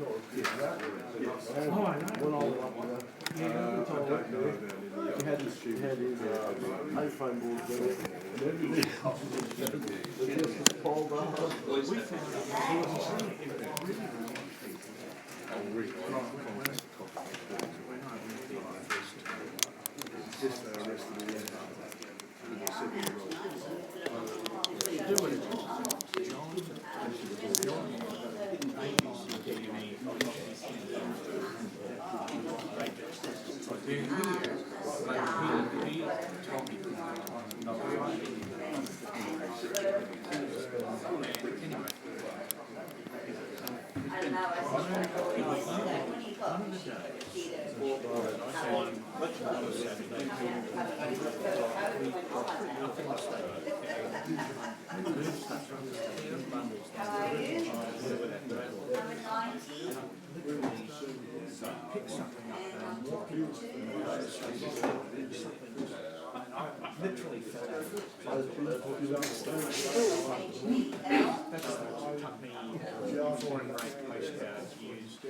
Oh, I know. He had his iPhone board there and everything. It just pulled up. We found out he wasn't seeing it. Just arrested again. Literally fell out. Foreign rate postcards used.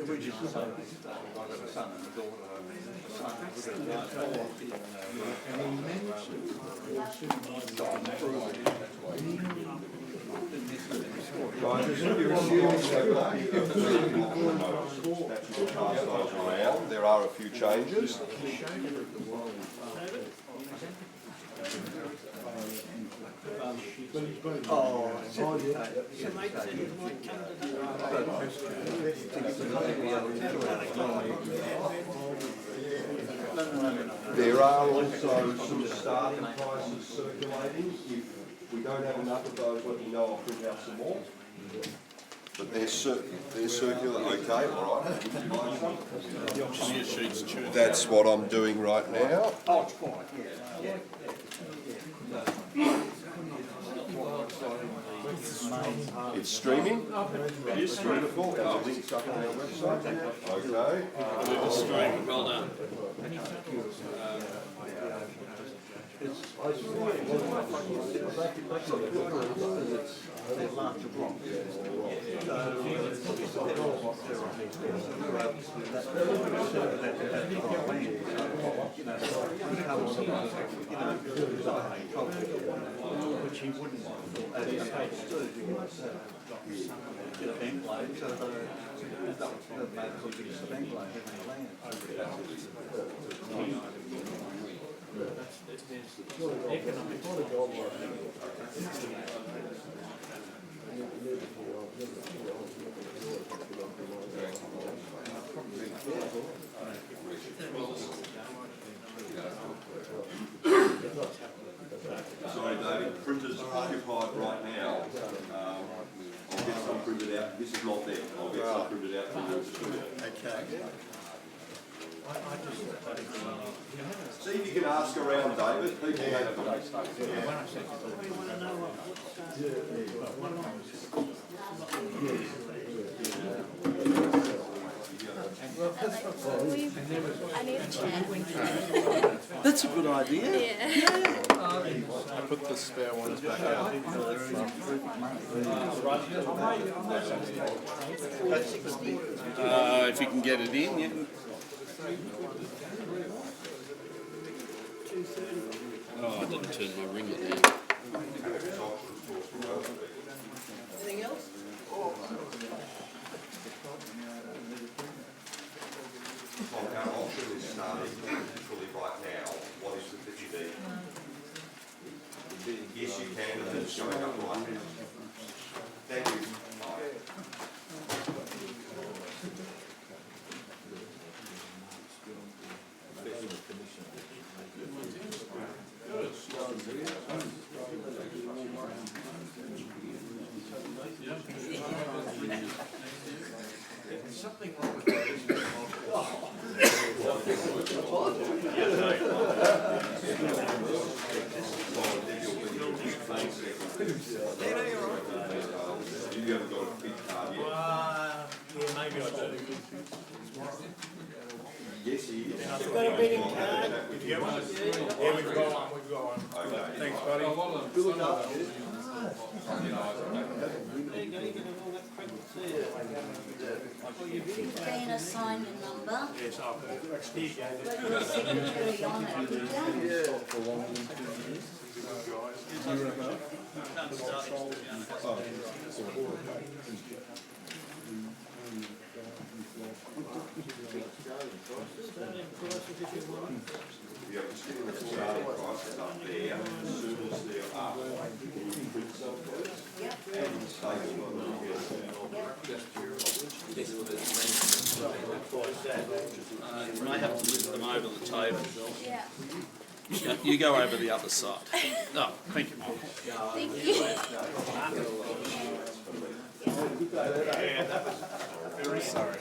Original son. I've got a son and a daughter. And he managed There are a few changes. There are also some starting prices circulating. If we don't have enough of those, let me know, I'll print out some more. But they're circular, okay, all right. That's what I'm doing right now. Oh, it's fine, yeah. It's streaming. It's beautiful. And the link's up on our website. Okay. It's streaming. Well done. Which he wouldn't at his stage do. Get a bank loan, so the bank gives the bank loan having the land. Sorry, David, printers are occupied right now. I'll get some printed out. This is not there. I'll get some printed out from you. Okay. See if you can ask around, David. People have I need a chair. That's a good idea. Yeah. I put the spare ones back out. If you can get it in, yeah. Oh, I didn't turn my ringer down. Anything else? Our auction is starting fully right now. What is it that you need? Yes, you can, and it's going up right now. Thank you. Something wrong with that, isn't there? You haven't got a big card yet. Yeah, maybe I do. Yes, he is. You've got a bidding card? Did you get one? Yeah, we've got one, Okay. Thanks, buddy. There you go, you can have all that credit. You've been assigned a number, Yes, I'll go. Here you go. but your secretary on it, could you? Yeah, just getting the starting prices up there, as soon as they're up, you can print some first. And staple them, you You may have to lift them over the table. Yeah. You go over the other side. Oh, thank you, Mark. Thank you. Sorry.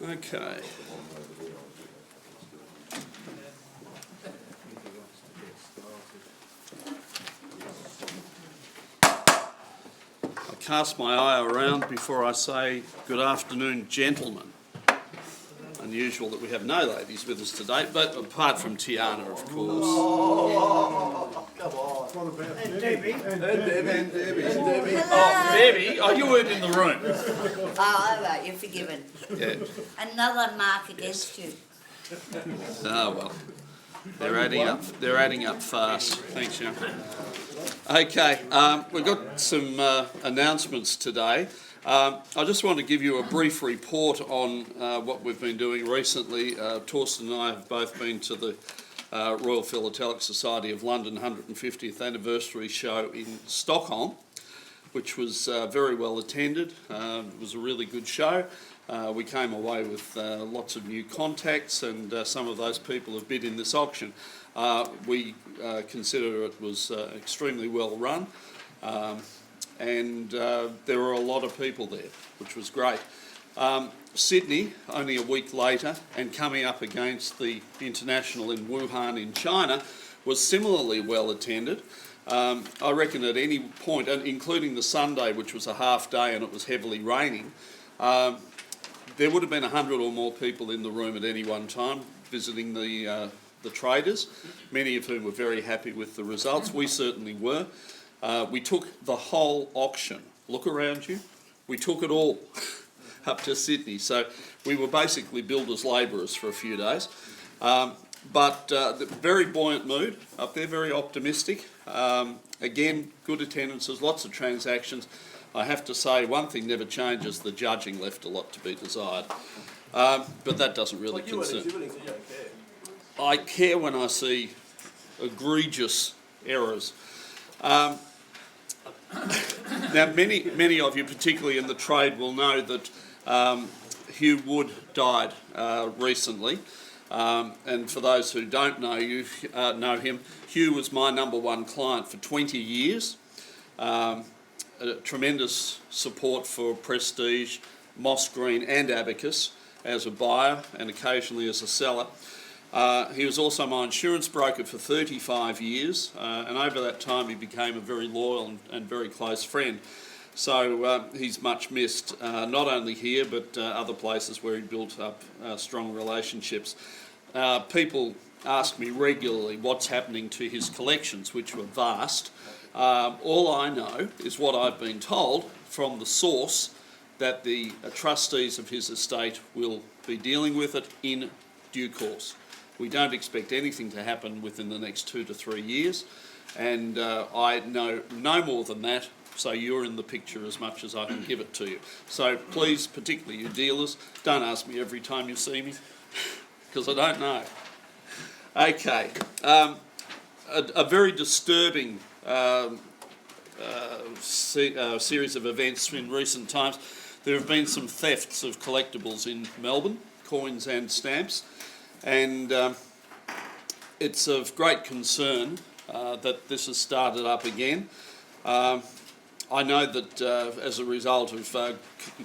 Okay. I cast my eye around before I say good afternoon, gentlemen. Unusual that we have no ladies with us today, but apart from Tiana, of course. Oh, Debbie, oh, you weren't in the room. Oh, all right, you're forgiven. Yeah. Another mark against you. Oh well, they're adding up. They're adding up fast. Thanks, Sharon. Okay, we've got some announcements today. I just want to give you a brief report on what we've been doing recently. Torsten and I have both been to the Royal Philatelic Society of London 150th anniversary show in Stockholm, which was very well attended. It was a really good show. We came away with lots of new contacts, and some of those people have bid in this auction. We consider it was extremely well run, and there were a lot of people there, which was great. Sydney, only a week later, and coming up against the International in Wuhan in China, was similarly well attended. I reckon at any point, including the Sunday, which was a half day and it was heavily raining, there would have been 100 or more people in the room at any one time visiting the traders, many of whom were very happy with the results. We certainly were. We took the whole auction. Look around you. We took it all up to Sydney. So we were basically builders labourers for a few days. But the very buoyant mood up there, very optimistic. Again, good attendances, lots of transactions. I have to say, one thing never changes, the judging left a lot to be desired. But that doesn't really concern me. I care when I see egregious errors. Now, many of you, particularly in the trade, will know that Hugh Wood died recently. And for those who don't know him, Hugh was my #1 client for 20 years. Tremendous support for Prestige, Moss Green and Abacus as a buyer and occasionally as a seller. He was also my insurance broker for 35 years, and over that time he became a very loyal and very close friend. So he's much missed, not only here but other places where he built up strong relationships. People ask me regularly what's happening to his collections, which were vast. All I know is what I've been told from the source, that the trustees of his estate will be dealing with it in due course. We don't expect anything to happen within the next 2 to 3 years, and I know no more than that, so you're in the picture as much as I can give it to you. So please, particularly you dealers, don't ask me every time you see me, because I don't know. Okay, a very disturbing series of events in recent times. There have been some thefts of collectibles in Melbourne, coins and stamps, and it's of great concern that this has started up again. I know that as a result of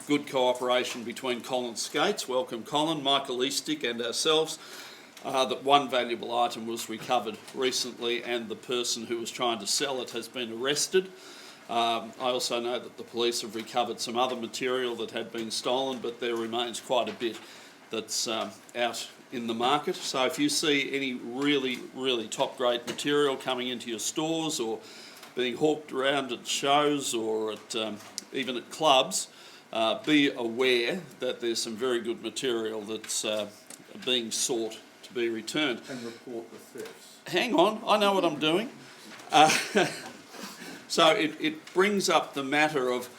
good cooperation between Colin Skates, welcome Colin, Michael Eastick and ourselves, that one valuable item was recovered recently and the person who was trying to sell it has been arrested. I also know that the police have recovered some other material that had been stolen, but there remains quite a bit that's out in the market. So if you see any really, really top-grade material coming into your stores or being hawked around at shows or at even at clubs, be aware that there's some very good material that's being sought to be returned. And report the thefts. Hang on, I know what I'm doing. So it brings up the matter of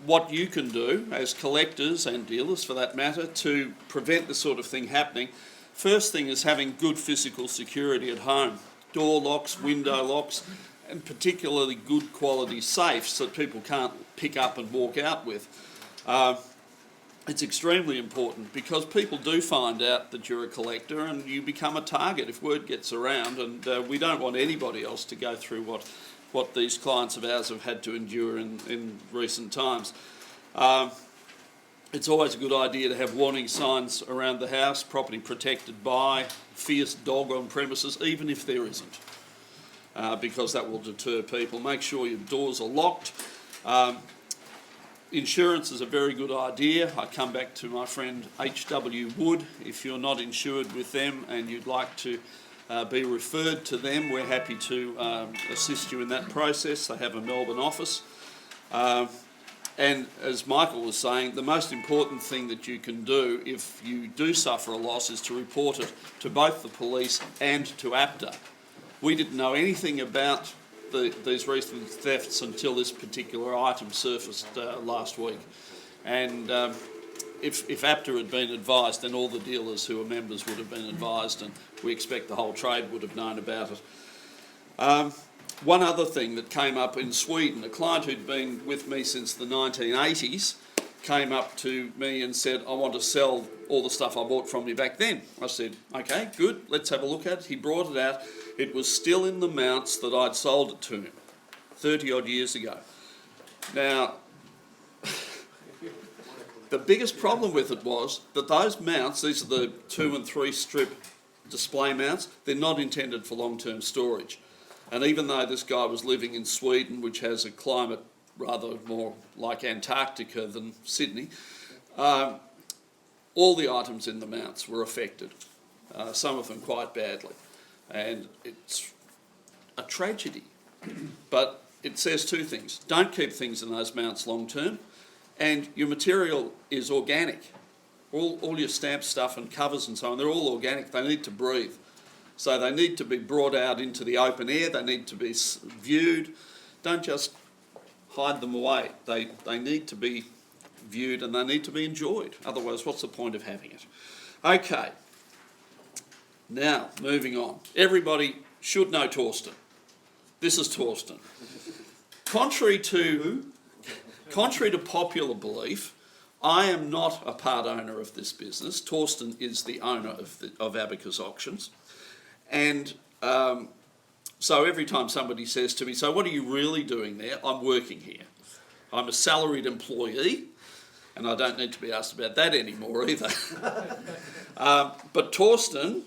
what you can do as collectors and dealers for that matter to prevent this sort of thing happening. First thing is having good physical security at home. Door locks, window locks, and particularly good quality safes that people can't pick up and walk out with. It's extremely important because people do find out that you're a collector and you become a target if word gets around, and we don't want anybody else to go through what these clients of ours have had to endure in recent times. It's always a good idea to have warning signs around the house, property protected by, fierce dog on premises, even if there isn't. Because that will deter people. Make sure your doors are locked. Insurance is a very good idea. I come back to my friend H.W. Wood. If you're not insured with them and you'd like to be referred to them, we're happy to assist you in that process. They have a Melbourne office. And as Michael was saying, the most important thing that you can do if you do suffer a loss is to report it to both the police and to APTA. We didn't know anything about these recent thefts until this particular item surfaced last week. And if APTA had been advised, then all the dealers who are members would have been advised, and we expect the whole trade would have known about it. One other thing that came up in Sweden, a client who'd been with me since the 1980s came up to me and said, I want to sell all the stuff I bought from you back then. I said, okay, good, let's have a look at it. He brought it out. It was still in the mounts that I'd sold it to him 30 odd years ago. Now, the biggest problem with it was that those mounts, these are the 2 and 3 strip display mounts, they're not intended for long-term storage. And even though this guy was living in Sweden, which has a climate rather more like Antarctica than Sydney, all the items in the mounts were affected, some of them quite badly. And it's a tragedy. But it says two things. Don't keep things in those mounts long term, and your material is organic. All your stamp stuff and covers and so on, they're all organic. They need to breathe. So they need to be brought out into the open air. They need to be viewed. Don't just hide them away. They need to be viewed and they need to be enjoyed. Otherwise, what's the point of having it? Okay. Now, moving on. Everybody should know Torsten. This is Torsten. Contrary to popular belief, I am not a part owner of this business. Torsten is the owner of Abacus Auctions. And so every time somebody says to me, so what are you really doing there? I'm working here. I'm a salaried employee, and I don't need to be asked about that anymore either. But Torsten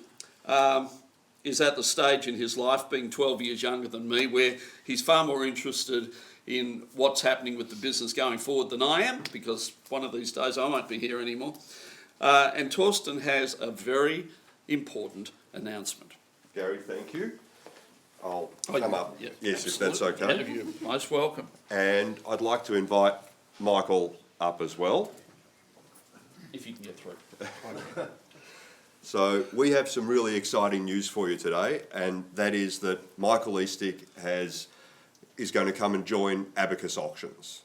is at the stage in his life, being 12 years younger than me, where he's far more interested in what's happening with the business going forward than I am, because one of these days I won't be here anymore. And Torsten has a very important announcement. Gary, thank you. I'll come up, yeah, yes, absolutely. if that's okay. Yeah, you're most welcome. And I'd like to invite Michael up as well. If you can get through. So we have some really exciting news for you today, and that is that Michael Eastick is going to come and join Abacus Auctions.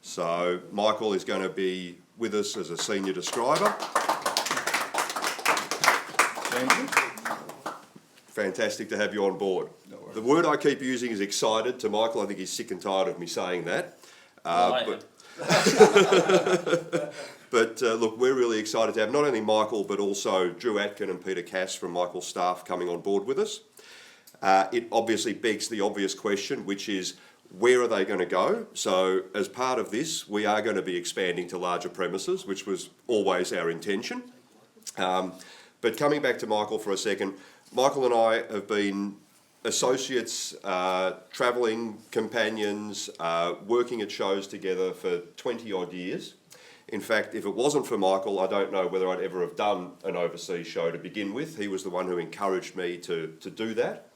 So Michael is going to be with us as a senior describer. Thank you. Fantastic to have you on board. The word I keep using is excited to Michael. I think he's sick and tired of me saying that. But But look, we're really excited to have not only Michael, but also Drew Atkin and Peter Cass from Michael's staff coming on board with us. It obviously begs the obvious question, which is, where are they going to go? So as part of this, we are going to be expanding to larger premises, which was always our intention. But coming back to Michael for a second, Michael and I have been associates, travelling companions, working at shows together for 20 odd years. In fact, if it wasn't for Michael, I don't know whether I'd ever have done an overseas show to begin with. He was the one who encouraged me to do that.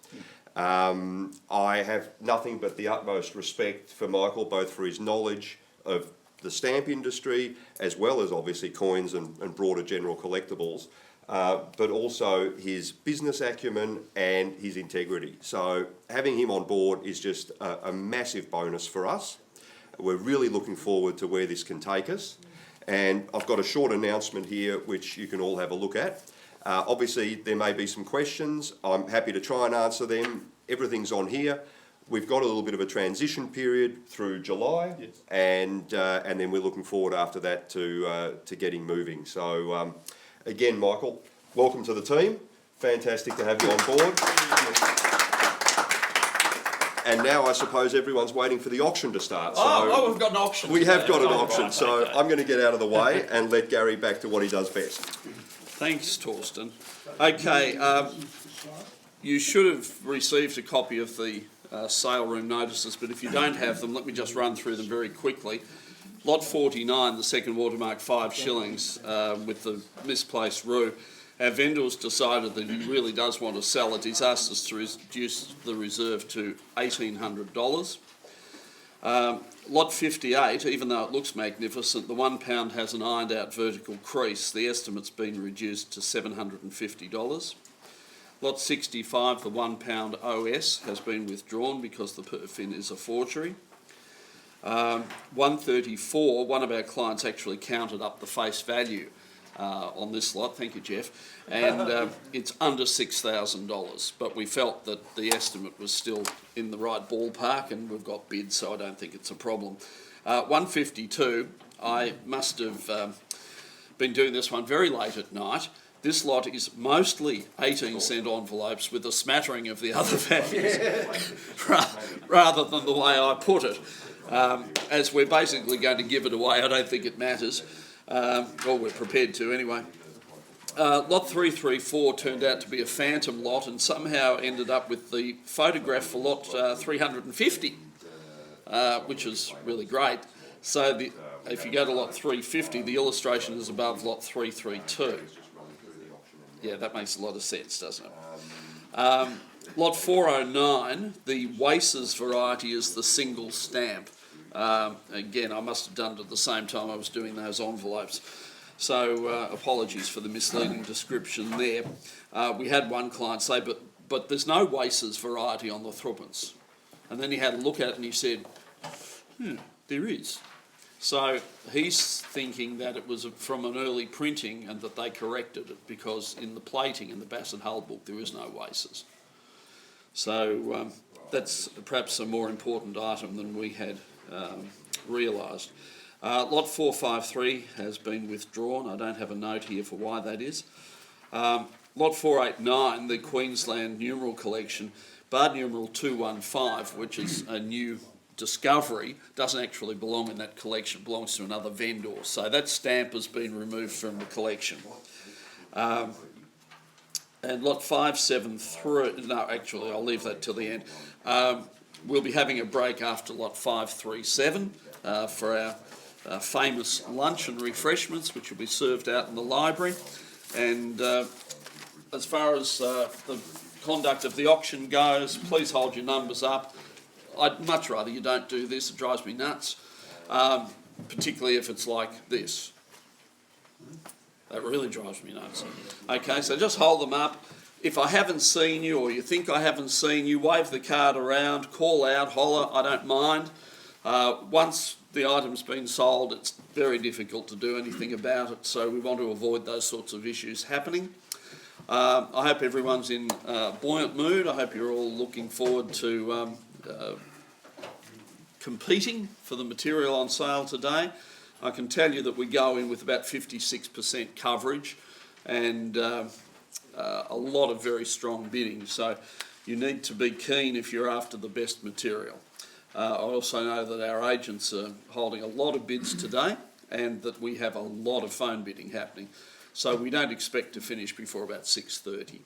I have nothing but the utmost respect for Michael, both for his knowledge of the stamp industry, as well as obviously coins and broader general collectibles, but also his business acumen and his integrity. So having him on board is just a massive bonus for us. We're really looking forward to where this can take us. And I've got a short announcement here which you can all have a look at. Obviously there may be some questions. I'm happy to try and answer them. Everything's on here. We've got a little bit of a transition period through July, yes. and then we're looking forward after that to getting moving. So again, Michael, welcome to the team. Fantastic to have you on board. And now I suppose everyone's waiting for the auction to start. So we've got an auction. We have got an auction, so I'm going to get out of the way and let Gary back to what he does best. Thanks, Torsten. Okay, you should have received a copy of the sale room notices, but if you don't have them, let me just run through them very quickly. Lot 49, the second watermark, 5 shillings with the misplaced roo. Our vendor's decided that he really does want to sell it. He's asked us to reduce the reserve to $1,800. Lot 58, even though it looks magnificent, the £1 has an ironed out vertical crease. The estimate's been reduced to $750. Lot 65, the £1 OS, has been withdrawn because the perfin is a forgery. 134, one of our clients actually counted up the face value on this lot, thank you Jeff, and it's under $6,000, but we felt that the estimate was still in the right ballpark and we've got bids, so I don't think it's a problem. 152, I must have been doing this one very late at night. This lot is mostly 18-cent envelopes with a smattering of the other values, rather than the way I put it. As we're basically going to give it away, I don't think it matters. Well, we're prepared to anyway. Lot 334 turned out to be a phantom lot and somehow ended up with the photograph for lot 350, which is really great. So if you go to lot 350, the illustration is above lot 332. Yeah, that makes a lot of sense, doesn't it? Lot 409, the Waces variety is the single stamp. Again, I must have done it at the same time I was doing those envelopes. So apologies for the misleading description there. We had one client say, but there's no Waces variety on the threepence. And then he had a look at it and he said, there is. So he's thinking that it was from an early printing and that they corrected it because in the plating in the Bassett Hull book there is no Waces. So that's perhaps a more important item than we had realised. Lot 453 has been withdrawn. I don't have a note here for why that is. Lot 489, the Queensland numeral collection, Bard numeral 215, which is a new discovery, doesn't actually belong in that collection, belongs to another vendor. So that stamp has been removed from the collection. And lot 573, no, actually, I'll leave that till the end. We'll be having a break after lot 537 for our famous lunch and refreshments, which will be served out in the library. And as far as the conduct of the auction goes, please hold your numbers up. I'd much rather you don't do this, it drives me nuts, particularly if it's like this. That really drives me nuts. Okay, so just hold them up. If I haven't seen you or you think I haven't seen you, wave the card around, call out, holler, I don't mind. Once the item's been sold, it's very difficult to do anything about it, so we want to avoid those sorts of issues happening. I hope everyone's in buoyant mood. I hope you're all looking forward to competing for the material on sale today. I can tell you that we go in with about 56% coverage and a lot of very strong bidding. So you need to be keen if you're after the best material. I also know that our agents are holding a lot of bids today and that we have a lot of phone bidding happening. So we don't expect to finish before about 6:30.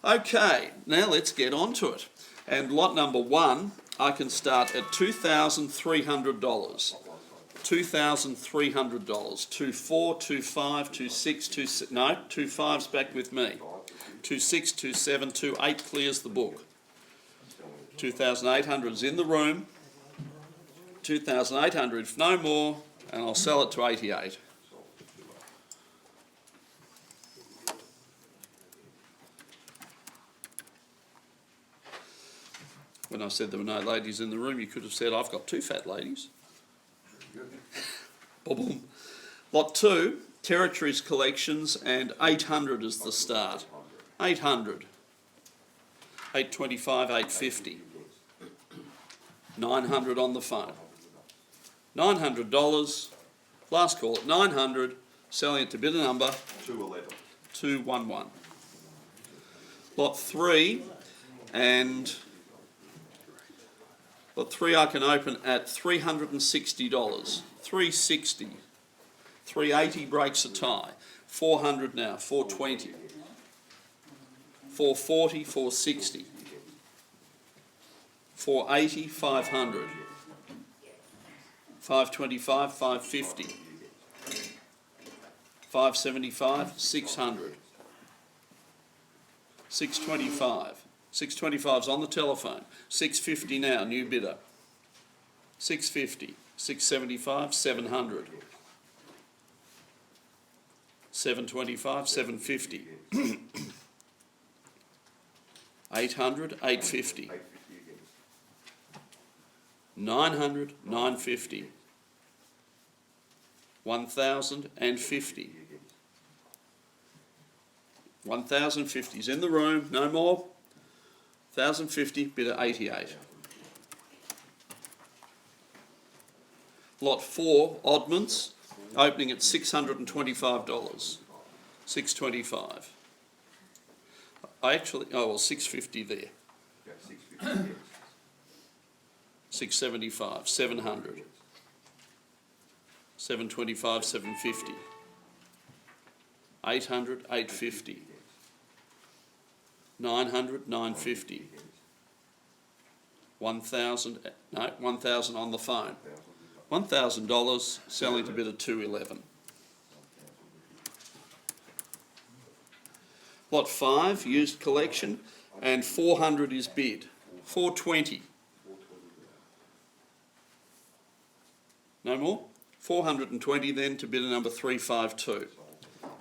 Okay, now let's get on to it. And lot number 1, I can start at $2,300. $2,300. 24, 25, 26, 26. No, 25's back with me. 26, 27, 28 clears the book. 2,800 is in the room. 2,800 if no more, and I'll sell it to 88. When I said there were no ladies in the room, you could have said, I've got 2 fat ladies. Boom, boom. Lot 2, Territories Collections, and 800 is the start. 800. 825, 850. 900 on the phone. $900. Last call at 900. Selling it to bidder number 211. 211. Lot 3 and lot 3 I can open at $360. 360. 380 breaks a tie. 400 now. 420. 440. 460. 480. 500. 525. 550. 575. 600. 625. 625's on the telephone. 650 now, new bidder. 650. 675. 700. 725. 750. 800. 850. 900. 950. 1,050. 1,050's in the room, no more. 1,050, bidder 88. Lot 4, oddments, opening at $625. 625. I actually, oh well, 650 there. 675, 700. 725, 750. 800, 850. 900, 950. 1,000, no, 1,000 on the phone. $1,000, selling to bidder 211. Lot 5, used collection, and 400 is bid. 420. No more? 420 then to bidder number 352.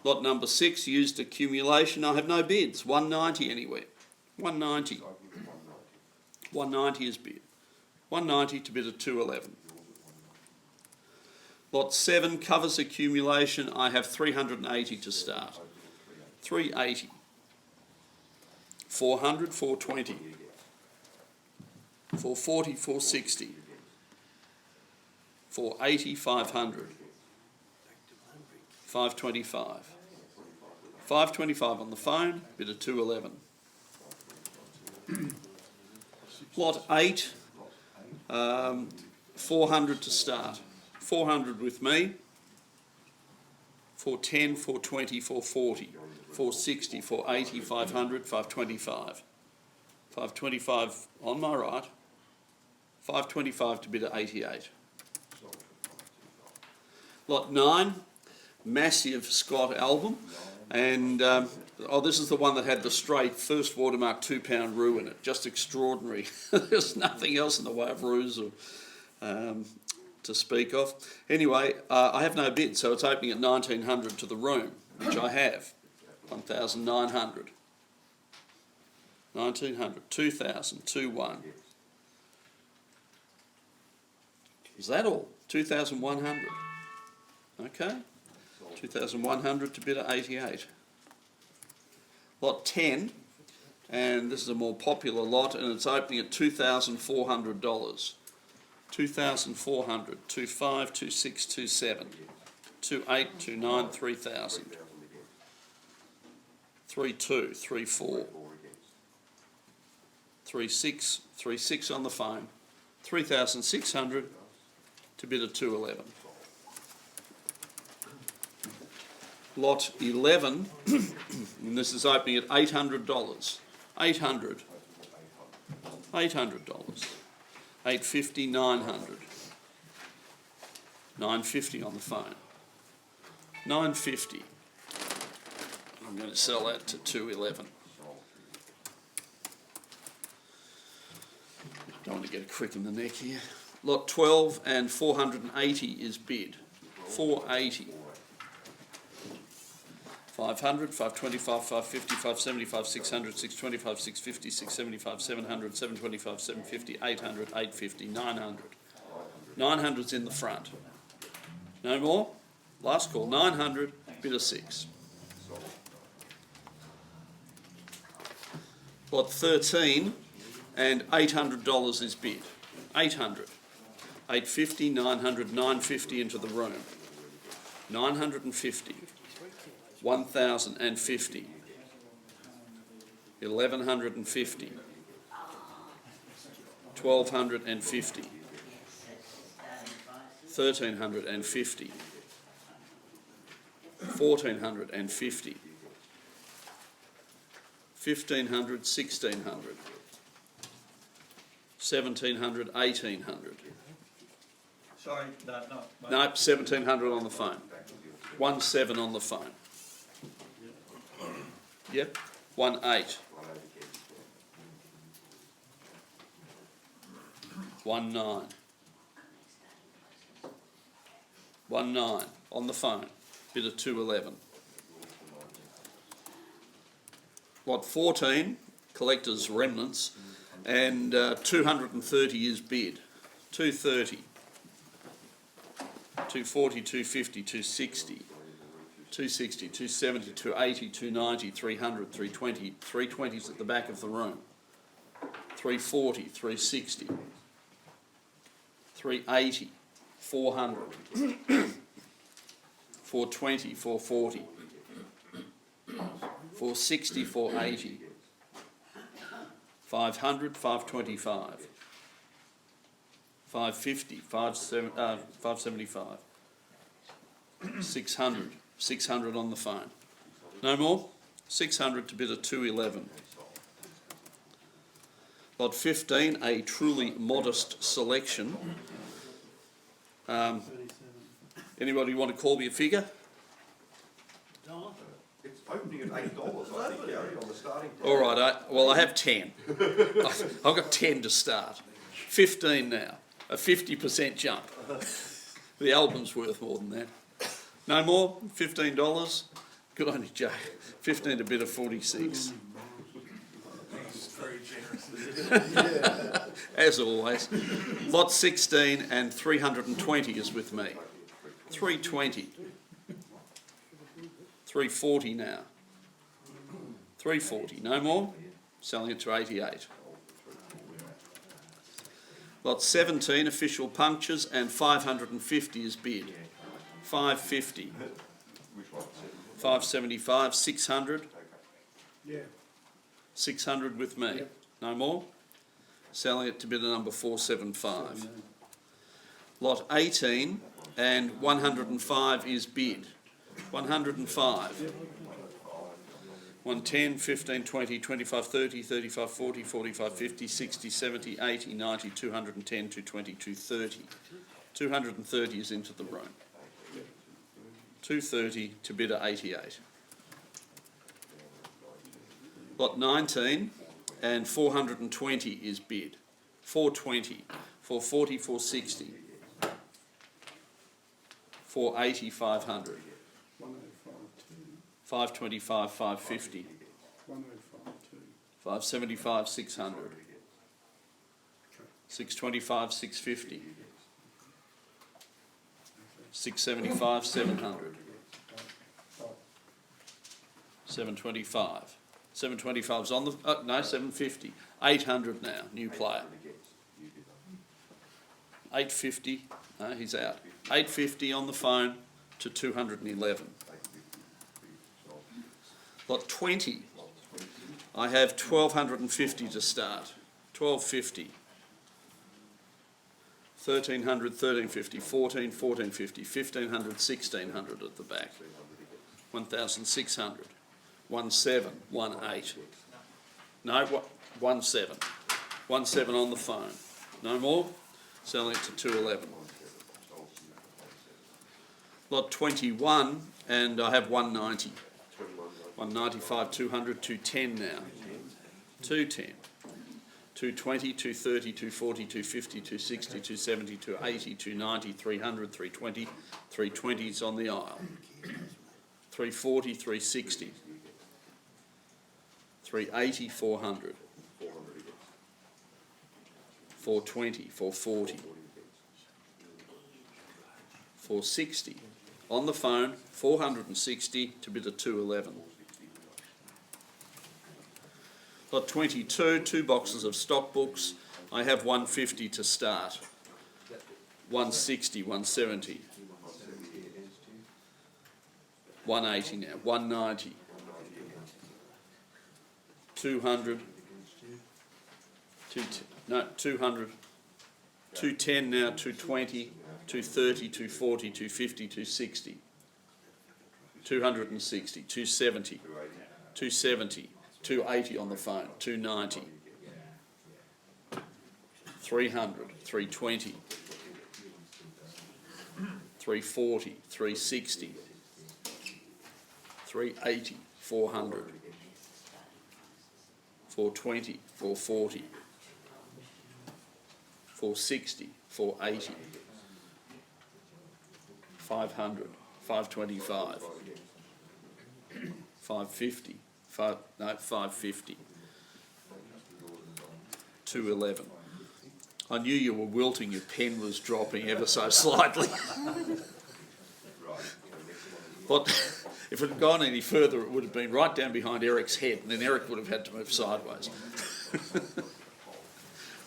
Lot number 6, used accumulation. I have no bids. 190 anywhere. 190. 190 is bid. 190 to bidder 211. Lot 7, covers accumulation. I have 380 to start. 380. 400, 420. 440, 460. 480, 500. 525. 525 on the phone, bidder 211. Lot 8, 400 to start. 400 with me. 410, 420, 440. 460, 480, 500, 525. 525 on my right. 525 to bidder 88. Lot 9, massive Scott album, and this is the one that had the straight first watermark £2 rue in it. Just extraordinary. There's nothing else in the way of rues or, to speak of. Anyway, I have no bid, so it's opening at 1,900 to the room, which I have. 1,900. 1,900. 2,000. 2,1. Is that all? 2,100. Okay. 2,100 to bidder 88. Lot 10, and this is a more popular lot, and it's opening at $2,400. 2,400, 25, 26, 27, 28, 29, 3,000, 32, 34, 36, 36 on the phone, 3,600 to bid at 211. Lot 11, and this is opening at $800. $800. $800. 850, 900. 950 on the phone. 950. I'm going to sell that to 211. Don't want to get a crick in the neck here. Lot 12 and 480 is bid. 480. 500, 525, 550, 575, 600, 625, 650, 675, 700, 725, 750, 800, 850, 900. 900's in the front. No more? Last call, 900, bid of 6. Lot 13 and $800 is bid. 800. 850, 900, 950 into the room. 950. 1,050. 1,150. 1,250. 1,350. 1,450. 1,500, 1,600. 1,700, 1,800. Sorry, no. Nope, 1,700 on the phone. 1,7 on the phone. Yep, 1,8. 1,9. 1,9 on the phone. Bid of 211. Lot 14, collector's remnants, and 230 is bid. 230. 240, 250, 260. 260, 270, 280, 290, 300, 320, 320's at the back of the room. 340, 360, 380, 400, 420, 440, 460, 480, 500, 525, 550, 575, 600, 600 on the phone. No more? 600 to bid at 211. Lot 15, a truly modest selection. Anybody want to call me a figure? It's opening at $8, I think, Gary, on the starting price. All right, I have 10. I've got 10 to start. 15 now. A 50% jump. The album's worth more than that. No more? $15? Good on you, Jay. 15 to bid of 46. Very generous. As always. Lot 16 and 320 is with me. 320. 340 now. 340. No more? Selling it to 88. Lot 17, official punctures, and 550 is bid. 550. 575, 600. 600 with me. No more? Selling it to bidder number 475. Lot 18 and 105 is bid. 105. 110, 15, 20, 25, 30, 35, 40, 45, 50, 60, 70, 80, 90, 210, 220, 230. 230 is into the room. 230 to bidder 88. Lot 19 and 420 is bid. 420, 440, 460. 480, 500. 525, 550. 575, 600. 625, 650. 675, 700. 725. 725's on the... no, 750. 800 now, new player. 850, no, he's out. 850 on the phone to 211. Lot 20, I have 1250 to start. 1250. 1300, 1350, 14, 1450, 1500, 1600 at the back. 1600, 17, 18. No, 17. 17 on the phone. No more. Selling it to 211. Lot 21, and I have 190. 195, 200, 210 now. 210. 220, 230, 240, 250, 260, 270, 280, 290, 300, 320. 320 is on the aisle. 340, 360. 380, 400. 420, 440. 460. On the phone, 460 to bid at 211. Lot 22, 2 boxes of stock books. I have 150 to start. 160, 170. 180 now, 190. 200. 200. 210 now, 220. 230, 240, 250, 260. 260, 270. 270. 280 on the phone, 290, 300, 320, 340, 360, 380, 400, 420, 440, 460, 480, 500, 525, 550, 550. 211. I knew you were wilting, your pen was dropping ever so slightly. But if it had gone any further, it would have been right down behind Eric's head, and then Eric would have had to move sideways.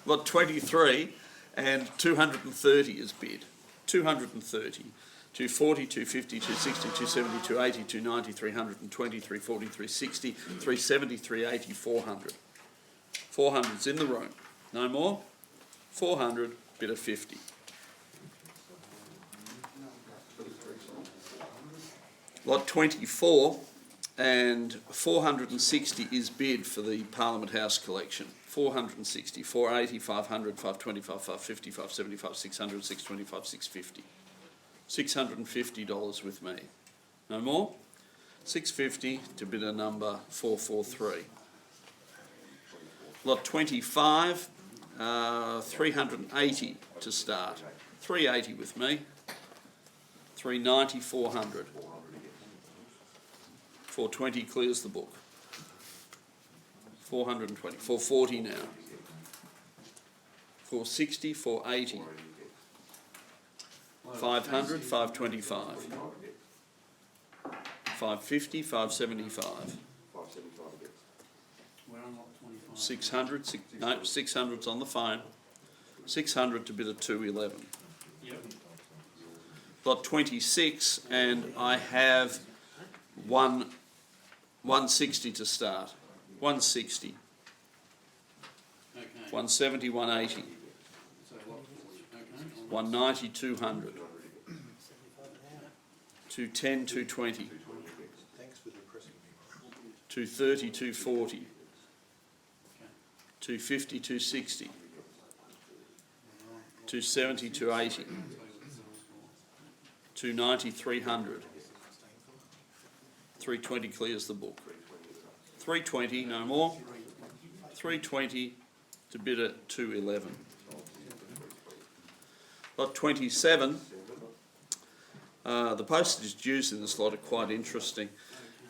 Lot 23, and 230 is bid. 230. 240, 250, 260, 270, 280, 290, 320, 340, 360, 370, 380, 400. 400's in the room. No more? 400, bid of 50. Lot 24, and 460 is bid for the Parliament House collection. 460, 480, 500, 525, 550, 575, 600, 625, 650. $650 with me. No more? 650 to bidder number 443. Lot 25, 380 to start. 380 with me. 390, 400. 420 clears the book. 420, 440 now. 460, 480. 500, 525. 550, 575. 600, 600's on the phone. 600 to bid at 211. Lot 26, and I have 160 to start. 160. 170, 180. 190, 200. 210, 220. 230, 240. 250, 260. 270, 280. 290, 300. 320 clears the book. 320, no more. 320 to bid at 211. Lot 27, the postage dues in this lot are quite interesting.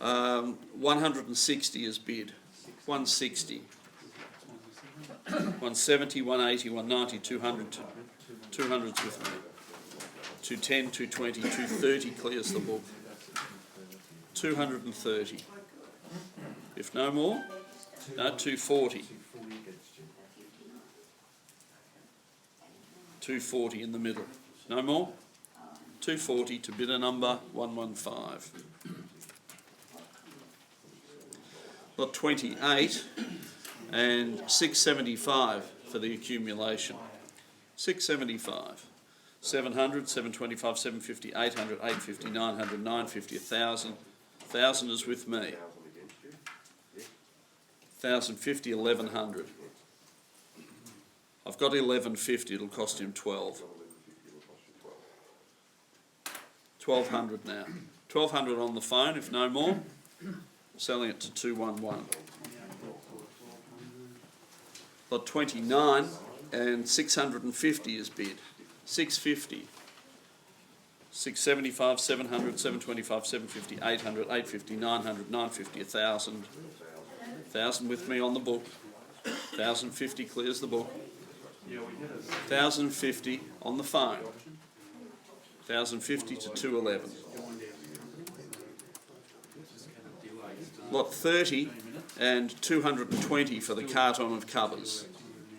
160 is bid. 160. 170, 180, 190, 200, 200's with me. 210, 220, 230 clears the book. 230. If no more, no, 240. 240 in the middle. No more? 240 to bidder number 115. Lot 28 and 675 for the accumulation. 675. 700, 725, 750, 800, 850, 900, 950, 1,000. 1,000 is with me. 1,050, 1,100. I've got 1,150, it'll cost him 12. 1,200 now. 1,200 on the phone, if no more. Selling it to 211. Lot 29 and 650 is bid. 650. 675, 700, 725, 750, 800, 850, 900, 950, 1,000. 1,000 with me on the book. 1,050 clears the book. 1,050 on the phone. 1,050 to 211. Lot 30 and 220 for the carton of covers.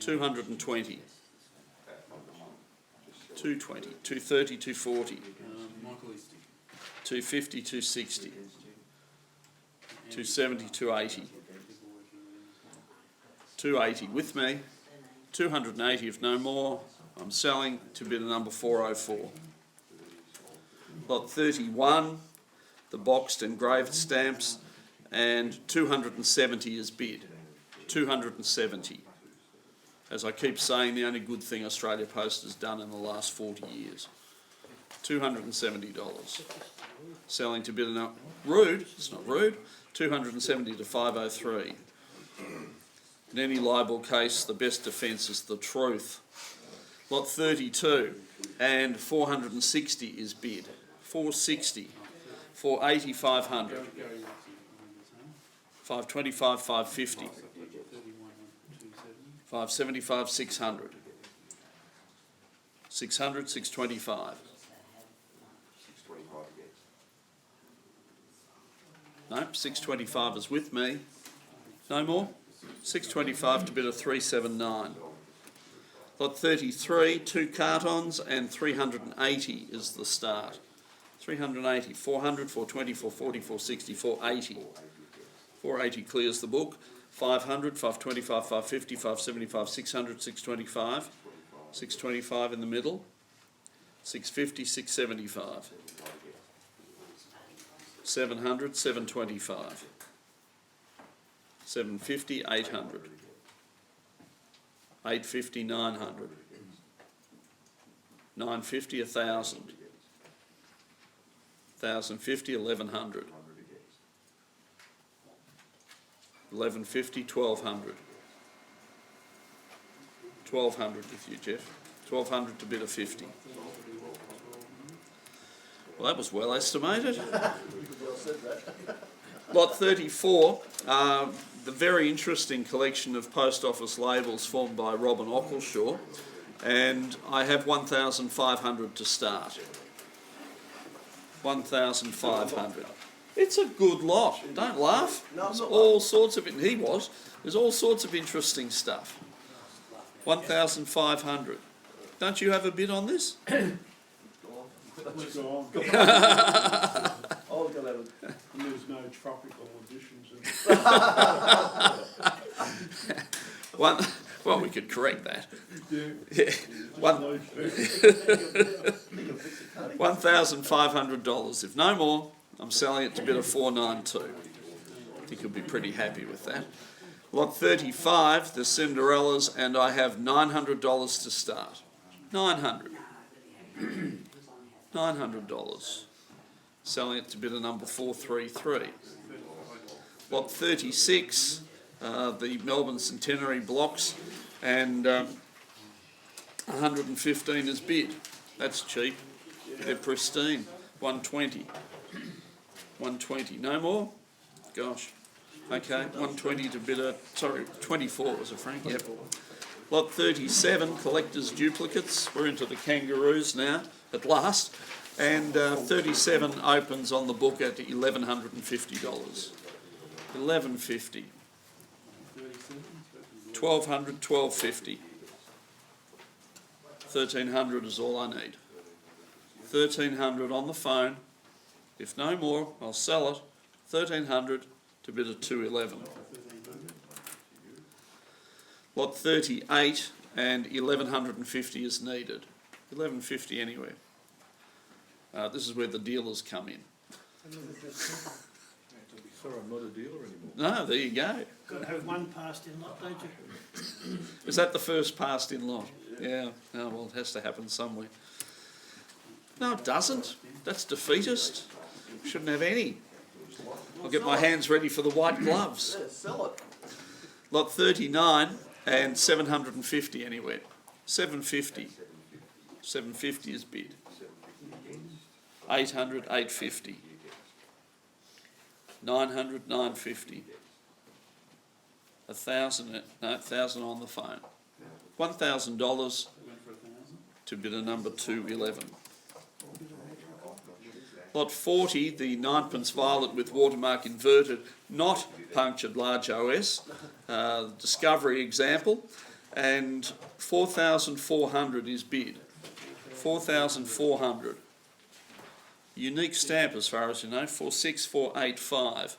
220. 220, 230, 240. 250, 260. 270, 280. 280 with me. 280 if no more. I'm selling to bidder number 404. Lot 31, the boxed engraved stamps, and 270 is bid. 270. As I keep saying, the only good thing Australia Post has done in the last 40 years. $270. Selling to bidder number... Rude, it's not rude. 270 to 503. In any libel case, the best defence is the truth. Lot 32 and 460 is bid. 460, 480, 500. 525, 550. 575, 600. 600, 625. Nope, 625 is with me. No more? 625 to bid a 379. Lot 33, 2 cartons and 380 is the start. 380, 400, 420, 440, 460, 480. 480 clears the book. 500, 525, 550, 575, 600, 625. 625 in the middle. 650, 675. 700, 725. 750, 800. 850, 900. 950, 1,000. 1,050, 1,100. 1,150, 1,200. 1,200 with you, Jeff. 1,200 to bid a 50. Well, that was well estimated. Lot 34, the very interesting collection of post office labels formed by Robin Ockleshaw, and I have 1,500 to start. 1,500. It's a good lot. Don't laugh. There's all sorts of it. He was. There's all sorts of interesting stuff. 1,500. Don't you have a bid on this? It's gone. Oh, we're gonna have a... And there's no tropical additions in it. Well, we could correct that. Yeah. $1,500. If no more, I'm selling it to bid a 492. I think you'll be pretty happy with that. Lot 35, the Cinderellas, and I have $900 to start. $900. $900. Selling it to bidder number 433. Lot 36, the Melbourne Centenary blocks, and 115 is bid. That's cheap. They're pristine. 120. 120. No more? Gosh. Okay, 120 to bidder. Sorry, 24 was it, Frank? Yep. Lot 37, collector's duplicates. We're into the kangaroos now, at last. And 37 opens on the book at $1,150. $1,150. 1,200, 1,250. 1300 is all I need. 1300 on the phone. If no more, I'll sell it. 1300 to bid at 211. Lot 38 and 1150 is needed. 1150 anywhere. This is where the dealers come in. Sorry, I'm not a dealer anymore. No, there you go. Got to have one passed in lot, don't you? Is that the first passed in lot? Yeah. Oh, well, it has to happen somewhere. No, it doesn't. That's defeatist. Shouldn't have any. I'll get my hands ready for the white gloves. Yeah, sell it. Lot 39 and 750 anywhere. 750. 750 is bid. 800, 850. 900, 950. 1,000 on the phone. $1,000 to bid a number 211. Lot 40, the ninepence violet with watermark inverted, not punctured large OS, discovery example, and 4,400 is bid. 4,400. Unique stamp as far as you know, 46485.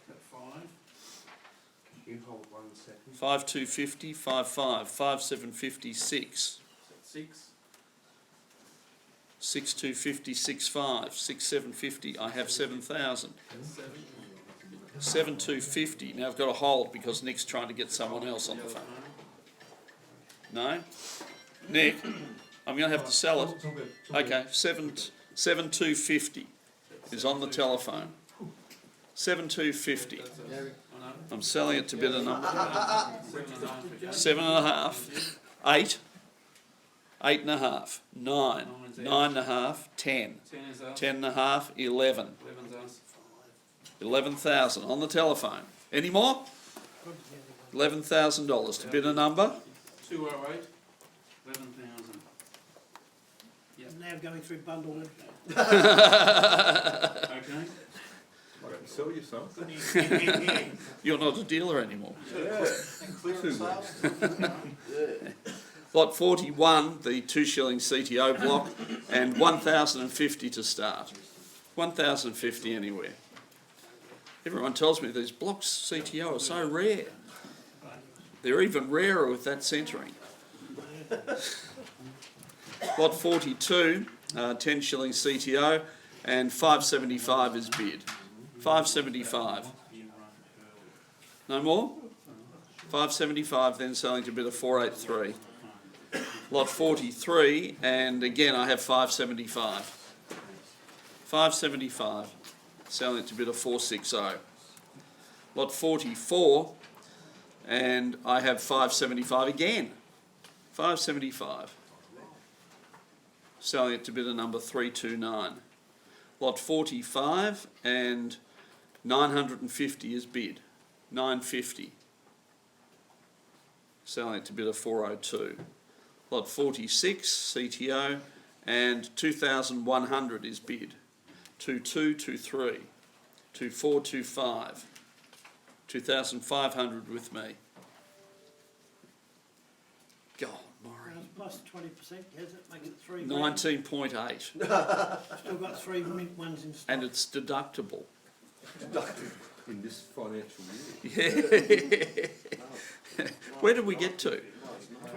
You hold 1 second. 5250, 55, 5756. 6. 6250, 65, 6750, I have 7,000. 7250, now I've got to hold because Nick's trying to get someone else on the phone. No? Nick, I'm going to have to sell it. Okay, 7250 is on the telephone. 7250. I'm selling it to bid a number. 7.5, 8, 8.5, 9, 9.5, 10, 10.5, 11. 11,000 on the telephone. Any more? $11,000 to bid a number. 208, 11,000. Now going through bundle with Okay. I can sell you some. You're not a dealer anymore. Yeah. Lot 41, the 2 shilling CTO block, and 1,050 to start. 1,050 anywhere. Everyone tells me these blocks CTO are so rare. They're even rarer with that centering. Lot 42, 10 shilling CTO, and 575 is bid. 575. No more? 575 then selling to bid of 483. Lot 43, and again I have 575. 575, selling it to bid of 460. Lot 44, and I have 575 again. 575. Selling it to bid a number 329. Lot 45 and 950 is bid. 950. Selling it to bid a 402. Lot 46 CTO and 2,100 is bid. 2223. 2425. 2,500 with me. God, Maury. plus 20%, has it? Make it 3 19.8. Still got 3 mint ones in stock. And it's deductible. In this financial year. Yeah. Where did we get to?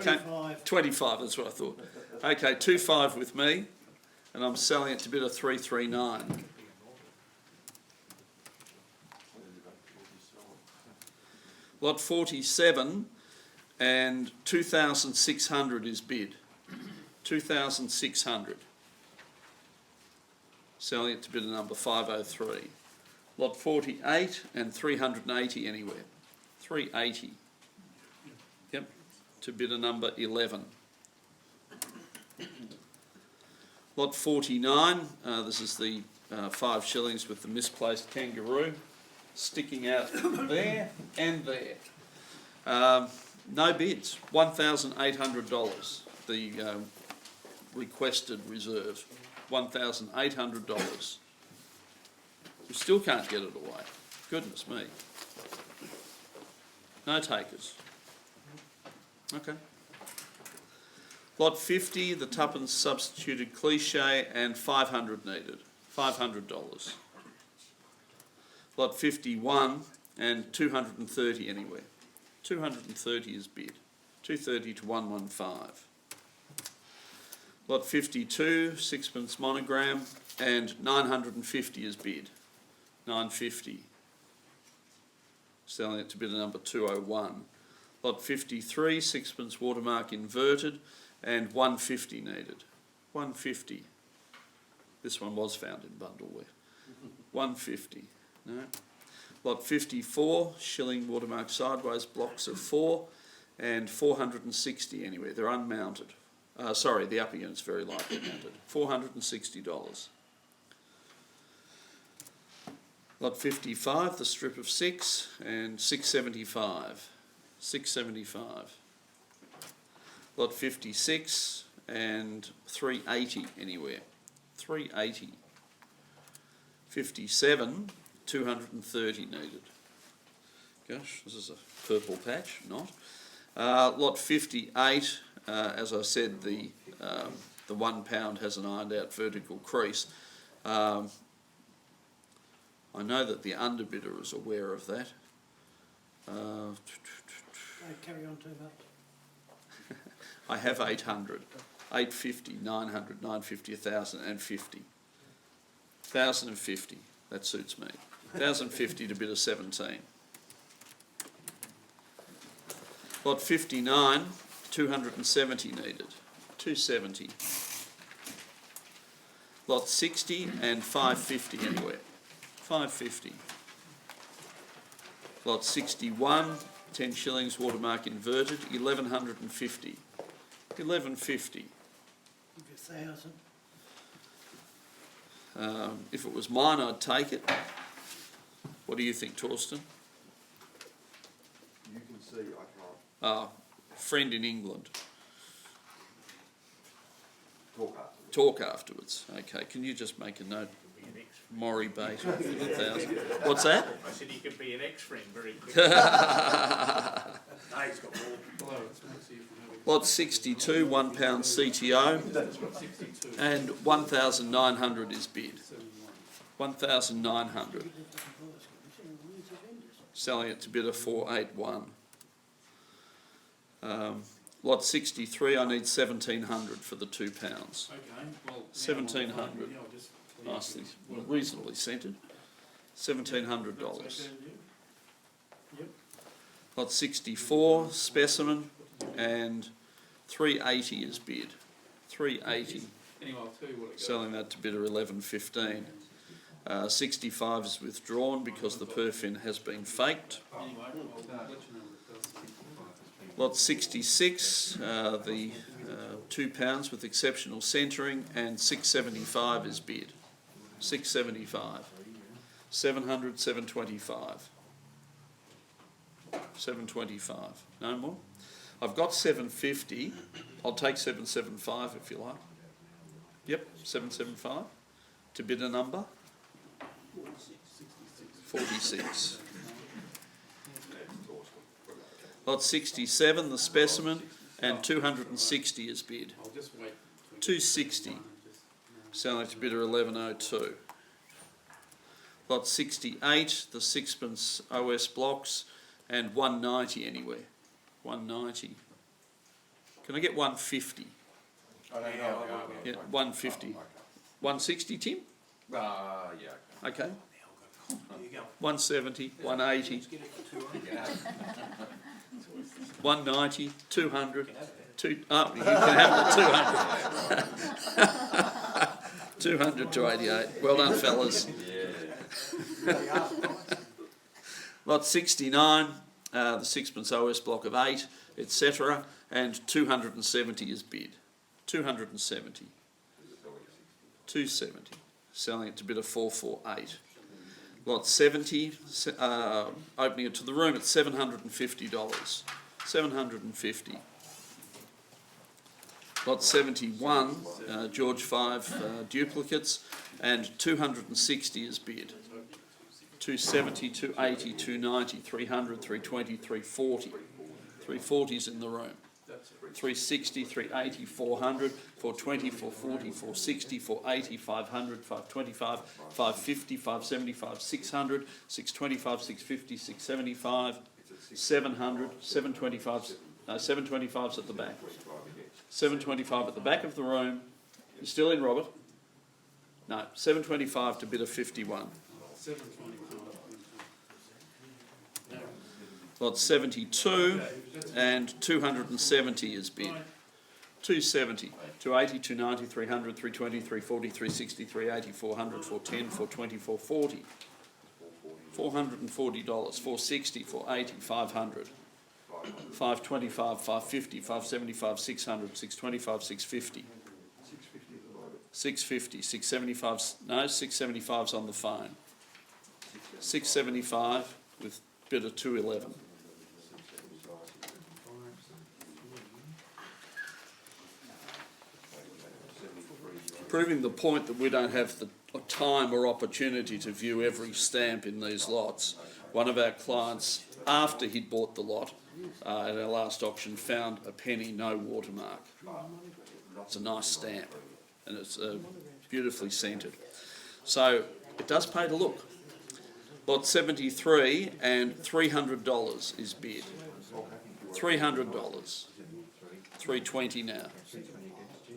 25. 25, that's what I thought. Okay, 25 with me, and I'm selling it to bid of 339. Lot 47 and 2,600 is bid. 2,600. Selling it to bid of number 503. Lot 48 and 380 anywhere. 380. Yep, to bid a number 11. Lot 49, this is the 5 shillings with the misplaced kangaroo sticking out there and there. No bids, $1,800, the requested reserve, $1,800. We still can't get it away. Goodness me. No takers. Okay. Lot 50, the tuppence substituted cliche, and 500 needed. $500. Lot 51 and 230 anywhere. 230 is bid. 230 to 115. Lot 52, sixpence monogram, and 950 is bid. 950. Selling it to bidder number 201. Lot 53, sixpence watermark inverted, and 150 needed. 150. This one was found in Bundleware. 150. No. Lot 54, shilling watermark sideways blocks of 4, and 460 anywhere. They're unmounted. Sorry, the upper unit's very lightly mounted. $460. Lot 55, the strip of 6, and 675. 675. Lot 56 and 380 anywhere. 380. 57, 230 needed. Gosh, this is a purple patch, not. Lot 58, as I said, the £1 has an ironed out vertical crease. I know that the underbidder is aware of that. Don't carry on too much. I have 800, 850, 900, 950, 1,000 and 50. 1,050, that suits me. 1,050 to bid a 17. Lot 59, 270 needed. 270. Lot 60 and 550 anywhere. 550. Lot 61, 10 shillings, watermark inverted, 1,150. 1,150. Give you 1,000. If it was mine, I'd take it. What do you think, Torsten? You can see I can't Friend in England. talk after. Talk afterwards. Okay, can you just make a note? Maury Bait, 1,000. What's that? I said he could be an ex-friend very quickly. Lot 62, £1 CTO, and 1,900 is bid. 1,900. Selling it to bidder 481. Lot 63, I need 1,700 for the £2. Okay, well. 1,700. Nicely, reasonably scented. $1,700. Yep. Lot 64, specimen, and 380 is bid. 380. Anyway, I'll tell you what it goes. Selling that to bidder 1115. 65 is withdrawn because the perfin has been faked. Anyway, I'll let you know what it does. Lot 66, the £2 with exceptional centering, and 675 is bid. 675. 700, 725. 725. No more? I've got 750. I'll take 775 if you like. Yep, 775. To bid a number? 46. Lot 67, the specimen, and 260 is bid. I'll just wait. 260. Selling to bidder 1102. Lot 68, the sixpence OS blocks, and 190 anywhere. 190. Can I get 150? Yeah, 150. 160, Tim? Yeah. Okay. There you go. 170, 180, Let's get it for 200. 190, 200. You can have the 200. 200 to 88. Well done, fellas. Lot 69, the sixpence OS block of 8, etc. And 270 is bid. 270. 270. Selling it to bidder 448. Lot 70, opening it to the room at $750. 750. Lot 71, George 5 duplicates, and 260 is bid. 270, 280, 290, 300, 320, 340. 340's in the room. 360, 380, 400, 420, 440, 460, 480, 500, 525, 550, 575, 600, 625, 650, 675, 700, 725, no, 725's at the back. 725 at the back of the room. You're still in, Robert? No, 725 to bid of 51. 725. Lot 72 and 270 is bid. 270, 280, 290, 300, 320, 340, 360, 380, 400, 410, 420, 440. $440, 460, 480, 500. 525, 550, 575, 600, 625, 650. 650, 675, no, 675's on the phone. 675 with bid of 211. Proving the point that we don't have the time or opportunity to view every stamp in these lots, one of our clients, after he'd bought the lot at our last auction, found a penny, no watermark. It's a nice stamp and it's beautifully scented. So it does pay to look. Lot 73 and $300 is bid. $300. 320 now.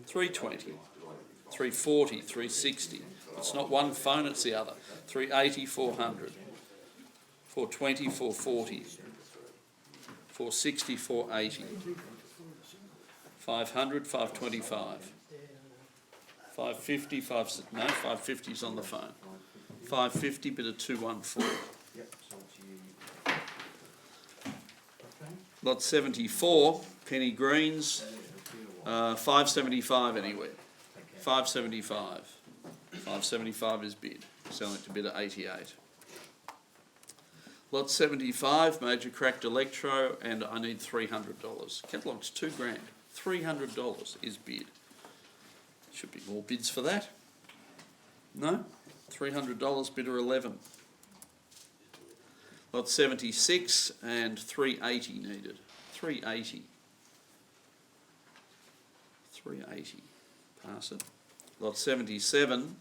320. 340, 360. It's not one phone, it's the other. 380, 400. 420, 440. 460, 480. 500, 525. 550, 550's on the phone. 550, bid of 214. Lot 74, Penny Greens, 575 anywhere. 575. 575 is bid. Selling it to bid at 88. Lot 75, Major Cracked Electro, and I need $300. Catalog's $2,000. $300 is bid. Should be more bids for that. No? $300, bidder 11. Lot 76 and 380 needed. 380. 380. Pass it. Lot 77,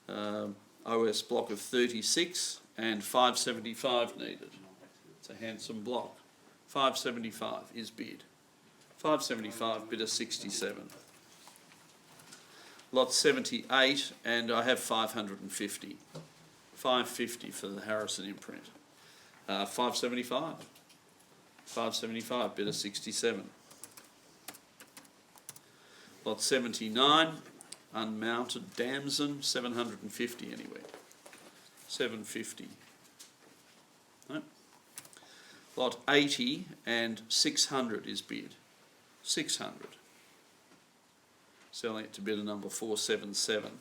OS block of 36 and 575 needed. It's a handsome block. 575 is bid. 575, bidder 67. Lot 78 and I have 550. 550 for the Harrison imprint. 575. 575, bidder 67. Lot 79, unmounted Damson, 750 anyway. 750. No. Lot 80 and 600 is bid. 600. Selling it to bidder number 477.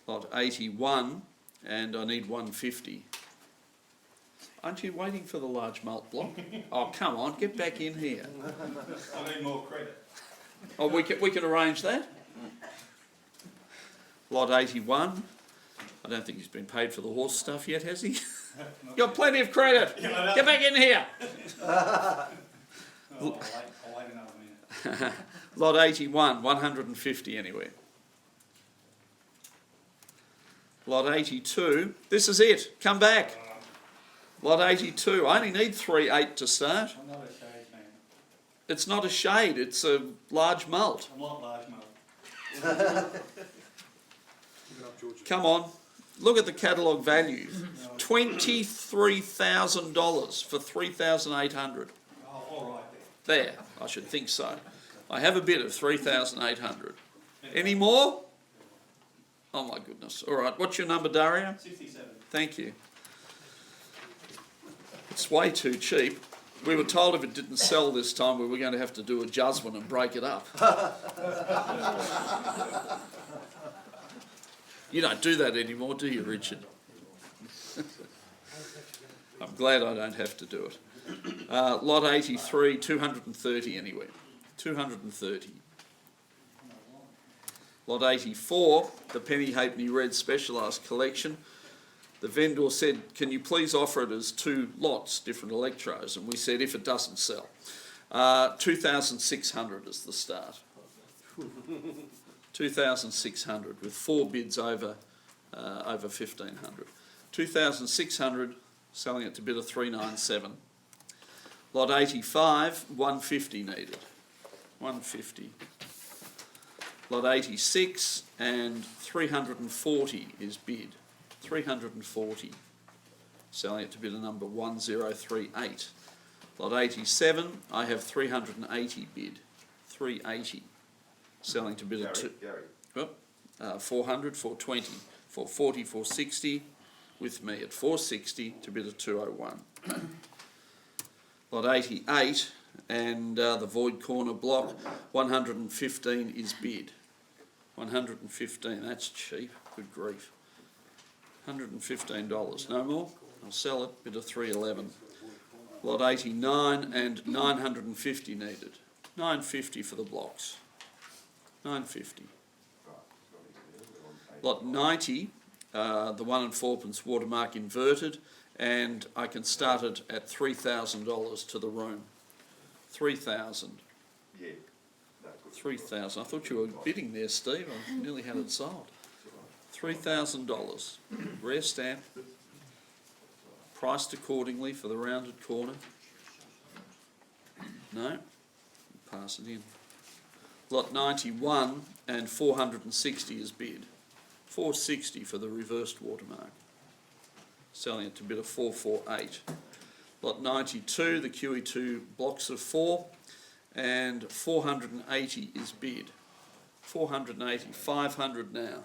Lot 81 and I need 150. Aren't you waiting for the large malt block? Oh, come on, get back in here. I need more credit. Oh, we can arrange that. Lot 81. I don't think he's been paid for the horse stuff yet, has he? You've got plenty of credit. Get back in here. I'll wait another minute. Lot 81, 150 anyway. Lot 82. This is it. Come back. Lot 82. I only need 3.8 to start. I'm not a shade man. It's not a shade. It's a large malt. I'm not large malt. Come on. Look at the catalogue value. $23,000 for 3,800. Oh, all right then. There, I should think so. I have a bid of 3,800. Any more? Oh my goodness. All right, what's your number, Dario? 67. Thank you. It's way too cheap. We were told if it didn't sell this time, we were going to have to do a Juswin and break it up. You don't do that anymore, do you, Richard? I'm glad I don't have to do it. Lot 83, 230 anyway. 230. Lot 84, the Penny Halfpenny Red Specialised Collection. The vendor said, can you please offer it as 2 lots, different electros? And we said, if it doesn't sell. 2,600 is the start. 2,600 with 4 bids over 1,500. 2,600, selling it to bidder 397. Lot 85, 150 needed. 150. Lot 86 and 340 is bid. 340. Selling it to bidder number 1038. Lot 87, I have 380 bid. 380. Selling to bidder Gary, 400, 420, 440, 460, with me at 460 to bidder 201. Lot 88 and the void corner block, 115 is bid. 115, that's cheap, good grief. $115, no more? I'll sell it, bidder 311. Lot 89 and 950 needed. 950 for the blocks. 950. Lot 90, the 1 and 4pence watermark inverted, and I can start it at $3,000 to the room. 3,000. yeah. No, good. 3,000. I thought you were bidding there, Steve. I nearly had it sold. $3,000. Rare stamp. Priced accordingly for the rounded corner. No? Pass it in. Lot 91 and 460 is bid. 460 for the reversed watermark. Selling it to bidder 448. Lot 92, the QE2 blocks of 4, and 480 is bid. 480, 500 now.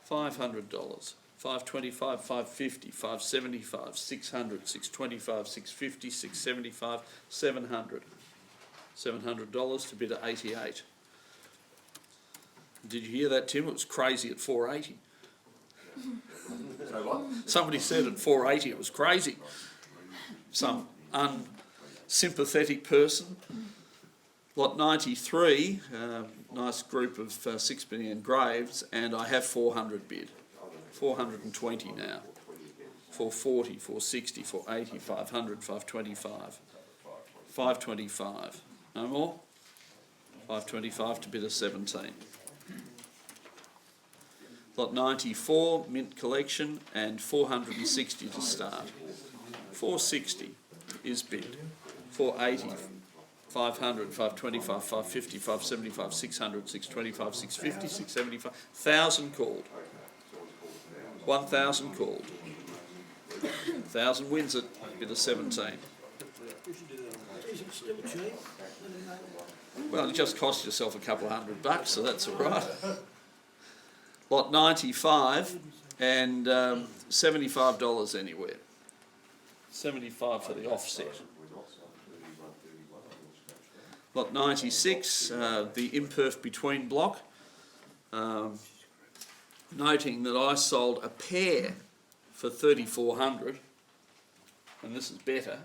$500. 525, 550, 575, 600, 625, 650, 675, 700. $700 to bidder 88. Did you hear that, Tim? It was crazy at 480. So what? Somebody said at 480 it was crazy. Some unsympathetic person. Lot 93, nice group of 6-penny engraveds, and I have 400 bid. 420 now. 440, 460, 480, 500, 525. 525. No more? 525 to bidder 17. Lot 94, mint collection, and 460 to start. 460 is bid. 480, 500, 525, 550, 575, 600, 625, 650, 675, 1,000 called. 1,000 called. 1,000 wins it, bidder 17. Is it still cheap? Well, it just cost yourself a couple of $100, so that's all right. Lot 95 and $75 anywhere. 75 for the offset. Lot 96, the imperf between block. Noting that I sold a pair for 3,400, and this is better.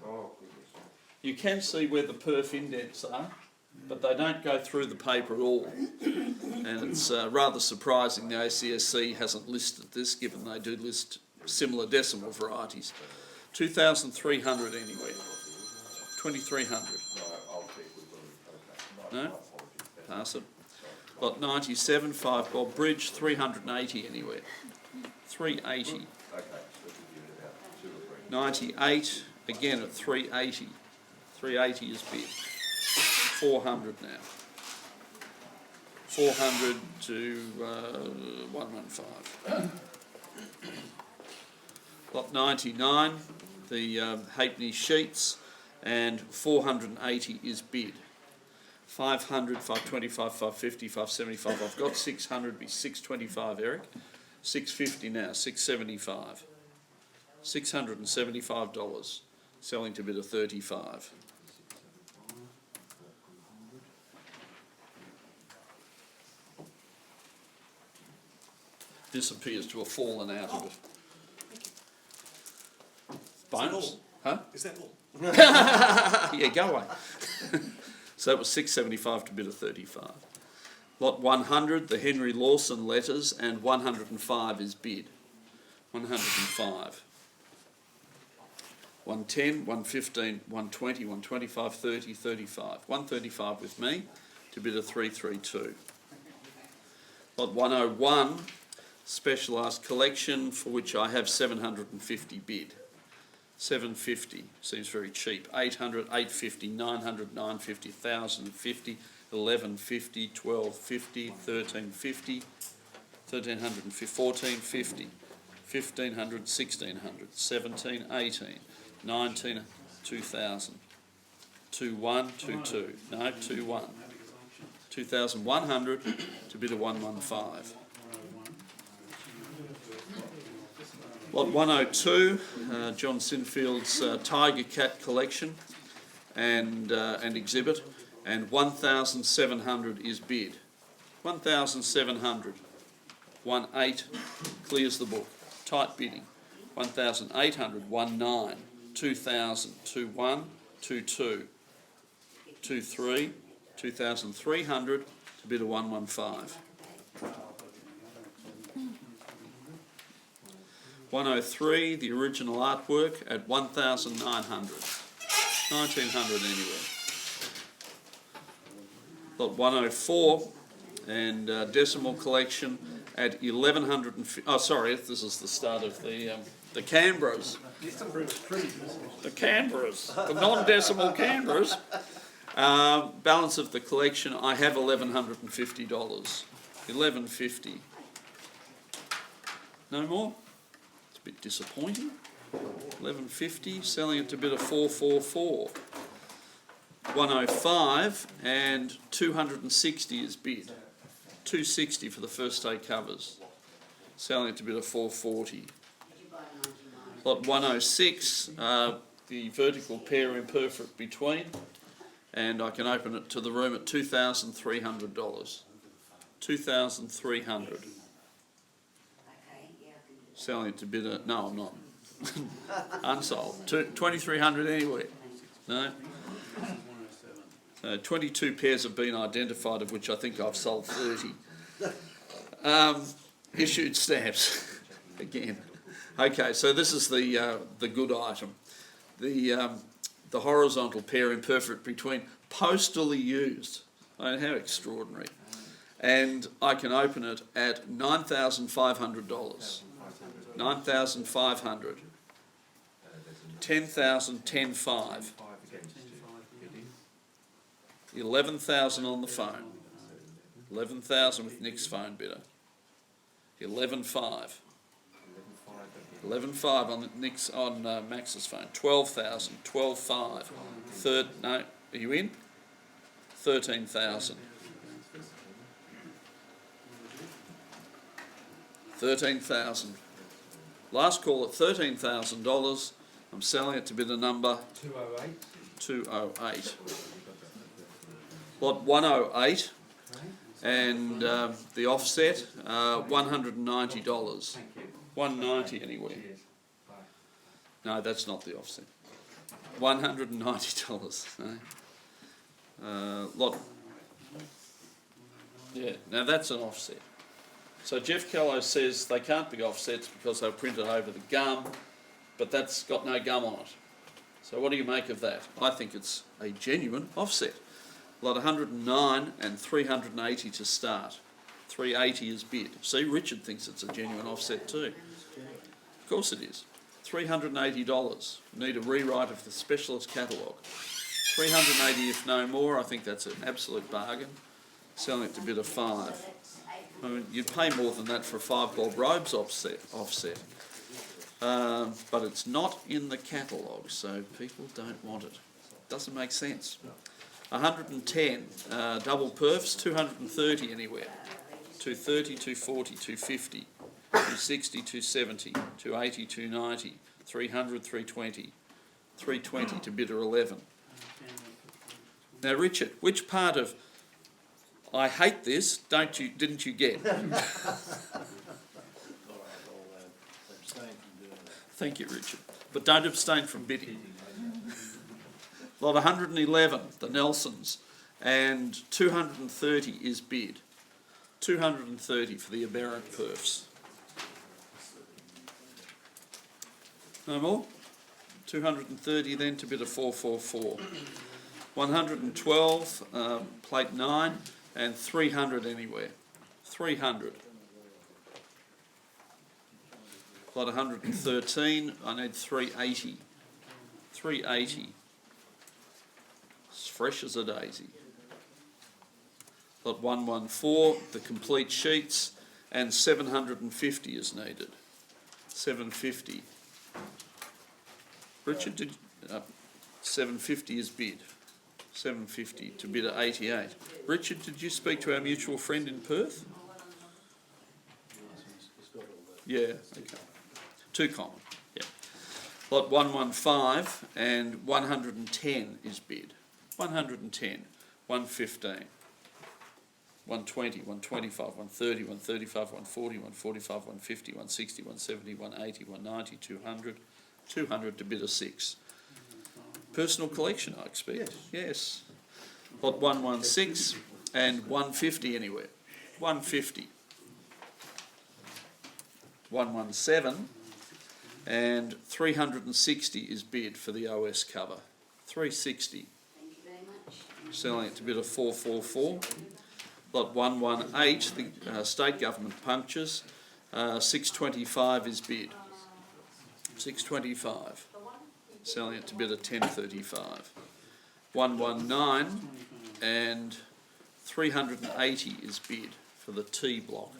You can see where the perf indents are, but they don't go through the paper at all. And it's rather surprising the ACSC hasn't listed this, given they do list similar decimal varieties. 2,300 anyway. 2,300. No? Pass it. Lot 97, 5 Bob Bridge, 380 anywhere. 380. 98, again at 380. 380 is bid. 400 now. 400 to 115. Lot 99, the halfpenny sheets, and 480 is bid. 500, 525, 550, 575. I've got 600, be 625, Eric. 650 now, 675. $675. Selling to bidder 35. This appears to have fallen out of it. Bonus? Huh? Is that all? Yeah, go away. So that was 675 to bidder 35. Lot 100, the Henry Lawson letters, and 105 is bid. 105. 110, 115, 120, 125, 30, 35. 135 with me to bid a 332. Lot 101, specialised collection for which I have 750 bid. 750 seems very cheap. 800, 850, 900, 950, 1,050, 1150, 1250, 1350, 1350, 1450, 1500, 1600, 17, 18, 19, 2000, 21, 22, no, 21, 2,100 to bid a 115. Lot 102, John Sinfield's Tiger Cat collection and exhibit, and 1,700 is bid. 1,700. 1.8 clears the book. Tight bidding. 1,800. 1.9. 2,000. 2.1. 2.2. 2.3. 2,300 to bid a 115. 103, the original artwork at 1,900. 1,900 anywhere. Lot 104 and decimal collection at 1,150. Oh, sorry, this is the start of the Canberras. The Canberras, the non-decimal Canberras. Balance of the collection, I have $1,150. 1,150. No more? It's a bit disappointing. 1,150, selling it to bid of 444. 105 and 260 is bid. 260 for the first day covers. Selling it to bid of 440. Lot 106, the vertical pair imperfect between, and I can open it to the room at $2,300. 2,300. Selling it to bid a, no, I'm not. Unsold. 2,300 anywhere. No. 22 pairs have been identified, of which I think I've sold 30. Issued stamps again. Okay, so this is the good item. The horizontal pair imperfect between, postally used. I mean, how extraordinary. And I can open it at $9,500. 9,500. 10,000, 10,500. 11,000 on the phone. 11,000 with Nick's phone bidder. 11,500. 11,500 on Nick's Max's phone. 12,000. 12,500. No, are you in? 13,000. 13,000. Last call at $13,000. I'm selling it to bid a number 208. Lot 108 and the offset, $190. 190 anywhere. No, that's not the offset. $190. No. Lot. Yeah, now that's an offset. So Jeff Kello says they can't be offsets because they're printed over the gum, but that's got no gum on it. So what do you make of that? I think it's a genuine offset. Lot 109 and 380 to start. 380 is bid. See, Richard thinks it's a genuine offset too. Of course it is. $380. Need a rewrite of the specialist catalogue. 380 if no more. I think that's an absolute bargain. Selling it to bid of 5. I mean, you'd pay more than that for a 5 Bob Robes offset. But it's not in the catalogue, so people don't want it. Doesn't make sense. 110, double perfs, 230 anywhere. 230, 240, 250, 260, 270, 280, 290, 300, 320, 320 to bidder 11. Now, Richard, which part of I hate this, didn't you get? Thank you, Richard. But don't abstain from bidding. Lot 111, the Nelsons, and 230 is bid. 230 for the aberrant perfs. No more? 230 then to bid a 444. 112, plate 9, and 300 anywhere. 300. Plot 113, I need 380. 380. It's fresh as a daisy. Plot 114, the complete sheets, and 750 is needed. 750. Richard, 750 is bid. 750 to bid at 88. Richard, did you speak to our mutual friend in Perth? Yeah, okay. Too common, yeah. Lot 115 and 110 is bid. 110, 115, 120, 125, 130, 135, 140, 145, 150, 160, 170, 180, 190, 200, 200 to bid a 6. Personal collection, I expect. Yes. Lot 116 and 150 anywhere. 150. 117 and 360 is bid for the OS cover. 360. Thank you very much. Selling it to bid a 444. Lot 118, the state government punctures. 625 is bid. 625. Selling it to bid a 1035. 119 and 380 is bid for the T block.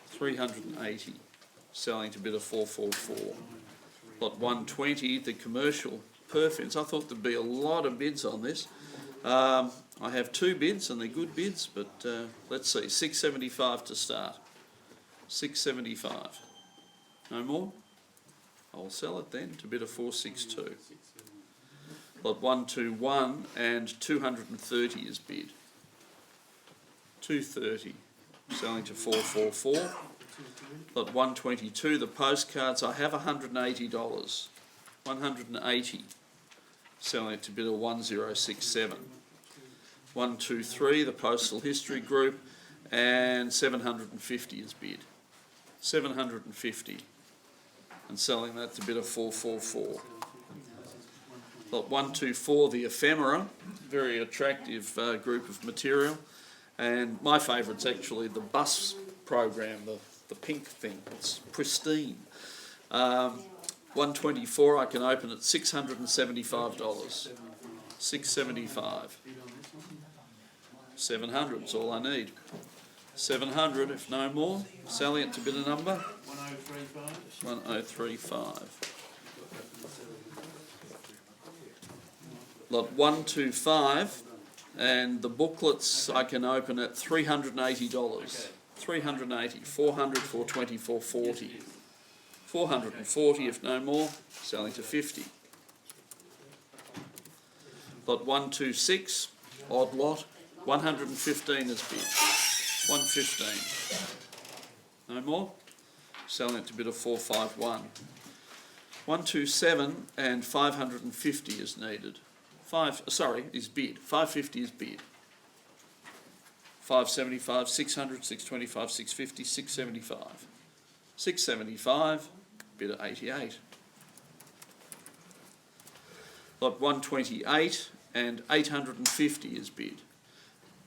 380. Selling to bid a 444. Lot 120, the commercial perfins. I thought there'd be a lot of bids on this. I have 2 bids and they're good bids, but let's see, 675 to start. 675. No more? I'll sell it then to bid a 462. Lot 121 and 230 is bid. 230. Selling to 444. Lot 122, the postcards, I have $180. 180. Selling it to bid a 1067. 123, the postal history group, and 750 is bid. 750. And selling that to bid a 444. Lot 124, the ephemera, very attractive group of material. And my favourite's actually the bus program, the pink thing. It's pristine. 124 I can open at $675. 675. 700 is all I need. 700 if no more. Selling it to bid a number. 1035. 1035. Lot 125 and the booklets I can open at $380. 380, 400, 420, 440. 440 if no more, selling to 50. Lot 126, odd lot, 115 is bid. 115. No more, selling it to bid of 451. 127 and 550 is needed. Is bid. 550 is bid. 575, 600, 625, 650, 675. 675, bid at 88. Lot 128 and 850 is bid.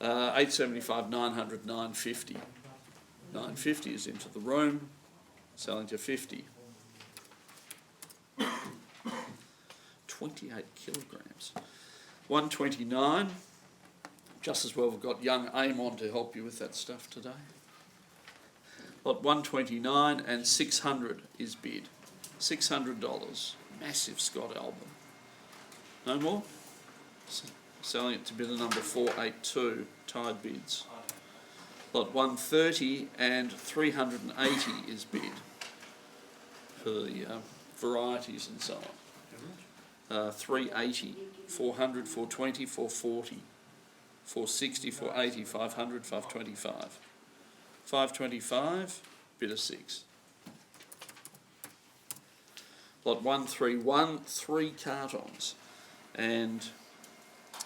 875, 900, 950. 950 is into the room, selling to 50. 28 kilograms. 129. Just as well we've got young Amon to help you with that stuff today. Lot 129 and 600 is bid. $600. Massive Scott album. No more? Selling it to bid a number 482. Tied bids. Lot 130 and 380 is bid for the varieties and so on. 380, 400, 420, 440. 460, 480, 500, 525. 525, bid of 6. Lot 131, 3 cartons. And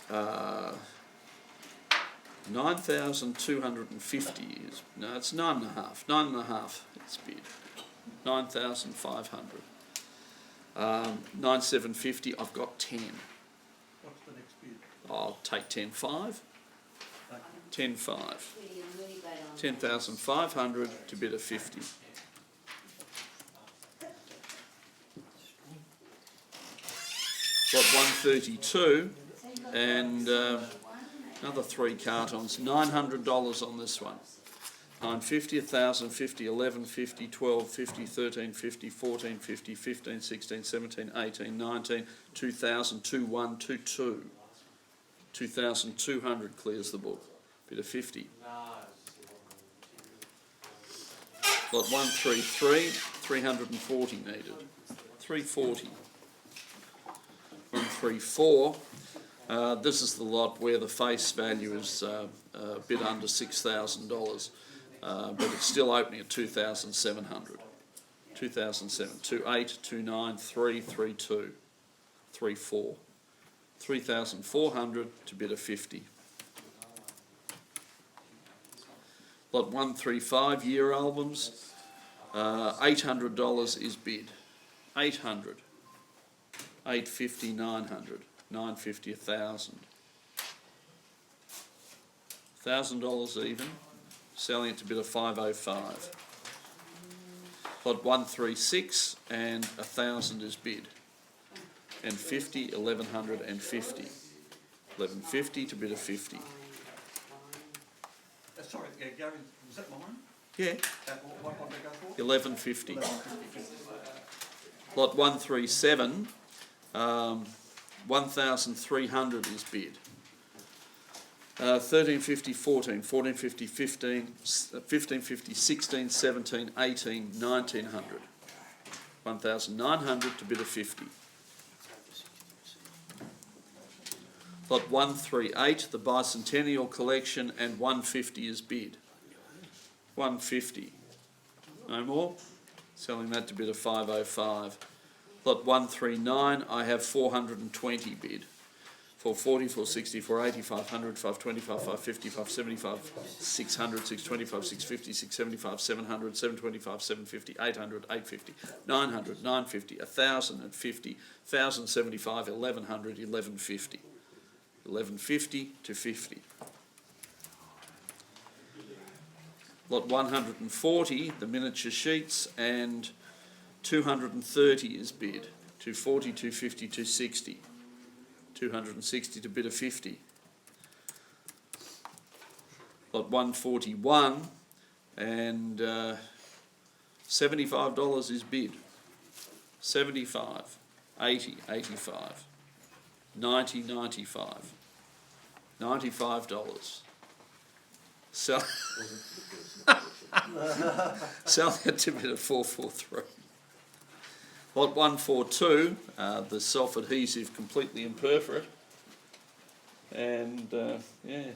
9,250 is, no, it's 9.5. 9.5 it's bid. 9,500. 9,750. I've got 10. What's the next bid? I'll take 10,500. 10,500. Really, I'm really bad on 10,500 to bid a 50. Lot 132 and another 3 cartons. $900 on this one. 950, 1,050, 1150, 1250, 1350, 1450, 15, 16, 17, 18, 19, 2,000, 2122. 2,200 clears the book. Bid of 50. Lot 133, 340 needed. 340. 134. This is the lot where the face value is a bit under $6,000, but it's still opening at 2,700. 2,700. 28, 29, 3, 32, 34. 3,400 to bid a 50. Lot 135 year albums. $800 is bid. 800. 850, 900, 950, 1,000. $1,000 even, selling it to bid of 505. Lot 136 and 1,000 is bid. And 50, 1,150. 1,150 to bid of 50. Sorry, Gary, was that mine? Yeah, What did they go for? 1,150. Lot 137. 1,300 is bid. 1350, 14, 1450, 15, 1550, 16, 17, 18, 1900. 1,900 to bid of 50. Lot 138, the Bicentennial Collection, and 150 is bid. 150. No more? Selling that to bid of 505. Lot 139, I have 420 bid. 440, 460, 480, 500, 525, 550, 575, 600, 625, 650, 675, 700, 725, 750, 800, 850, 900, 950, 1,050, 1,075, 1,100, 1,150. 1,150 to 50. Lot 140, the miniature sheets, and 230 is bid. 240, 250, 260. 260 to bid of 50. Lot 141 and $75 is bid. 75, 80, 85, 90, 95, $95. Sell it to bid of 443. Lot 142, the self-adhesive completely imperforate, and yeah,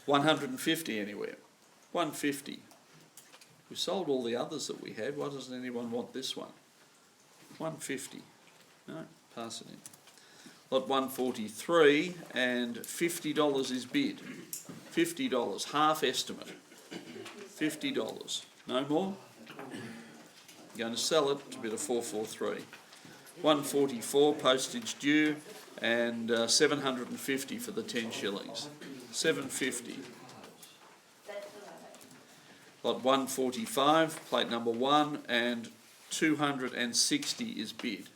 150 anywhere, 150. We sold all the others that we had. Why doesn't anyone want this one? 150. No, pass it in. Lot 143 and $50 is bid. $50, half estimate. $50. No more? Going to sell it to bid of 443. 144 postage due and 750 for the 10 shillings. 750. Lot 145, plate number 1, and 260 is bid.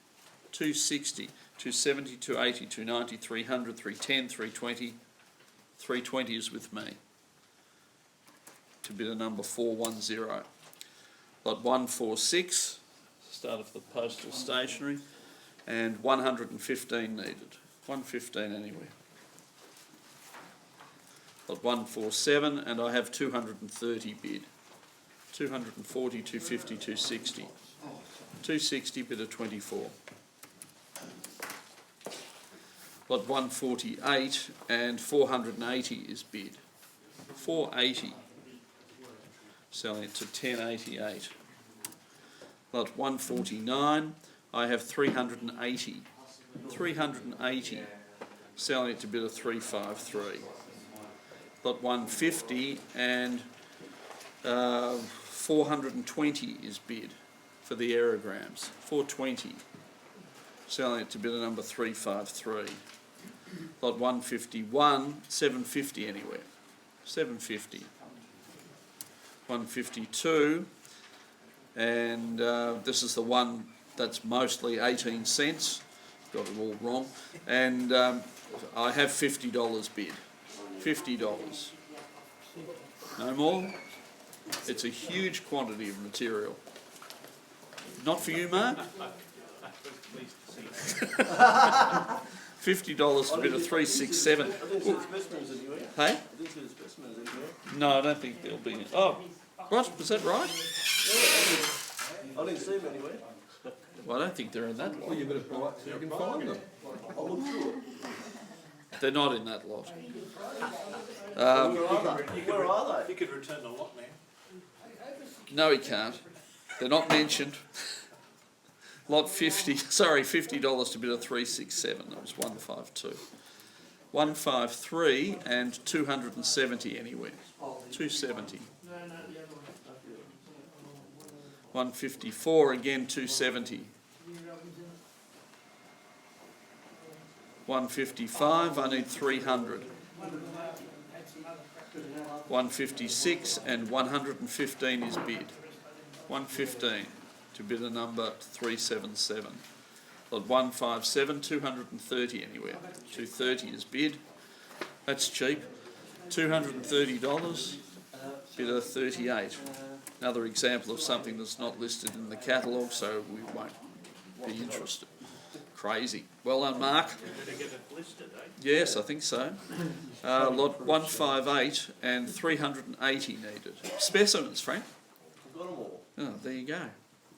260, 270, 280, 290, 300, 310, 320. 320 is with me. To bid a number 410. Lot 146, start of the postal stationery, and 115 needed. 115 anywhere. Lot 147, and I have 230 bid. 240, 250, 260. 260 bid of 24. Lot 148 and 480 is bid. 480. Selling it to 1088. Lot 149, I have 380. 380. Selling it to bid of 353. Lot 150 and 420 is bid. for the aerograms, 420. Selling it to bidder number 353. Lot 151, 750 anywhere. 750. 152, and this is the one that's mostly 18 cents. Got it all wrong. And I have $50 bid. $50. No more? It's a huge quantity of material. Not for you, Mark? $50 to bid a 367. I didn't see the specimens anywhere. Hey? I didn't see the specimens anywhere. No, I don't think they'll be. Oh, what? Was that right? I didn't see them anywhere. Well, I don't think they're in that lot. You better buy it so you can find them. I'll look through it. They're not in that lot. Where are they? Where are they? You could return the lot now. No, he can't. They're not mentioned. Lot 50, sorry, $50 to bid a 367. That was 152. 153 and 270 anywhere. 270. 154 again, 270. 155, I need 300. 156 and 115 is bid. 115 to bid a number 377. Lot 157, 230 anywhere. 230 is bid. That's cheap. $230, bidder 38. Another example of something that's not listed in the catalogue, so we won't be interested. Crazy. Well done, Mark. Better get it listed, eh? Yes, I think so. Lot 158 and 380 needed. Specimens, Frank. I've got them all. Oh, there you go.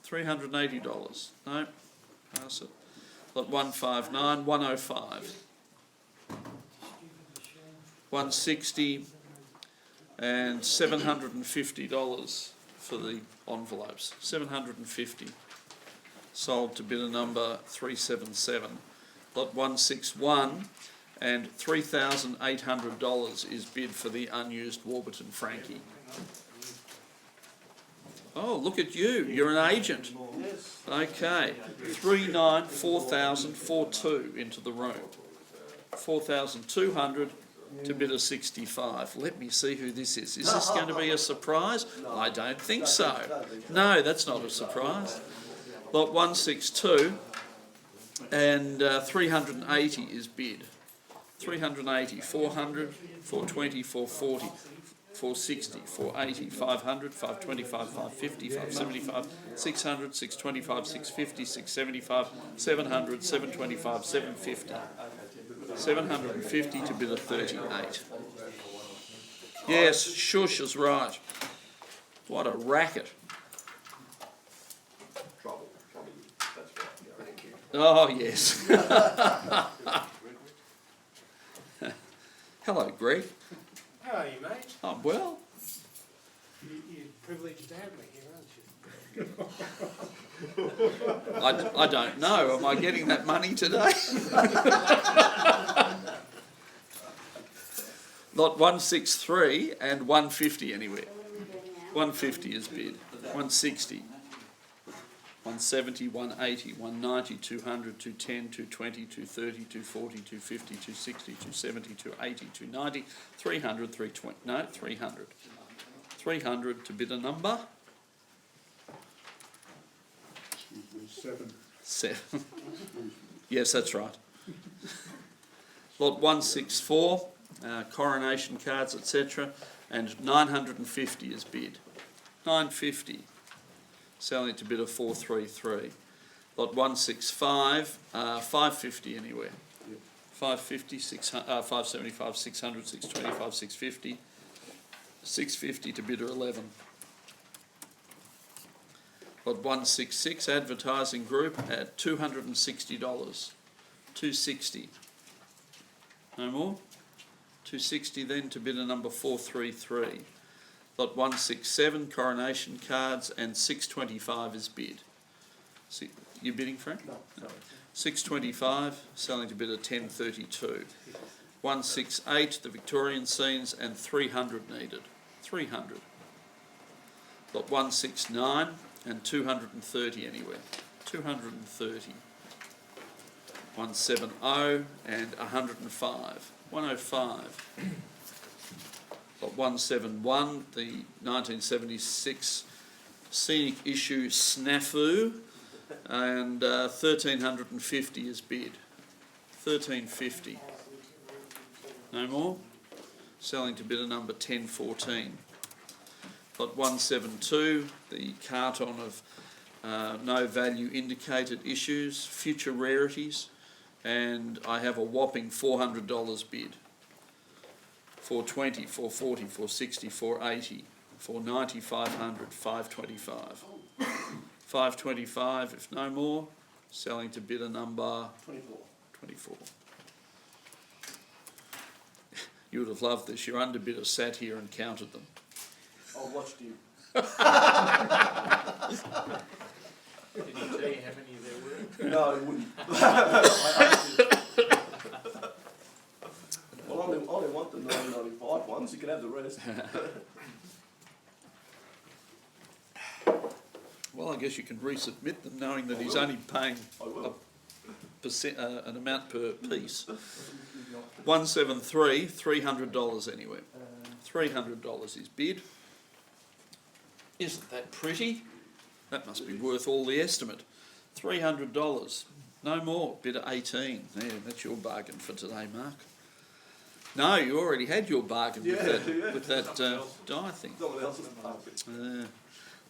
$380. No, pass it. Lot 159, 105. 160 and $750 for the envelopes. $750. Sold to bidder number 377. Lot 161 and $3,800 is bid for the unused Warburton Frankie. Oh, look at you. You're an agent. Yes. Okay. 39,4,042 into the room. 4,200 to bidder 65. Let me see who this is. Is this going to be a surprise? I don't think so. No, that's not a surprise. Lot 162 and 380 is bid. 380, 400, 420, 440, 460, 480, 500, 525, 550, 575, 600, 625, 650, 675, 700, 725, 750. 750 to bid a 38. Yes, Shush is right. What a racket. Trouble, that's right. Thank you. Oh, yes. Hello, Greg. How are you, mate? I'm well. You're privileged to have me here, aren't you? I don't know. Am I getting that money today? Lot 163 and 150 anywhere. 150 is bid. 160. 170, 180, 190, 200, 210, 220, 230, 240, 250, 260, 270, 280, 290, 300, 320. No, 300. 300 to bid a number? 7. Yes, that's right. Lot 164, coronation cards, etc. And 950 is bid. 950. Selling it to bid of 433. Lot 165, 550 anywhere. 550, 575, 600, 625, 650. 650 to bidder 11. Lot 166, advertising group at $260. 260. No more? 260 then to bidder number 433. Lot 167, coronation cards, and 625 is bid. You bidding, Frank? No, sorry. 625, selling to bidder 1032. 168, the Victorian scenes, and 300 needed. 300. Lot 169 and 230 anywhere. 230. 170 and 105. 105. Got 171, the 1976 scenic issue snafu, and 1350 is bid. 1350. No more? Selling to bidder number 1014. Got 172, the carton of no value indicated issues, future rarities, and I have a whopping $400 bid. 420, 440, 460, 480, 490, 500, 525. 525, if no more, selling to bidder number 24. You would have loved this. Your underbidder sat here and counted them. I watched you. Did he tell you how many there were? No, he wouldn't. Well, I only want the 995 ones, you can have the rest. Well, I guess you can resubmit them knowing that he's only paying an amount per piece. 173, $300 anywhere. $300 is bid. Isn't that pretty? That must be worth all the estimate. $300. No more. Bid at 18. There, that's your bargain for today, Mark. No, you already had your bargain with that die thing. Someone else's market.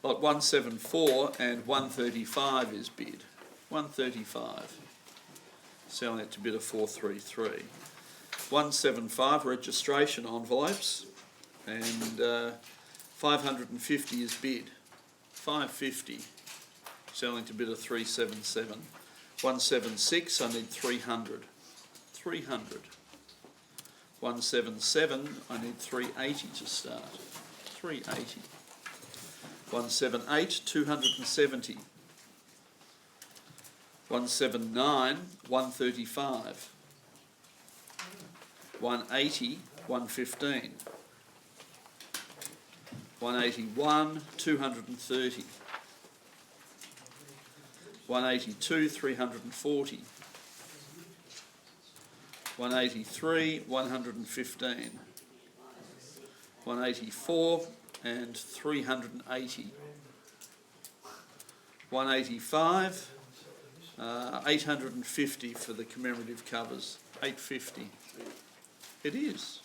Lot 174 and 135 is bid. 135. Selling it to bid of 433. 175 registration envelopes, and 550 is bid. 550. Selling to bid of 377. 176, I need 300. 300. 177, I need 380 to start. 380. 178, 270. 179, 135. 180, 115. 181, 230. 182, 340. 183, 115. 184 and 380. 185, 850 for the commemorative covers. 850. It is.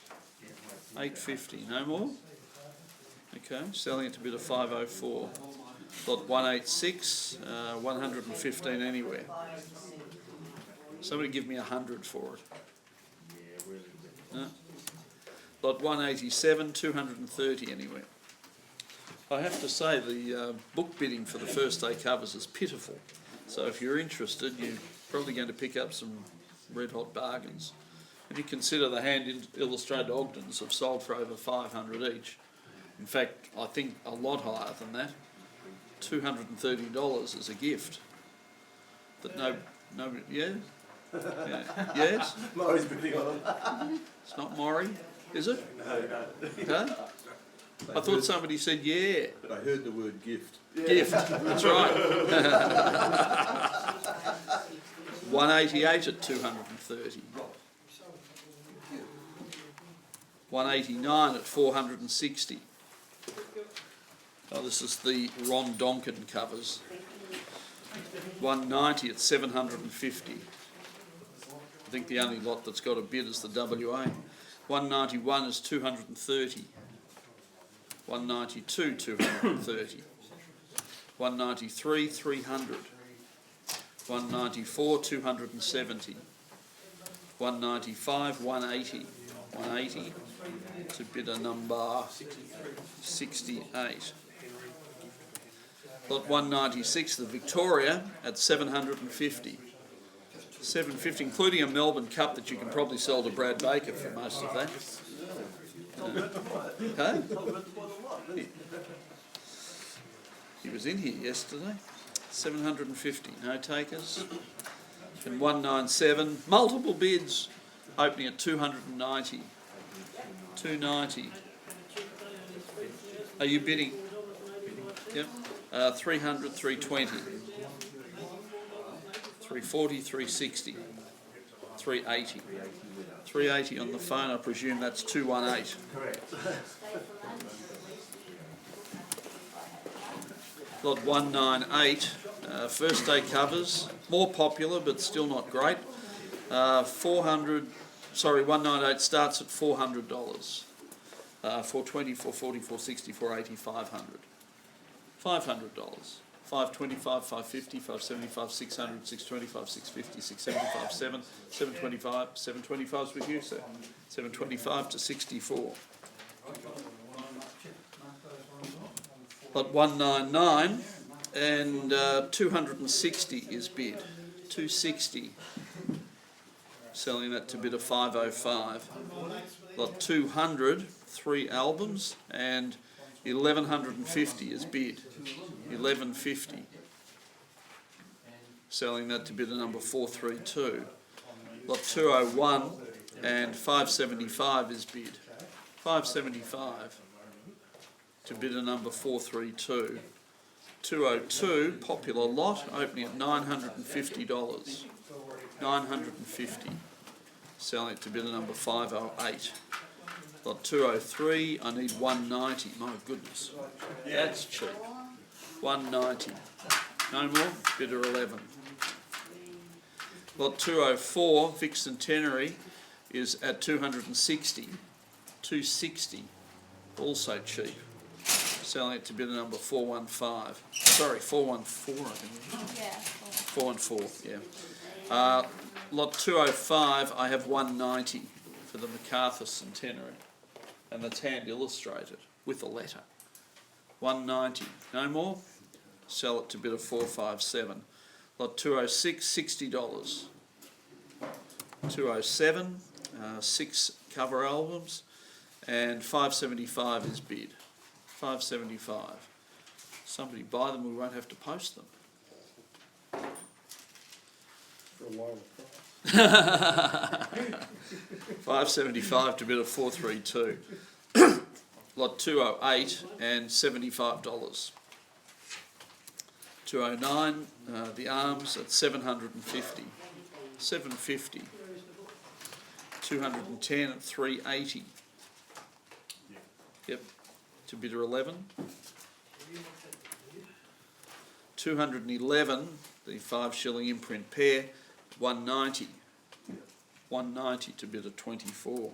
850. No more? Okay, selling it to bid of 504. Lot 186, 115 anywhere. Somebody give me 100 for it. No? Lot 187, 230 anywhere. I have to say the book bidding for the first day covers is pitiful. So if you're interested, you're probably going to pick up some red hot bargains. If you consider the hand illustrated Ogdens have sold for over 500 each. In fact, I think a lot higher than that. $230 as a gift. That nobody, yeah? Yes? Murray's bidding on them. It's not Maury, is it? No. Huh? I thought somebody said yeah. I heard the word gift. Gift, that's right. 188 at 230. 189 at 460. Oh, this is the Ron Donkin covers. 190 at 750. I think the only lot that's got a bid is the WA. 191 is 230. 192, 230. 193, 300. 194, 270. 195, 180. 180 to bidder number 68. Lot 196, the Victoria at 750. 750, including a Melbourne Cup that you can probably sell to Brad Baker for most of that. Huh? He was in here yesterday. 750, no takers. And 197, multiple bids, opening at 290. 290. Are you bidding? Yep. 300, 320. 340, 360. 380. 380 on the phone, I presume that's 218. Correct. Lot 198, first day covers, more popular but still not great. 198 starts at $400. 420, 440, 460, 480, 500. $500. 525, 550, 575, 600, 625, 650, 675, 725, 725 is with you, sir. 725 to 64. Lot 199 and 260 is bid. 260. Selling that to bid of 505. Lot 200, 3 albums, and 1150 is bid. 1150. Selling that to bid a number 432. Lot 201 and 575 is bid. 575 to bid a number 432. 202, popular lot, opening at $950. 950. Selling it to bid a number 508. Lot 203, I need 190. My goodness, that's cheap. 190. No more? Bidder 11. Lot 204, Vic Centenary, is at 260. 260. Also cheap. Selling it to bidder number 415. Sorry, 414, I think. Yeah. 414, yeah. Lot 205, I have 190 for the MacArthur Centenary. And that's hand illustrated with a letter. 190. No more? Sell it to bid of 457. Lot 206, $60. 207, 6 cover albums, and 575 is bid. 575. Somebody buy them, we won't have to post them. For a while. 575 to bid of 432. Lot 208 and $75. 209, the arms at 750. 750. 210 at 380. Yep, to bidder 11. 211, the 5 shilling imprint pair, 190. 190 to bid at 24.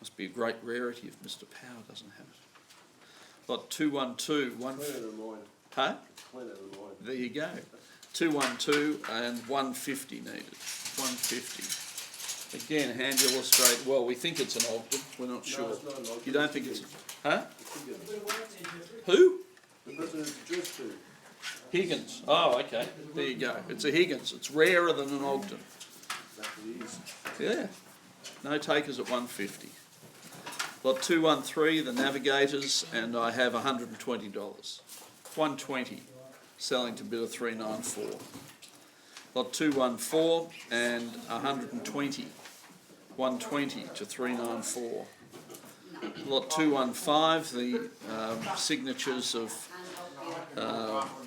Must be a great rarity if Mr. Power doesn't have it. Lot 212, one. Huh? There you go. 212 and 150 needed. 150. Again, hand illustrate. Well, we think it's an Ogden. We're not sure. it's not an Ogden. You don't think it's? Huh? Who? The person who's addressed to. Higgins. Oh, okay. There you go. It's a Higgins. It's rarer than an Ogden. Exactly is. Yeah. No takers at 150. Lot 213, the Navigators, and I have $120. 120, selling to bid of 394. Lot 214 and 120. 120 to 394. Lot 215, the signatures of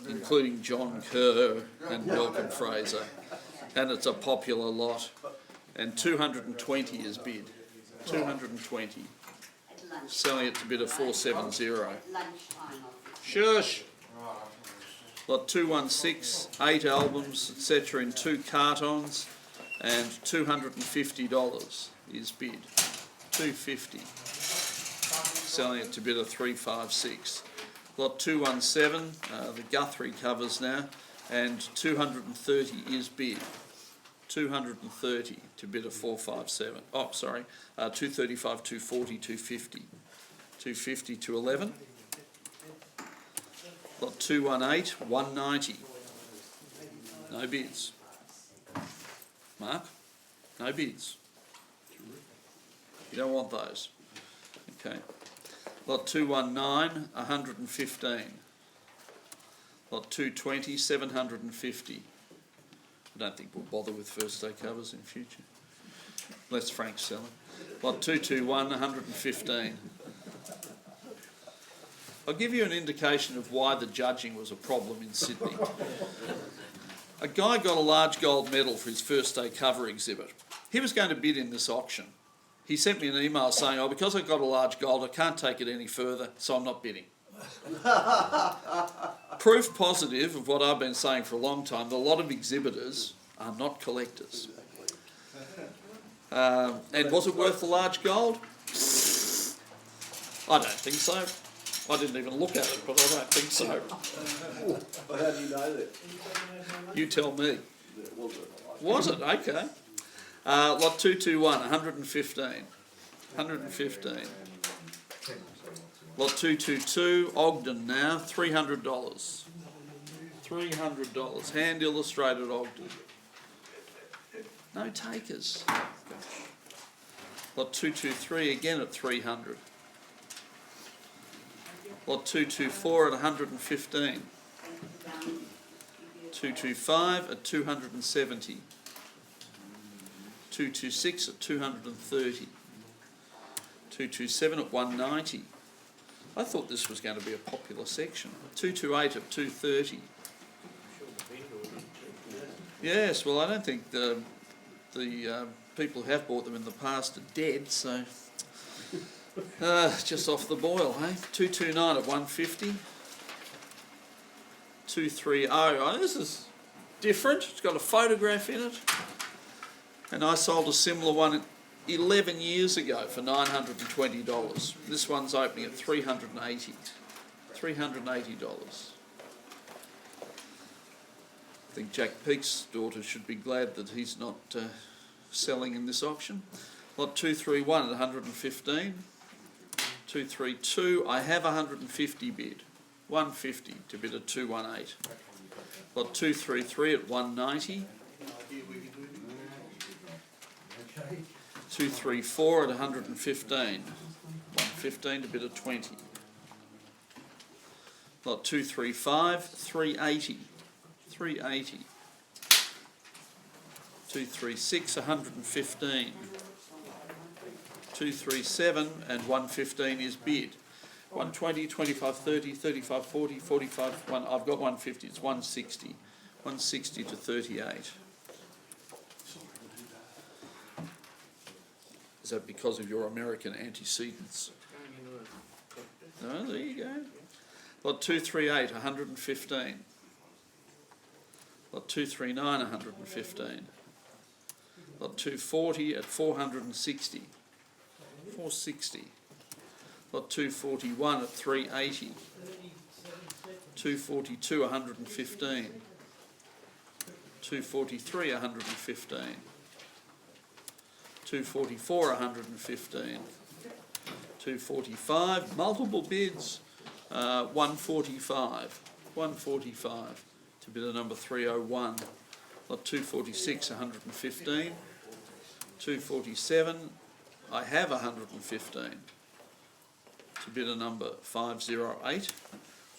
including John Kerr and Malcolm Fraser, and it's a popular lot. And 220 is bid. 220. Selling it to bid of 470. Shush! Lot 216, 8 albums, etc. in 2 cartons, and $250 is bid. 250. Selling it to bid of 356. Lot 217, the Guthrie covers now, and 230 is bid. 230 to bid of 457. Oh, sorry, 235, 240, 250. 250 to 11. Lot 218, 190. No bids. Mark? No bids. You don't want those. Okay. Lot 219, 115. Lot 220, 750. I don't think we'll bother with first day covers in future. Less Frank selling. Lot 221, 115. I'll give you an indication of why the judging was a problem in Sydney. A guy got a large gold medal for his first day cover exhibit. He was going to bid in this auction. He sent me an email saying, oh, because I got a large gold, I can't take it any further, so I'm not bidding. Proof positive of what I've been saying for a long time, that a lot of exhibitors are not collectors. And was it worth the large gold? I don't think so. I didn't even look at it, but I don't think so. Well, how do you know that? You tell me. It wasn't. Was it? Okay. Lot 221, 115. 115. Lot 222, Ogden now, $300. $300. Hand illustrated Ogden. No takers. Lot 223 again at 300. Lot 224 at 115. 225 at 270. 226 at 230. 227 at 190. I thought this was going to be a popular section. 228 at 230. Yes, well, I don't think the people who have bought them in the past are dead, so just off the boil, eh? 229 at 150. 230. Oh, this is different. It's got a photograph in it. And I sold a similar one 11 years ago for $920. This one's opening at $380. $380. I think Jack Peake's daughter should be glad that he's not selling in this auction. Lot 231 at 115. 232, I have 150 bid. 150 to bid at 218. Lot 233 at 190. 234 at 115. 115 to bid at 20. Lot 235, 380. 380. 236, 115. 237 and 115 is bid. 120, 25, 30, 35, 40, 45, I've got 150, it's 160. 160 to 38. Is that because of your American antecedents? No, there you go. Lot 238, 115. Lot 239, 115. Lot 240 at 460. 460. Lot 241 at 380. 242, 115. 243, 115. 244, 115. 245, multiple bids. 145. 145 to bid a number 301. Lot 246, 115. 247, I have 115 to bid a number 508.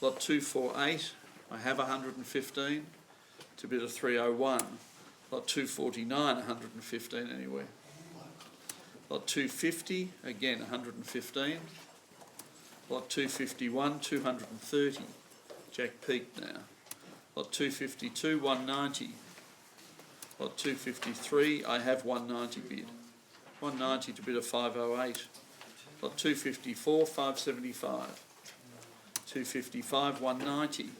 Lot 248, I have 115 to bid a 301. Lot 249, 115 anywhere. Lot 250, again 115. Lot 251, 230. Jack Peake now. Lot 252, 190. Lot 253, I have 190 bid. 190 to bid a 508. Lot 254, 575. 255, 190.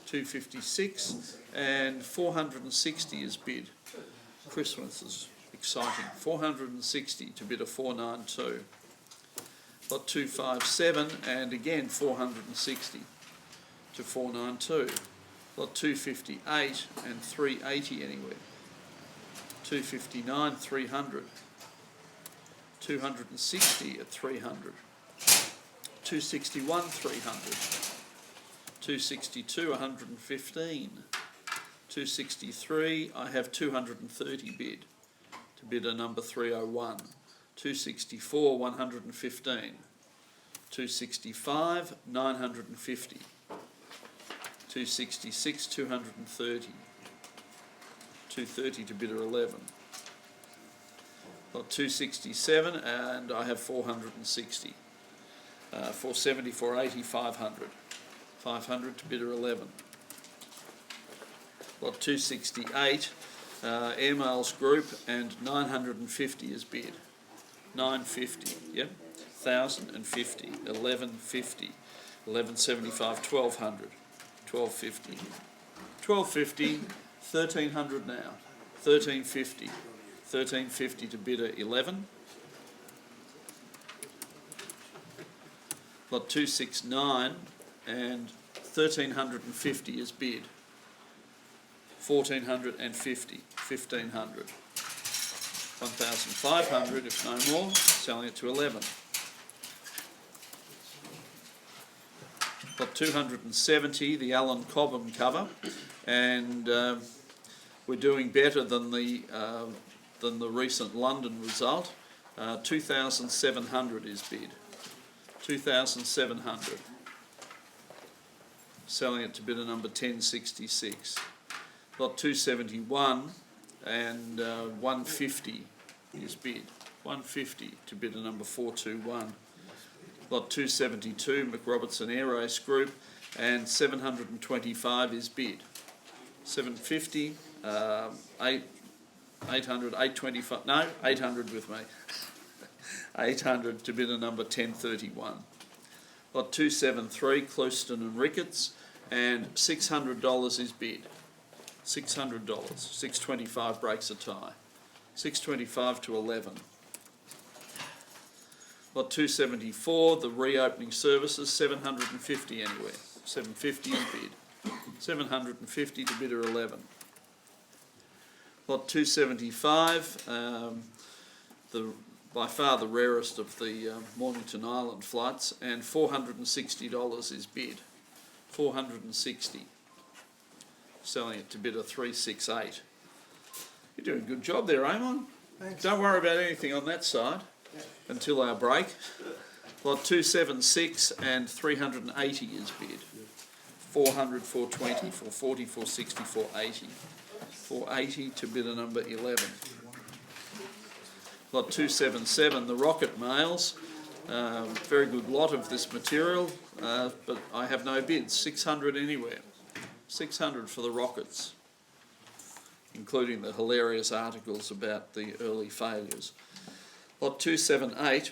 256 and 460 is bid. Christmas is exciting. 460 to bid a 492. Lot 257 and again 460 to 492. Lot 258 and 380 anywhere. 259, 300. 260 at 300. 261, 300. 262, 115. 263, I have 230 bid to bid a number 301. 264, 115. 265, 950. 266, 230. 230 to bidder 11. Lot 267 and I have 460. 470, 480, 500. 500 to bidder 11. Lot 268, Airmails Group, and 950 is bid. 950, yep. 1,050, 1,150, 1,175, 1,200, 1,250, 1,250, 1,300 now. 1,350, 1,350 to bidder 11. Lot 269 and 1,350 is bid. 1,450, 1,500, 1,500 if no more, selling it to 11. Lot 270, the Alan Cobham cover, and we're doing better than the recent London result. 2,700 is bid. 2,700. Selling it to bidder number 1066. Lot 271 and 150 is bid. 150 to bidder number 421. Lot 272, McRobertson Air Race Group, and 725 is bid. 750, 800, 825, no, 800 with me. 800 to bidder number 1031. Lot 273, Clouston and Ricketts, and $600 is bid. $600, 625 breaks a tie. 625 to 11. Lot 274, the reopening services, 750 anywhere. 750 is bid. 750 to bidder 11. Lot 275, by far the rarest of the Mornington Island flights, and $460 is bid. 460. Selling it to bidder 368. You're doing a good job there, Amon. Thanks. Don't worry about anything on that side until our break. Lot 276 and 380 is bid. 400, 420, 440, 460, 480. 480 to bidder number 11. Lot 277, the Rocket Mails. Very good lot of this material, but I have no bids. 600 anywhere. 600 for the Rockets, including the hilarious articles about the early failures. Lot 278,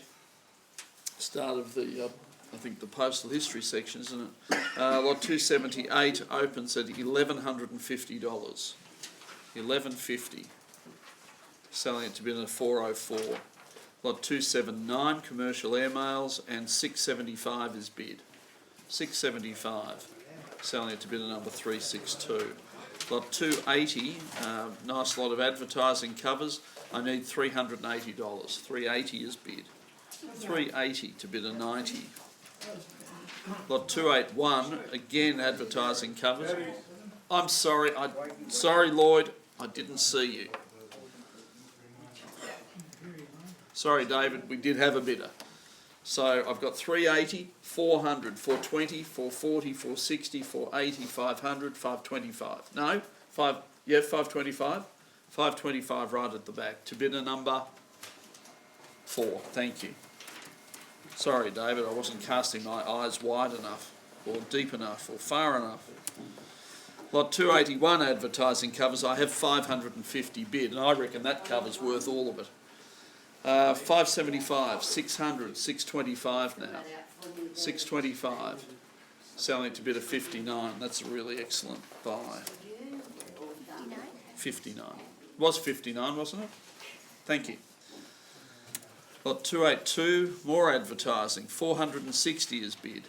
start of the, I think the postal history section, isn't it? Lot 278 opens at $1,150. $1,150. Selling it to bidder 404. Lot 279, commercial airmails, and 675 is bid. 675. Selling it to bidder number 362. Lot 280, nice lot of advertising covers. I need $380. 380 is bid. 380 to bidder 90. Lot 281, again advertising covers. I'm sorry, sorry Lloyd, I didn't see you. Sorry David, we did have a bidder. So I've got 380, 400, 420, 440, 460, 480, 500, 525. No, 525. 525 right at the back. To bidder number 4. Thank you. Sorry David, I wasn't casting my eyes wide enough, or deep enough, or far enough. Lot 281 advertising covers. I have 550 bid, and I reckon that cover's worth all of it. 575, 600, 625 now. 625. Selling it to bidder 59. That's a really excellent buy. 59. It was 59, wasn't it? Thank you. Lot 282, more advertising. 460 is bid.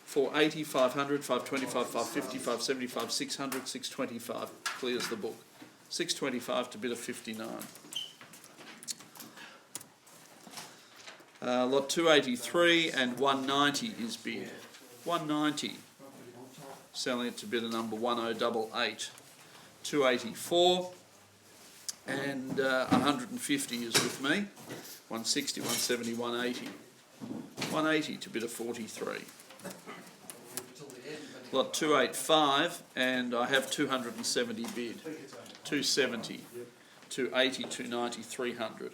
480, 500, 525, 550, 575, 600, 625. Clears the book. 625 to bidder 59. Lot 283 and 190 is bid. 190. Selling it to bidder number 1088. 284 and 150 is with me. 160, 170, 180. 180 to bidder 43. Lot 285 and I have 270 bid. 270, 280, 290, 300.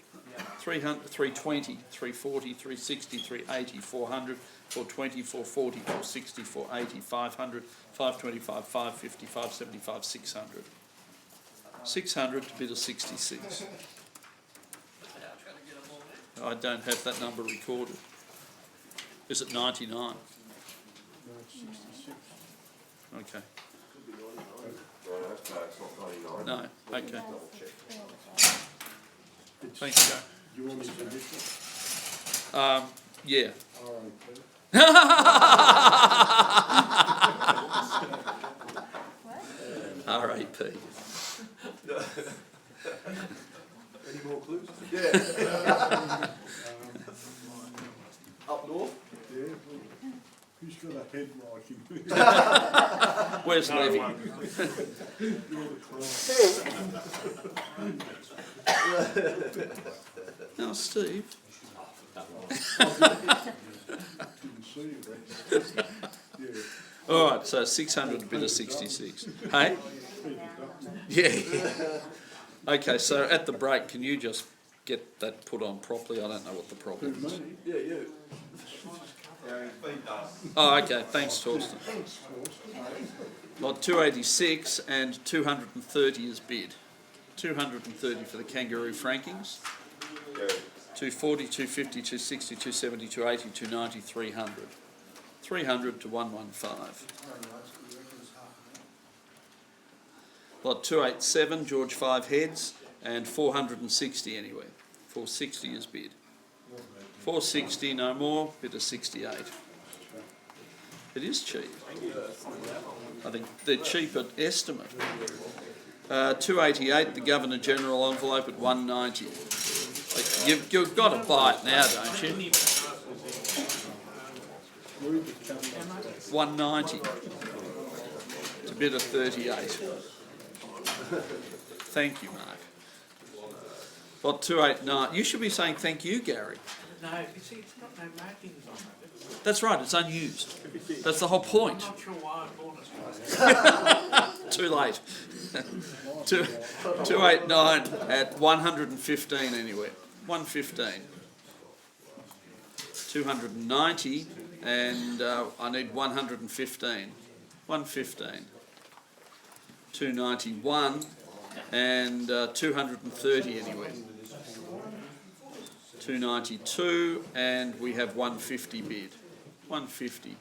300, 320, 340, 360, 380, 400, 420, 440, 460, 480, 500, 525, 550, 575, 600. 600 to bid a 66. I don't have that number recorded. Is it 99? No, it's 66. Okay. No, it's not 99. No, okay. Double check. Thanks, Joe. Do you want me to addition? Yeah. RAP. Any more clues? Yeah. Up north? Yeah. Who's got a head writing? Where's Levy? Now, Steve. Didn't see you. Yeah. All right, so 600 a bid of 66. Hey? Yeah. Okay, so at the break, can you just get that put on properly? I don't know what the problem is. Yeah, yeah. Yeah, it's been done. Oh, okay, thanks, Torsten. Lot 286 and 230 is bid. 230 for the kangaroo frankings. Yeah. 240, 250, 260, 270, 280, 290, 300. 300 to 115. Lot 287, George 5 heads, and 460 anyway. 460 is bid. 460, no more, bid of 68. It is cheap. I think they're cheap at estimate. 288, the Governor General envelope at 190. You've got to buy it now, don't you? 190. It's a bid of 38. Thank you, Mark. Lot 289. You should be saying thank you, Gary. No, you see, it's got no markings on it. That's right, it's unused. That's the whole point. I'm not sure why I bought it. Too late. 289 at 115 anyway. 115. 290 and I need 115. 115. 291 and 230 anyway. 292 and we have 150 bid. 150.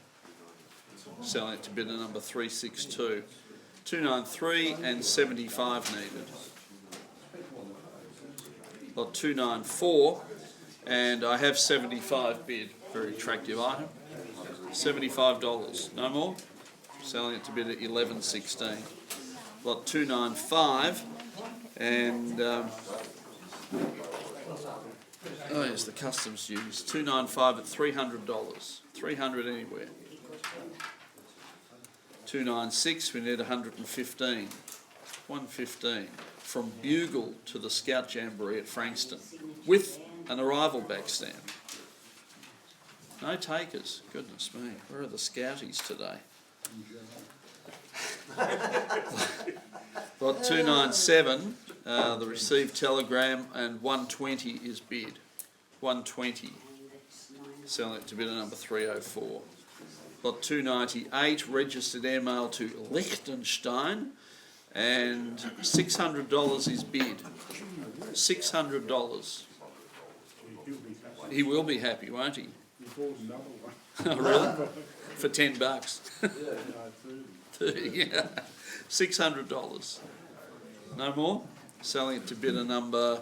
Selling it to bidder number 362. 293 and 75 needed. Lot 294 and I have 75 bid. Very attractive item. $75. No more. Selling it to bid at 11.16. Lot 295 and oh, yes, the customs duties. 295 at $300. 300 anywhere. 296, we need 115. 115 from Bugle to the Scout Jamboree at Frankston with an arrival back stamp. No takers. Goodness me, where are the Scouties today? Lot 297, the received telegram, and 120 is bid. 120. Selling it to bidder number 304. Lot 298, registered airmail to Liechtenstein, and $600 is bid. $600. He will be happy, won't he? Oh, really? For $10. 30, yeah. $600. No more? Selling it to bidder number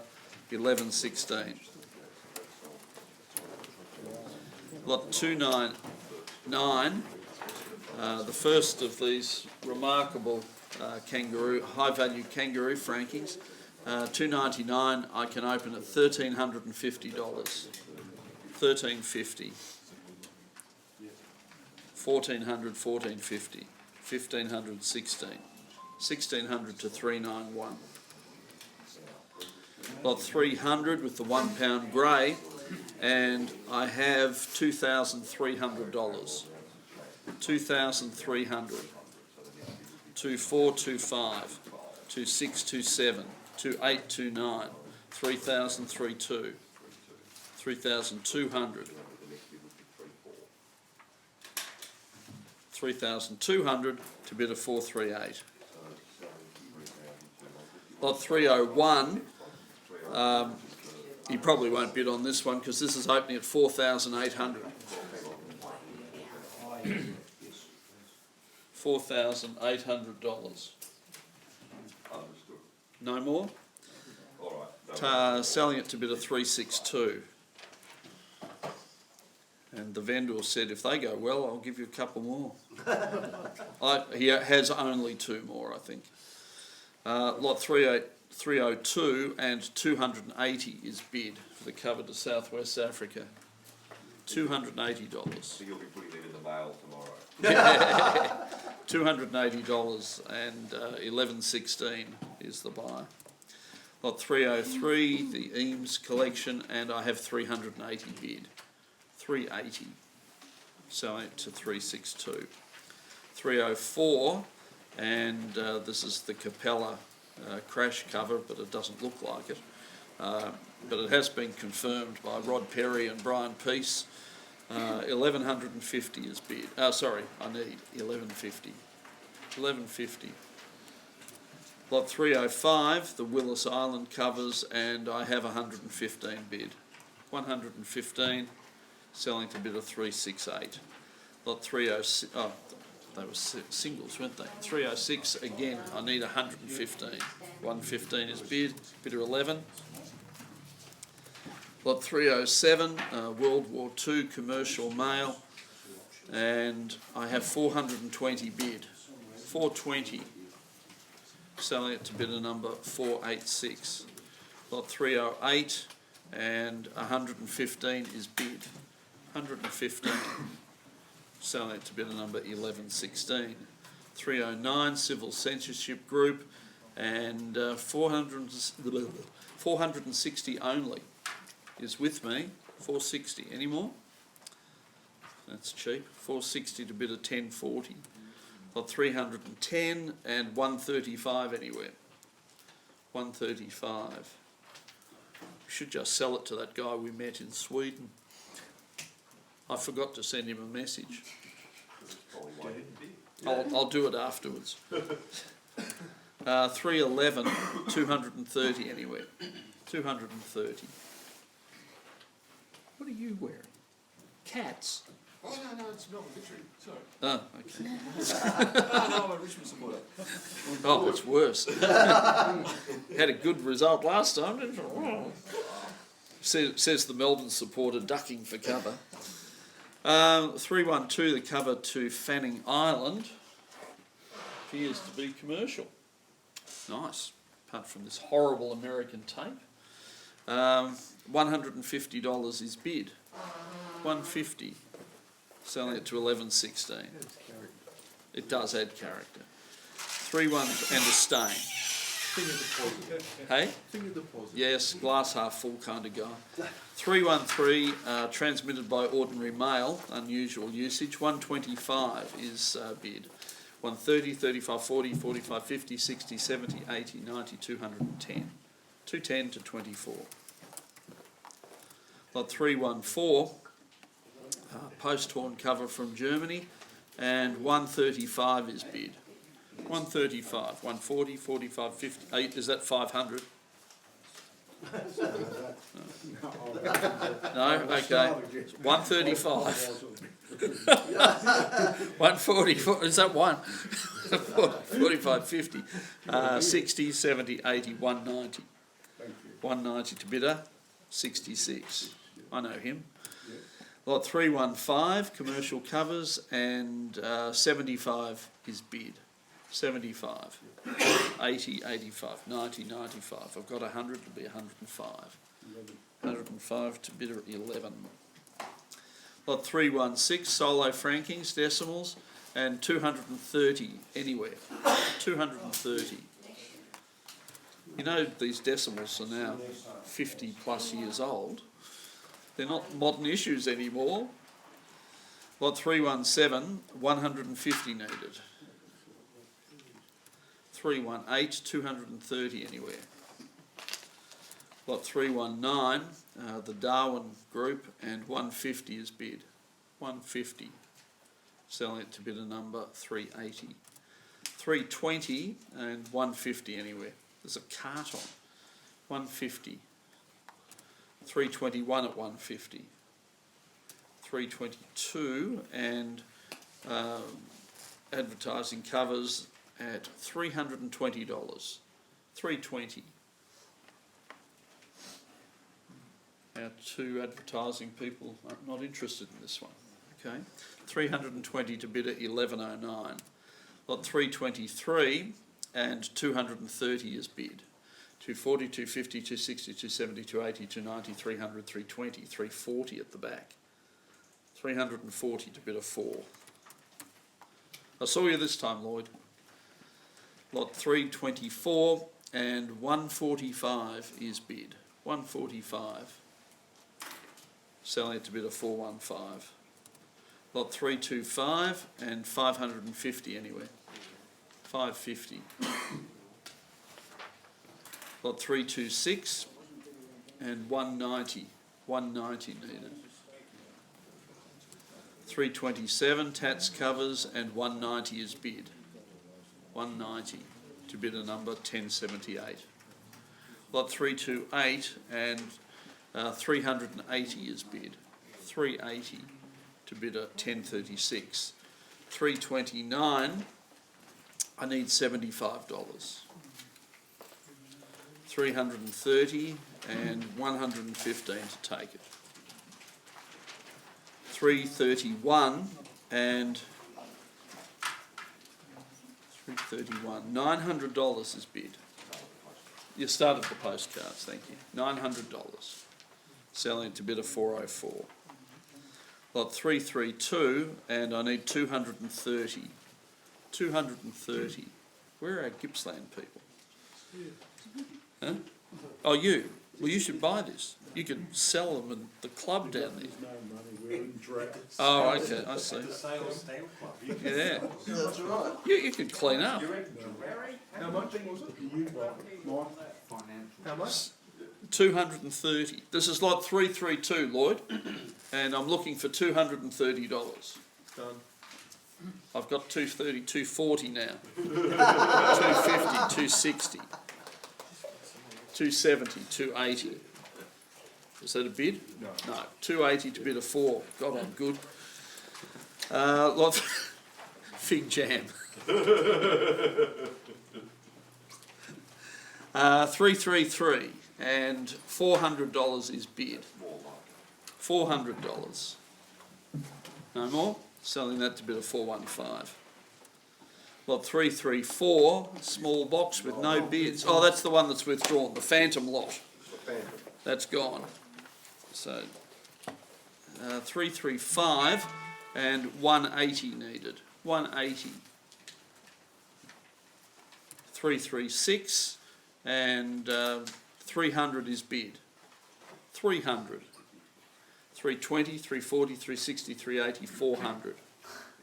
1116. Lot 299, the first of these remarkable kangaroo, high-value kangaroo frankings. 299 I can open at $1,350. $1,350. 1,400, 1,450. 1,500, 16. 1,600 to 391. Lot 300 with the £1 grey, and I have $2,300. 2,300. 2425. 2627. 2829. 3032. 3,200. 3,200 to bid a 438. Lot 301, he probably won't bid on this one because this is opening at 4,800. $4,800. No more? Selling it to bid a 362. And the vendor said, if they go well, I'll give you a couple more. He has only 2 more, I think. Lot 302 and 280 is bid for the cover to Southwest Africa. $280. So you'll be putting them in the mail tomorrow. $280 and 1116 is the buy. Lot 303, the Eames collection, and I have 380 bid. 380, selling it to 362. 304, and this is the Capella crash cover, but it doesn't look like it. But it has been confirmed by Rod Perry and Brian Peace. 1150 is bid. Sorry, I need 1150. 1150. Lot 305, the Willis Island covers, and I have 115 bid. 115, selling to bid of 368. Lot 306, oh, they were singles, weren't they? 306, again, I need 115. 115 is bid, bidder 11. Lot 307, World War II commercial mail, and I have 420 bid. 420, selling it to bidder number 486. Lot 308, and 115 is bid. 115, selling it to bidder number 1116. 309, Civil Censorship Group, and 460 only is with me. 460. Any more? That's cheap. 460 to bid a 1040. Lot 310 and 135 anywhere. 135. We should just sell it to that guy we met in Sweden. I forgot to send him a message. I'll do it afterwards. 311, 230 anywhere. 230. What are you wearing? Cats? Oh, no, it's Melbourne Victory. Sorry. Oh, okay. No, I'm a Richmond supporter. Oh, it's worse. Had a good result last time, didn't it? Says the Melbourne supporter ducking for cover. 312, the cover to Fanning Island. Appears to be commercial. Nice, apart from this horrible American tape. $150 is bid. 150, selling it to 1116. It does add character. 3-1 and a stain. Hey? Finger deposit. Yes, glass half full kind of guy. 313, transmitted by ordinary mail, unusual usage. 125 is bid. 130, 35, 40, 45, 50, 60, 70, 80, 90, 210. 210 to 24. Lot 314, post-horn cover from Germany, and 135 is bid. 135, 140, 45, 50, 8, is that 500? No, okay. 135. 144, is that one? 45, 50, 60, 70, 80, 190. 190 to bidder, 66. I know him. Lot 315, commercial covers, and 75 is bid. 75, 80, 85, 90, 95. I've got 100 to be 105. 105 to bidder 11. Lot 316, solo frankings, decimals, and 230 anywhere. 230. You know, these decimals are now 50 plus years old. They're not modern issues anymore. Lot 317, 150 needed. 318, 230 anywhere. Lot 319, the Darwin Group, and 150 is bid. 150. Selling it to bidder number 380. 320 and 150 anywhere. There's a cart on. 150. 321 at 150. 322 and advertising covers at $320. 320. Our two advertising people are not interested in this one. Okay, 320 to bid at 1109. Lot 323 and 230 is bid. 240, 250, 260, 270, 280, 290, 300, 320, 340 at the back. 340 to bid a 4. I saw you this time, Lloyd. Lot 324 and 145 is bid. 145. Selling it to bid a 415. Lot 325 and 550 anywhere. 550. Lot 326 and 190. 190 needed. 327 Tats covers and 190 is bid. 190 to bid a number 1078. Lot 328 and 380 is bid. 380 to bid a 1036. 329 I need $75. 330 and 115 to take it. 331 and 331. $900 is bid. You started the postcards, thank you. $900. Selling it to bid a 404. Lot 332 and I need 230. 230. Where are our Gippsland people? Huh? Oh, you. Well, you should buy this. You could sell them in the club down there. No money, we're in drought. Oh, okay, I see. Yeah. That's right. You could clean up. How much was it? You bought mine? How much? 230. This is lot 332, Lloyd, and I'm looking for $230. Done. I've got 230, 240 now. 250, 260, 270, 280. Is that a bid? No. No. 280 to bid a 4. God, I'm good. Lot fig jam. 333 and $400 is bid. $400. No more? Selling that to bid a 415. Lot 334, small box with no bids. Oh, that's the one that's withdrawn, the Phantom lot. That's gone. So 335 and 180 needed. 180. 336 and 300 is bid. 300. 320, 340, 360, 380, 400.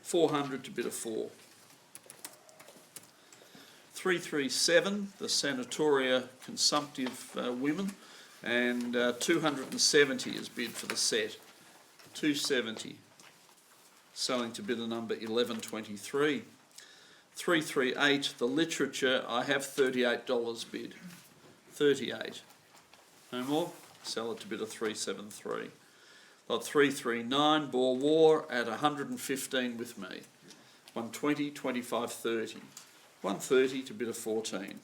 400 to bid a 4. 337, the Sanatoria Consumptive Women, and 270 is bid for the set. 270. Selling to bidder number 1123. 338, the Literature, I have $38 bid. 38. No more? Sell it to bidder 373. Lot 339, Boer War at 115 with me. 120, 25, 30. 130 to bidder 14.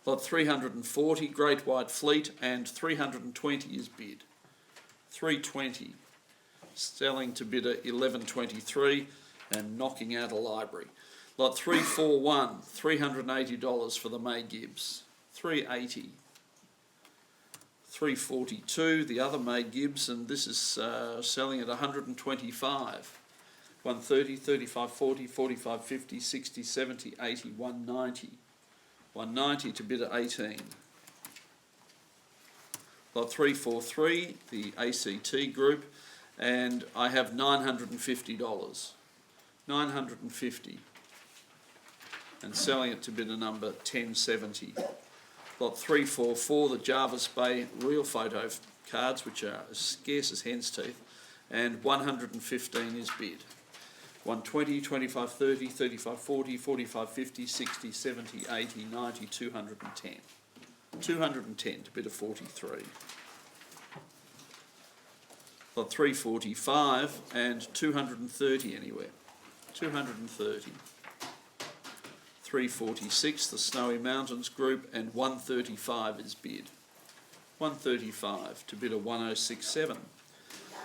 Lot 340, Great White Fleet, and 320 is bid. 320. Selling to bidder 1123 and knocking out a library. Lot 341, $380 for the May Gibbs. 380. 342, the other May Gibbs, and this is selling at 125. 130, 35, 40, 45, 50, 60, 70, 80, 190. 190 to bid at 18. Lot 343, the ACT group, and I have $950. 950. And selling it to bidder number 1070. Lot 344, the Jarvis Bay real photo cards, which are as scarce as hen's teeth, and 115 is bid. 120, 25, 30, 35, 40, 45, 50, 60, 70, 80, 90, 210. 210 to bid of 43. Lot 345 and 230 anywhere. 230. 346, the Snowy Mountains Group, and 135 is bid. 135 to bid of 1067.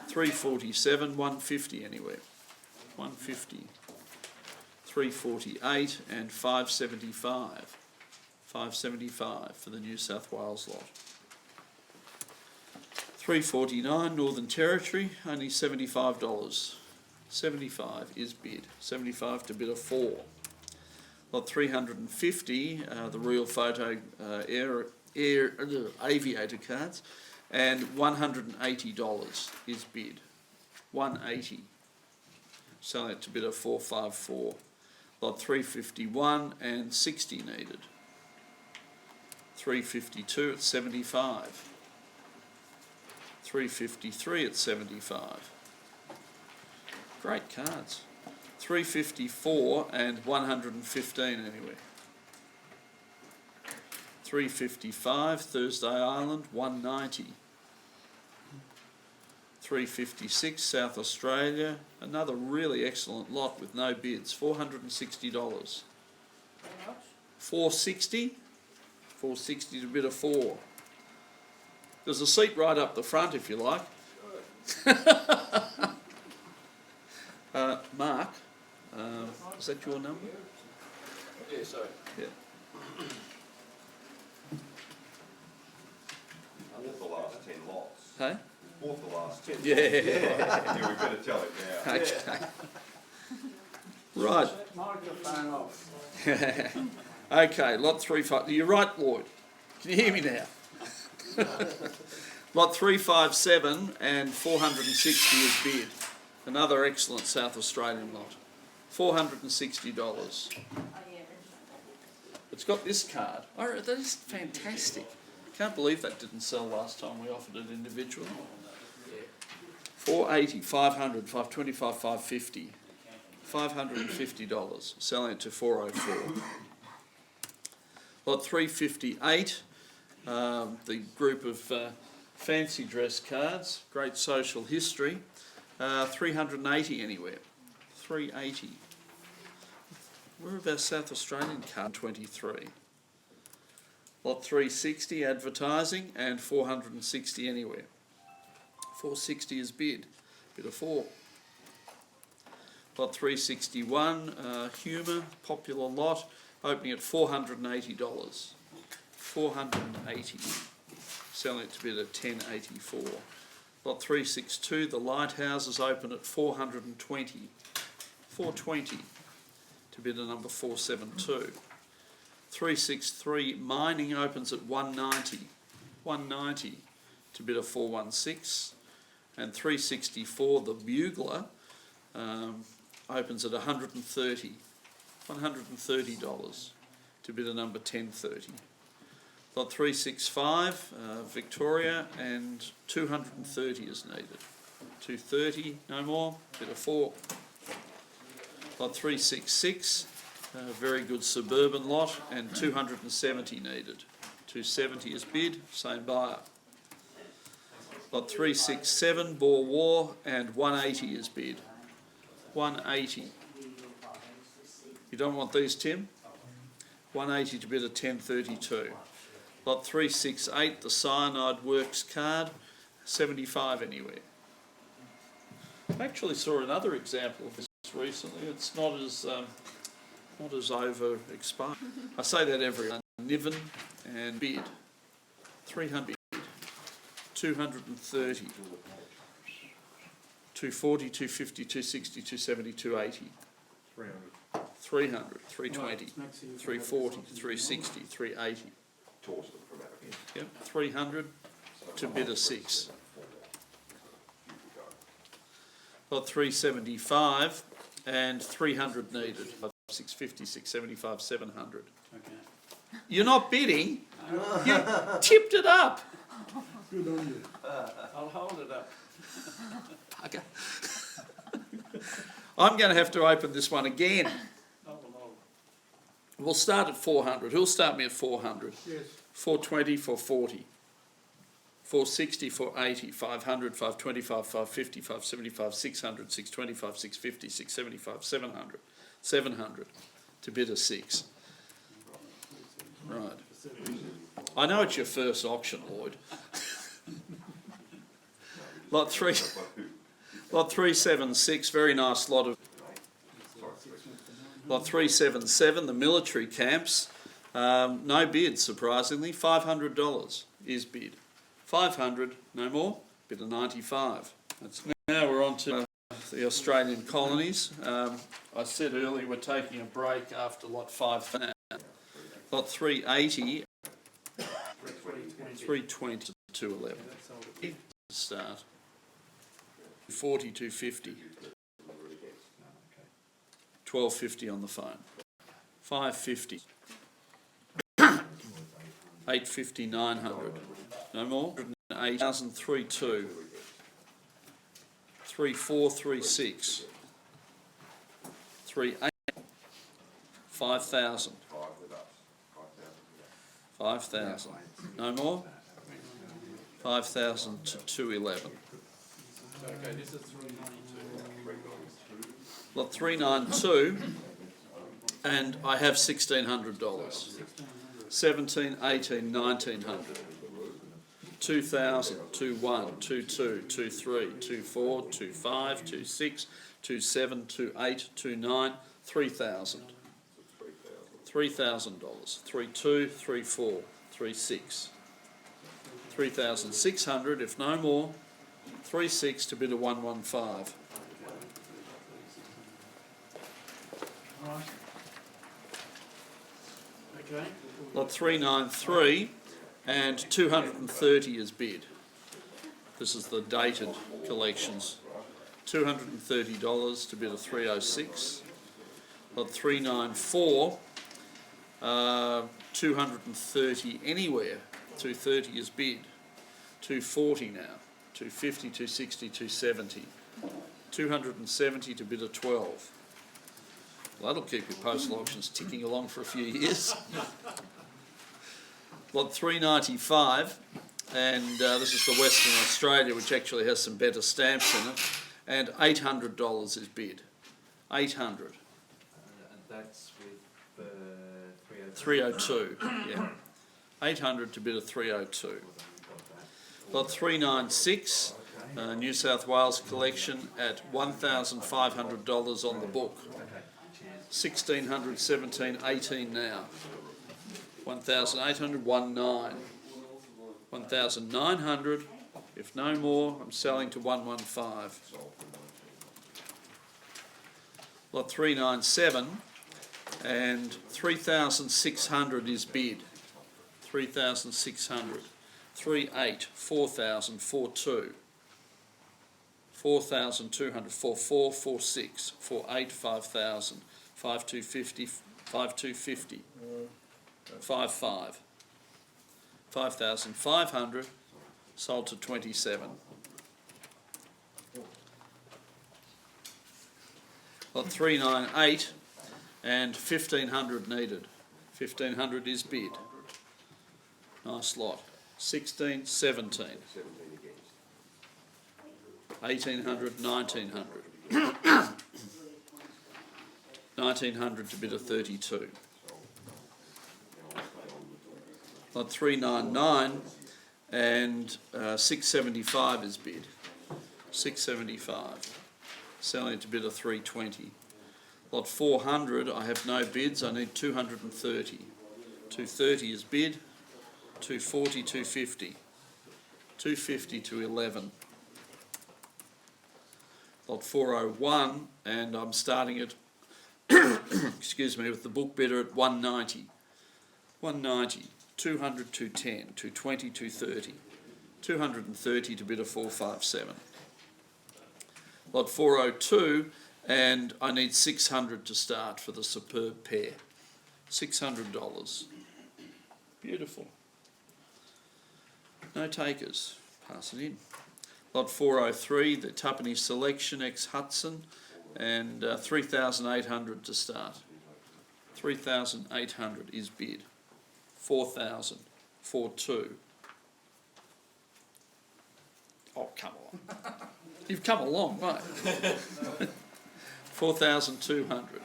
347, 150 anywhere. 150. 348 and 575. 575 for the New South Wales lot. 349, Northern Territory, only $75. 75 is bid. 75 to bid of 4. Lot 350, the real photo aviator cards, and $180 is bid. 180. Selling it to bid of 454. Lot 351 and 60 needed. 352 at 75. 353 at 75. Great cards. 354 and 115 anyway. 355 Thursday Island, 190. 356 South Australia, another really excellent lot with no bids, $460. 460? 460 to bid of 4. There's a seat right up the front if you like. Mark, is that your number? Yeah, sorry. Yeah. I bought the last 10 lots. Hey? Bought the last 10 Yeah. Yeah, we better tell it now. Okay. Right. Microphone off. Okay, lot 35. You're right, Lloyd. Can you hear me now? Lot 357 and 460 is bid. Another excellent South Australian lot. $460. It's got this card. Oh, that is fantastic. Can't believe that didn't sell last time we offered it individually. 480, 500, 525, 550. $550. Selling it to 404. Lot 358, the group of fancy dress cards, great social history. 380 anywhere. 380. Where are our South Australian card? 23. Lot 360 advertising and 460 anywhere. 460 is bid. Bid of 4. Lot 361 humour, popular lot, opening at $480. 480. Selling it to bid at 1084. Lot 362, the lighthouses open at 420. 420 to bid a number 472. 363, mining opens at 190. 190 to bid a 416. And 364, the bugler, opens at 130. $130 to bid a number 1030. Lot 365, Victoria, and 230 is needed. 230, no more, bid of 4. Lot 366, very good suburban lot, and 270 needed. 270 is bid, same buyer. Lot 367, Boer War, and 180 is bid. 180. You don't want these, Tim? 180 to bid at 1032. Lot 368, the Cyanide Works card, 75 anywhere. I actually saw another example of this recently. It's not as over expired. I say that every Niven and bid 300, 230, 240, 250, 260, 270, 280. 300, 320, 340, 360, 380. Yep, 300 to bid a 6. Lot 375 and 300 needed. 650, 675, 700. Okay. You're not bidding? You tipped it up. Good on you. I'll hold it up. Okay. I'm going to have to open this one again. Oh, no. We'll start at 400. Who'll start me at 400? Yes. 420, 440. 460, 480, 500, 525, 550, 575, 600, 625, 650, 675, 700. 700 to bid a 6. Right. I know it's your first auction, Lloyd. Lot 376, very nice lot of. Lot 377, the military camps. No bid, surprisingly. $500 is bid. 500, no more. Bid of 95. Now we're on to the Australian colonies. I said earlier we're taking a break after lot 5. Lot 380, 320 to 211. Start. 40, 250. 1250 on the phone. 550. 850, 900. No more. 8,032. 3436. 38. 5,000. 5,000. No more. 5,000 to 211. Okay, this is 392. Lot 392, and I have $1,600. 17, 18, 1900. 2,000, 21, 22, 23, 24, 25, 26, 27, 28, 29, 3,000. $3,000. 32, 34, 36. 3,600, if no more. 36 to bid a 115. Right. Okay. Lot 393 and 230 is bid. This is the dated collections. $230 to bid a 306. Lot 394, 230 anywhere. 230 is bid. 240 now. 250, 260, 270. 270 to bid a 12. Well, that'll keep your postal auctions ticking along for a few years. Lot 395, and this is the Western Australia, which actually has some better stamps in it, and $800 is bid. 800. And that's with 302, yeah. 800 to bid a 302. Lot 396, New South Wales collection at $1,500 on the book. 1,600, 17, 18 now. 1,800, 19. 1,900, if no more, I'm selling to 115. Lot 397, and 3,600 is bid. 3,600. 38, 4,000, 42. 4,200, 44, 46, 48, 5,000, 5,250, 5,250, 55. 5,500, sold to 27. Lot 398 and 1,500 needed. 1,500 is bid. Nice lot. 16, 17. 1,800, 1,900. 1,900 to bid a 32. Lot 399 and 675 is bid. 675. Selling it to bid a 320. Lot 400, I have no bids, I need 230. 230 is bid. 240, 250. 250 to 11. Lot 401, and I'm starting it, excuse me, with the book bidder at 190. 190, 200, 210, 220, 230. 230 to bid a 457. Lot 402, and I need 600 to start for the superb pair. $600. Beautiful. No takers. Pass it in. Lot 403, the Tuppenny Selection ex Hudson, and 3,800 to start. 3,800 is bid. 4,000. 4-2. Oh, come on. You've come a long way. 4,200.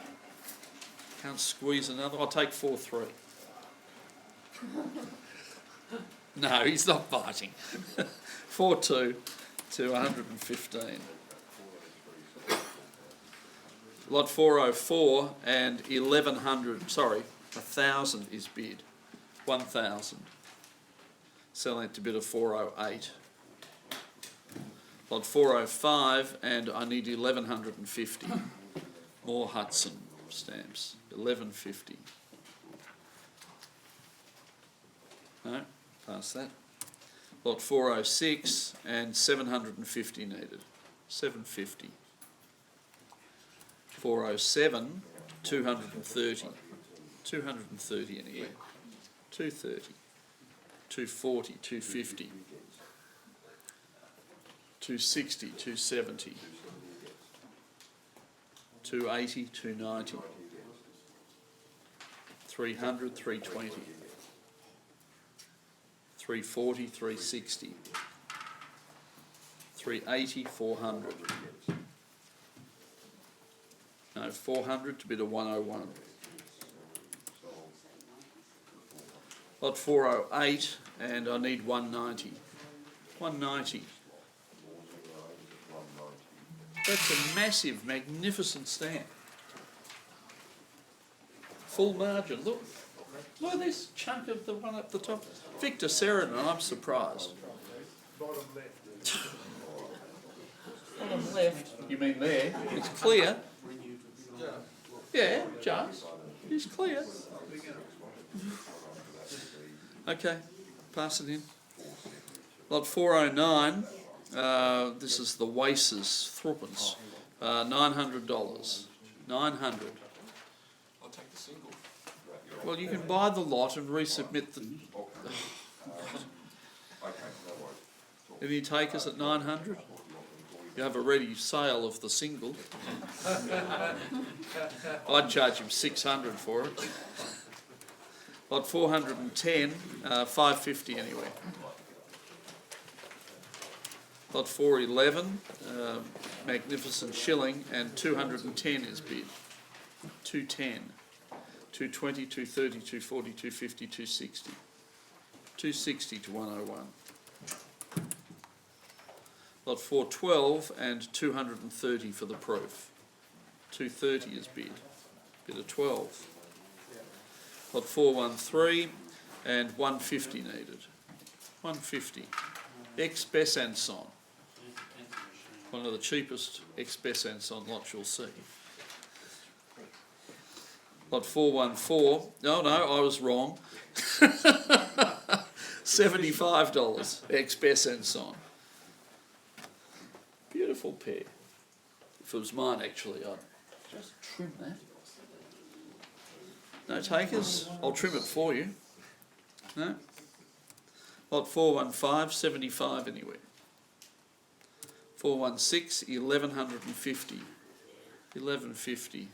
Can't squeeze another. I'll take 4-3. No, he's not biting. 4-2 to 115. Lot 404 and 1,100, sorry, 1,000 is bid. 1,000. Selling it to bid of 408. Lot 405 and I need 1,150. More Hudson stamps. 1,150. No, past that. Lot 406 and 750 needed. 750. 407, 230. 230 anywhere. 230. 240, 250. 260, 270. 280, 290. 300, 320. 340, 360. 380, 400. No, 400 to bid a 101. Lot 408 and I need 190. 190. That's a massive, magnificent stamp. Full margin, look. Look at this chunk of the one up the top. Victor Sheridan, I'm surprised. Bottom left. Bottom left. You mean there? It's clear. Yeah, just. It's clear. Okay, pass it in. Lot 409. This is the Waces Thruppence. $900. 900. I'll take the single. Well, you can buy the lot and resubmit the. Okay, no worries. Any takers at 900? You have a ready sale of the single. I'd charge him 600 for it. Lot 410, 550 anyway. Lot 411, magnificent shilling, and 210 is bid. 210. 220, 230, 240, 250, 260. 260 to 101. Lot 412 and 230 for the proof. 230 is bid. Bid of 12. Lot 413 and 150 needed. 150. Ex-Besançon. One of the cheapest ex-Besançon lots you'll see. Lot 414. No, I was wrong. $75 ex-Besançon. Beautiful pair. If it was mine, actually, I'd just trim that. No takers? I'll trim it for you. No? Lot 415, 75 anyway. 416, 1,150. 1,150.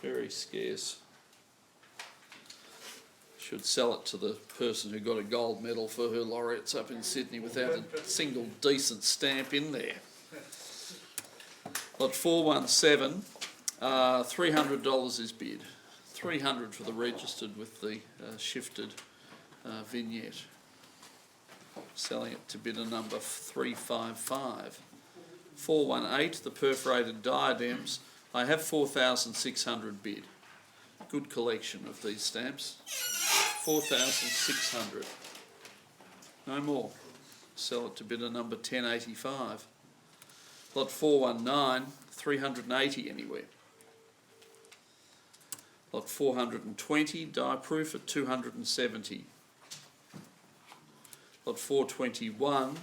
Very scarce. Should sell it to the person who got a gold medal for her laureates up in Sydney without a single decent stamp in there. Lot 417, $300 is bid. 300 for the registered with the shifted vignette. Selling it to bidder number 355. 418, the perforated diadems. I have 4,600 bid. Good collection of these stamps. 4,600. No more. Sell it to bidder number 1085. Lot 419, 380 anywhere. Lot 420, die proof at 270. Lot 421,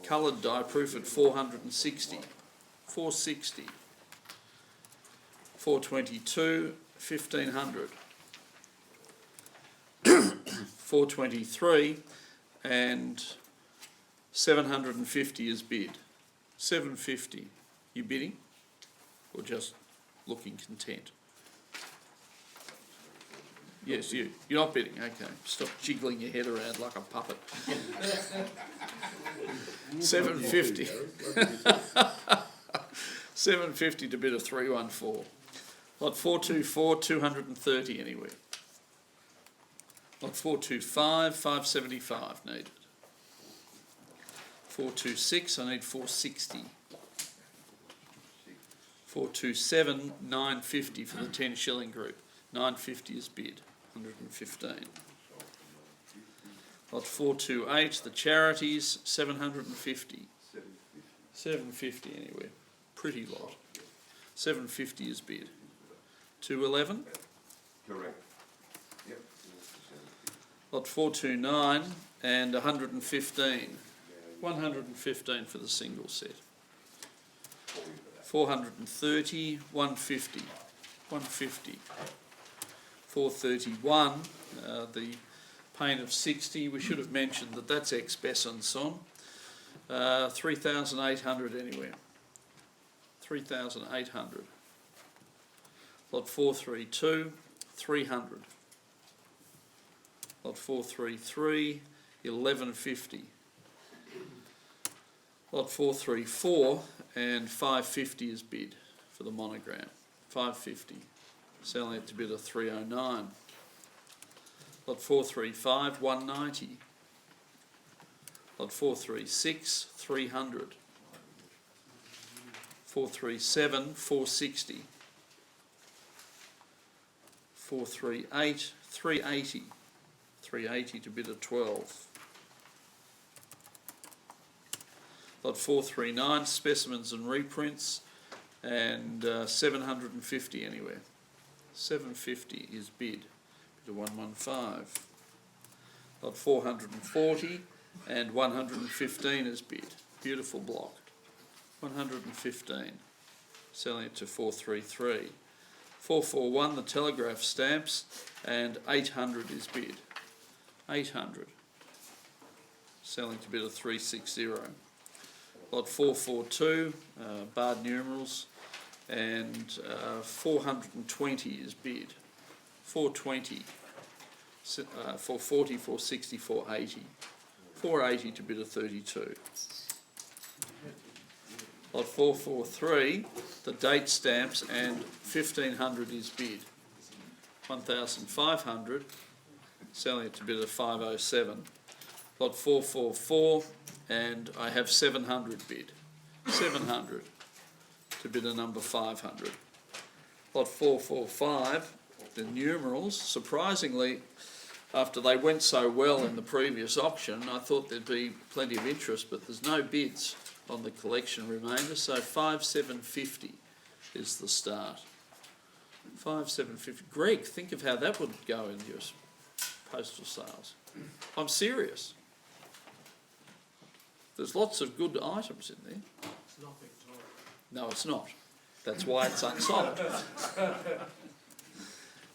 coloured die proof at 460. 460. 422, 1,500. 423 and 750 is bid. 750. You bidding? Or just looking content? Yes, you. You're not bidding. Okay. Stop jiggling your head around like a puppet. 750. 750 to bid a 314. Lot 424, 230 anywhere. Lot 425, 575 needed. 426, I need 460. 427, 950 for the 10 shilling group. 950 is bid, 115. Lot 428, the charities, 750. 750 anywhere. Pretty lot. 750 is bid. 211. Correct. Yep. Lot 429 and 115. 115 for the single set. 430, 150. 150. 431, the pain of 60. We should have mentioned that that's ex-Besançon. 3,800 anywhere. 3,800. Lot 432, 300. Lot 433, 1150. Lot 434 and 550 is bid for the monogram. 550. Selling it to bid a 309. Lot 435, 190. Lot 436, 300. 437, 460. 438, 380. 380 to bid a 12. Lot 439, specimens and reprints, and 750 anywhere. 750 is bid to 115. Lot 440 and 115 is bid. Beautiful block. 115. Selling it to 433. 441, the telegraph stamps, and 800 is bid. 800. Selling to bid a 360. Lot 442, barred numerals, and 420 is bid. 420. 440, 460, 480. 480 to bid a 32. Lot 443, the date stamps, and 1500 is bid. 1,500, selling it to bid a 507. Lot 444, and I have 700 bid. 700 to bid a number 500. Lot 445, the numerals, surprisingly, after they went so well in the previous auction, I thought there'd be plenty of interest, but there's no bids on the collection remainder, so 5,750 is the start. 5,750. Greg, think of how that would go in your postal sales. I'm serious. There's lots of good items in there. It's not Victoria. No, it's not. That's why it's unsold.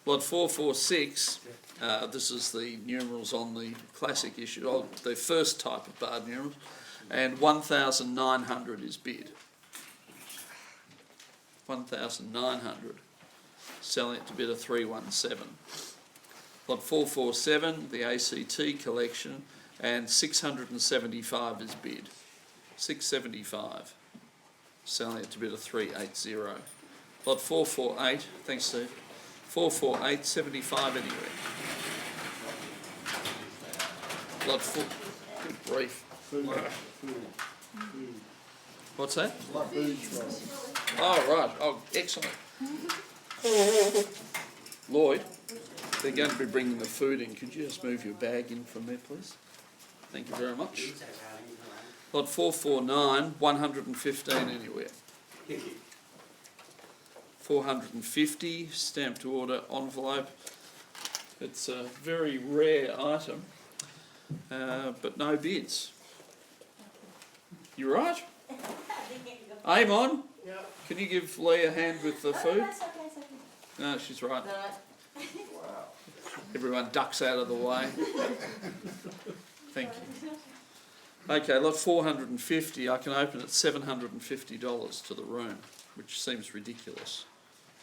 Lot 446, this is the numerals on the classic issue, the first type of barred numerals, and 1,900 is bid. 1,900. Selling it to bid a 317. Lot 447, the ACT collection, and 675 is bid. 675. Selling it to bid a 380. Lot 448, thanks Steve. 448, 75 anyway. Lot 4, good grief. What's that? Oh, right. Oh, excellent. Lloyd, they're going to be bringing the food in. Could you just move your bag in from there, please? Thank you very much. Lot 449, 115 anywhere. 450, stamped order envelope. It's a very rare item, but no bids. You right? Amon, can you give Lee a hand with the food? That's okay, it's okay. No, she's right. No. Everyone ducks out of the way. Thank you. Okay, lot 450, I can open at $750 to the room, which seems ridiculous.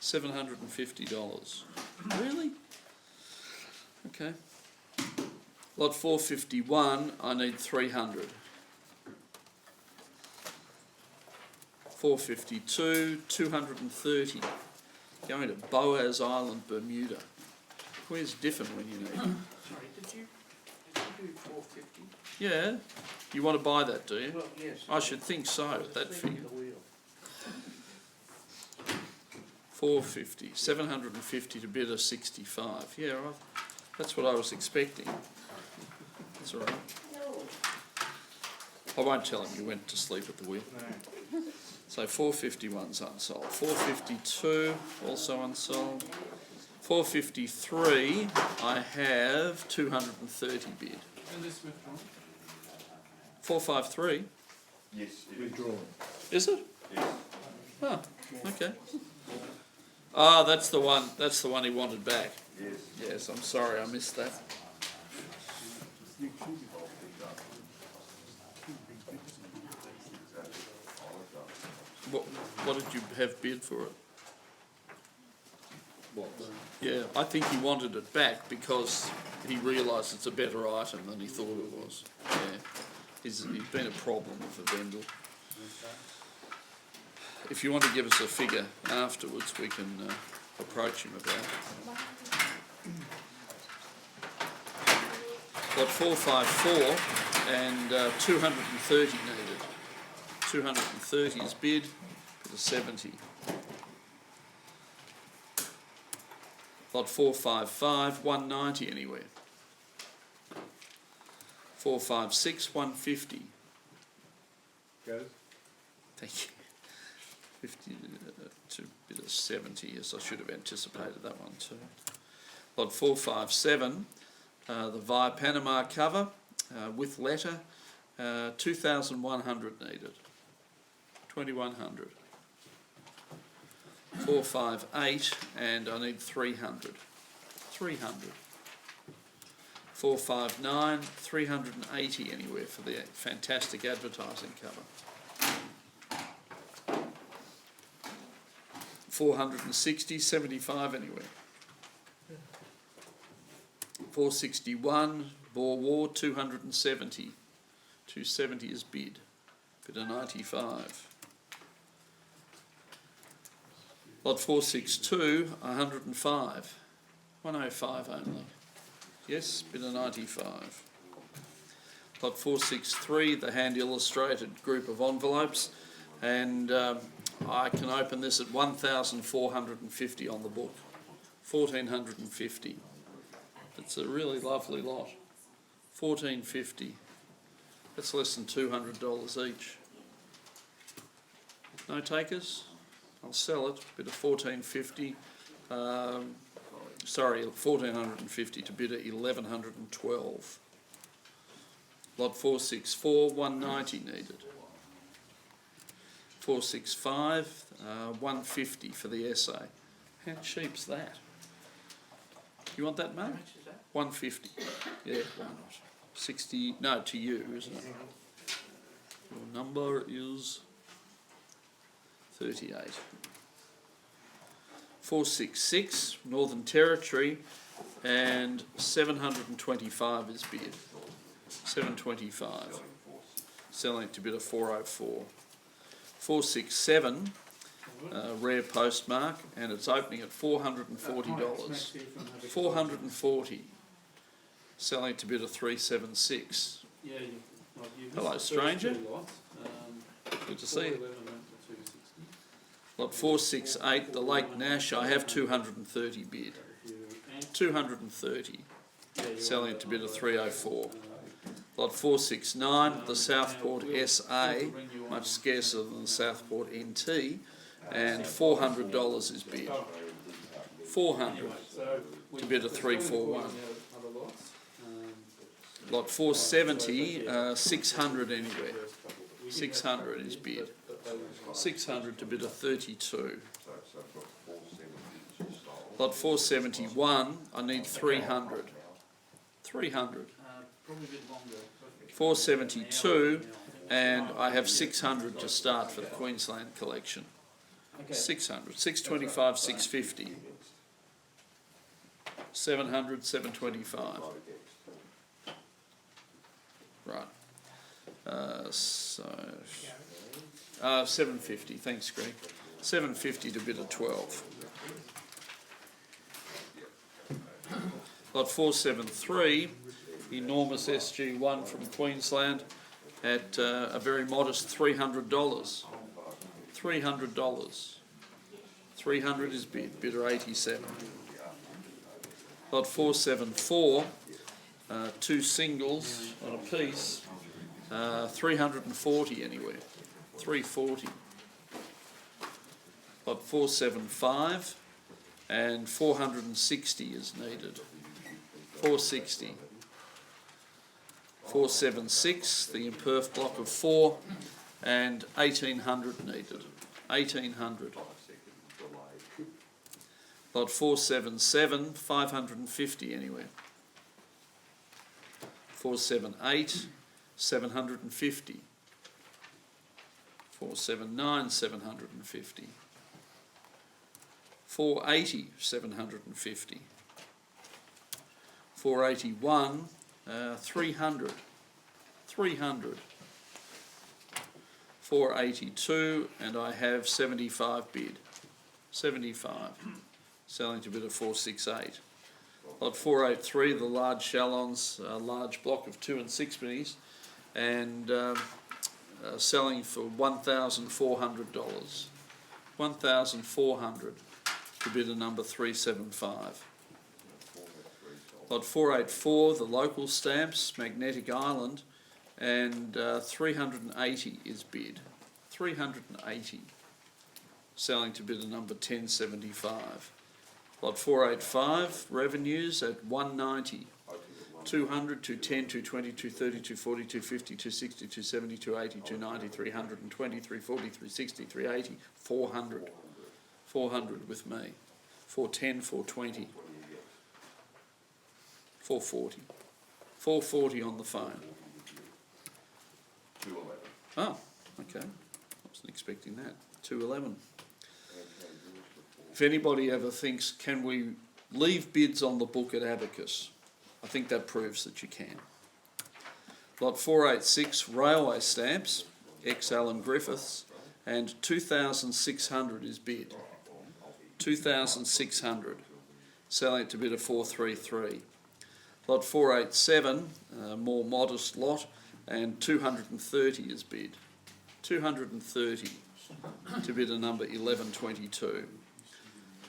$750. Really? Okay. Lot 451, I need 300. 452, 230. Going to Boaz Island, Bermuda. Where's different when you need it? Sorry, did you do 450? Yeah. You want to buy that, do you? Well, yes. I should think so, at that Spinning figure. the wheel. 450, 750 to bid a 65. Yeah, right. That's what I was expecting. That's all right. I won't tell him you went to sleep at the wheel. No. So 451's unsold. 452 also unsold. 453 I have 230 bid. And this withdrawn? 453, Yes, withdrawn. is it? Yes. Oh, okay. Ah, that's the one. That's the one he wanted back. Yes. Yes, I'm sorry, I missed that. What did you have bid for it? Yeah, I think he wanted it back because he realised it's a better item than he thought it was. Yeah, he's been a problem with the vendor. If you want to give us a figure afterwards, we can approach him about it. Got 454 and 230 needed. 230 is bid for the 70. Lot 455, 190 anywhere. 456, 150. Goes. Thank you. 50 to bid of 70, yes, I should have anticipated that one too. Lot 457, the Via Panama cover with letter, 2,100 needed. 2,100. 458 and I need 300. 300. 459, 380 anywhere for the fantastic advertising cover. 460, 75 anywhere. 461, Boer War, 270. 270 is bid. Bid of 95. Lot 462, 105. 105 only. Yes, bid of 95. Lot 463, the hand illustrated group of envelopes, and I can open this at 1,450 on the book. 1,450. It's a really lovely lot. 1,450. That's less than $200 each. No takers? I'll sell it. Bid of 1,450. Sorry, 1,450 to bid at 1,112. Lot 464, 190 needed. 465, 150 for the essay. How cheap's that? You want that, mate? How much is that? 150. Yeah, why not? 60, no, to you, isn't it? Your number is 38. 466, Northern Territory, and 725 is bid. 725. Selling to bid of 404. 467, rare postmark, and it's opening at $440. 440. Selling to bid of 376. Yeah, Hello, stranger. Good to see you. Lot 468, the Lake Nash, I have 230 bid. 230. Selling it to bid of 304. Lot 469, the Southport SA, much scarcer than the Southport NT, and $400 is bid. 400 to bid of 341. Lot 470, 600 anywhere. 600 is bid. 600 to bid of 32. Lot 471, I need 300. 300. Probably a bit longer, 472, and I have 600 to start for the Queensland collection. 600, 625, 650. 700, 725. Right. 750, thanks Greg. 750 to bid of 12. Lot 473, enormous SG1 from Queensland at a very modest $300. $300. 300 is bidder 87. Lot 474, two singles on a piece, 340 anywhere, 340. Lot 475 and 460 is needed, 460. 476, the imperf block of 4, and 1800 needed, 1800. Lot 477, 550 anywhere. 478, 750. 479, 750. 480, 750. 481, 300. 300. 482, and I have 75 bid. 75. Selling to bid of 468. Lot 483, the large Shallons, large block of 2 and 6 pennies, and selling for $1,400. 1,400 to bid a number 375. Lot 484, the local stamps, Magnetic Island, and 380 is bid. 380. Selling to bid a number 1075. Lot 485, revenues at 190, 200, 210, 220, 230, 240, 250, 260, 270, 280, 290, 320, 340, 360, 380, 400. 400 with me. 410, 420. 440. 440 on the phone. 211. Oh, okay. I wasn't expecting that. 211. If anybody ever thinks, can we leave bids on the book at Abacus? I think that proves that you can. Lot 486, railway stamps, ex-Alan Griffiths, and 2,600 is bid. 2,600. Selling it to bid of 433. Lot 487, more modest lot, and 230 is bid. 230 to bid a number 1122.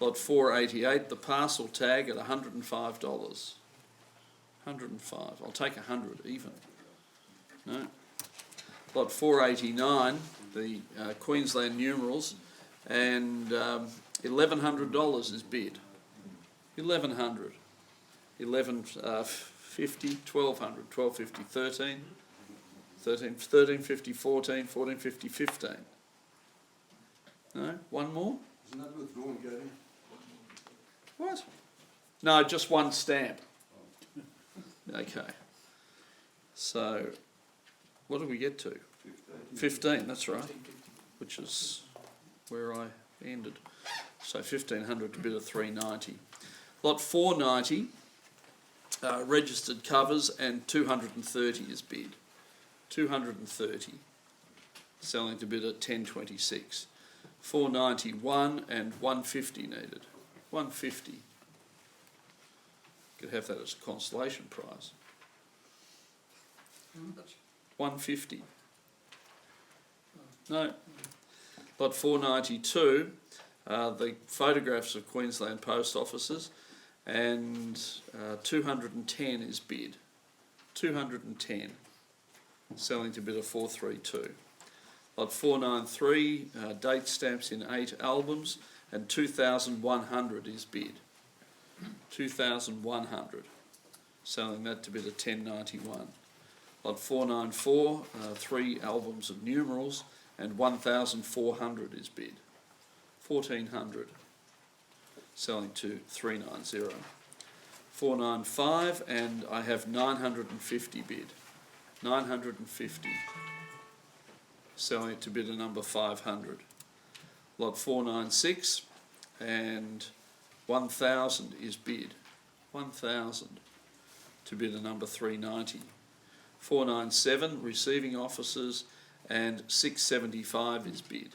Lot 488, the parcel tag at $105. 105. I'll take 100 even. No. Lot 489, the Queensland numerals, and $1,100 is bid. 1,100. 1150, 1200, 1250, 13, 1350, 14, 1450, 15. No? One more? Isn't that withdrawn, Gary? What? No, just one stamp. Okay. So, what did we get to? 15, that's right. Which is where I ended. So 1,500 to bid of 390. Lot 490, registered covers, and 230 is bid. 230. Selling to bid at 1026. 491 and 150 needed. 150. Could have that as a consolation prize. 150. No. Lot 492, the photographs of Queensland post offices, and 210 is bid. 210. Selling to bid of 432. Lot 493, date stamps in 8 albums, and 2,100 is bid. 2,100. Selling that to bid of 1091. Lot 494, 3 albums of numerals, and 1,400 is bid. 1,400. Selling to 390. 495, and I have 950 bid. 950. Selling it to bidder number 500. Lot 496 and 1,000 is bid. 1,000 to bidder number 390. 497 receiving officers and 675 is bid.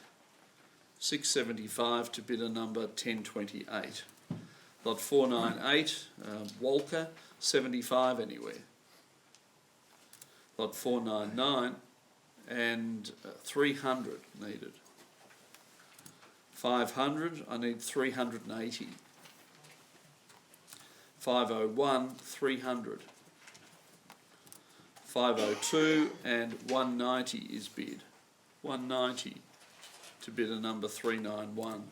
675 to bidder number 1028. Lot 498 Walker 75 anywhere. Lot 499 and 300 needed. 500 I need 380. 501 300. 502 and 190 is bid. 190 to bidder number 391.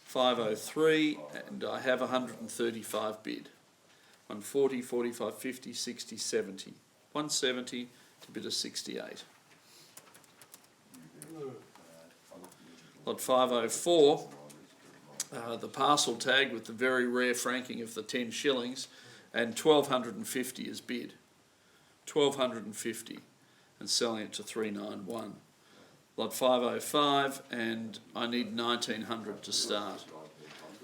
503 and I have 135 bid. 140, 45, 50, 60, 70. 170 to bidder 68. Lot 504, the parcel tag with the very rare franking of the 10 shillings, and 1,250 is bid. 1,250 and selling it to 391. Lot 505 and I need 1,900 to start.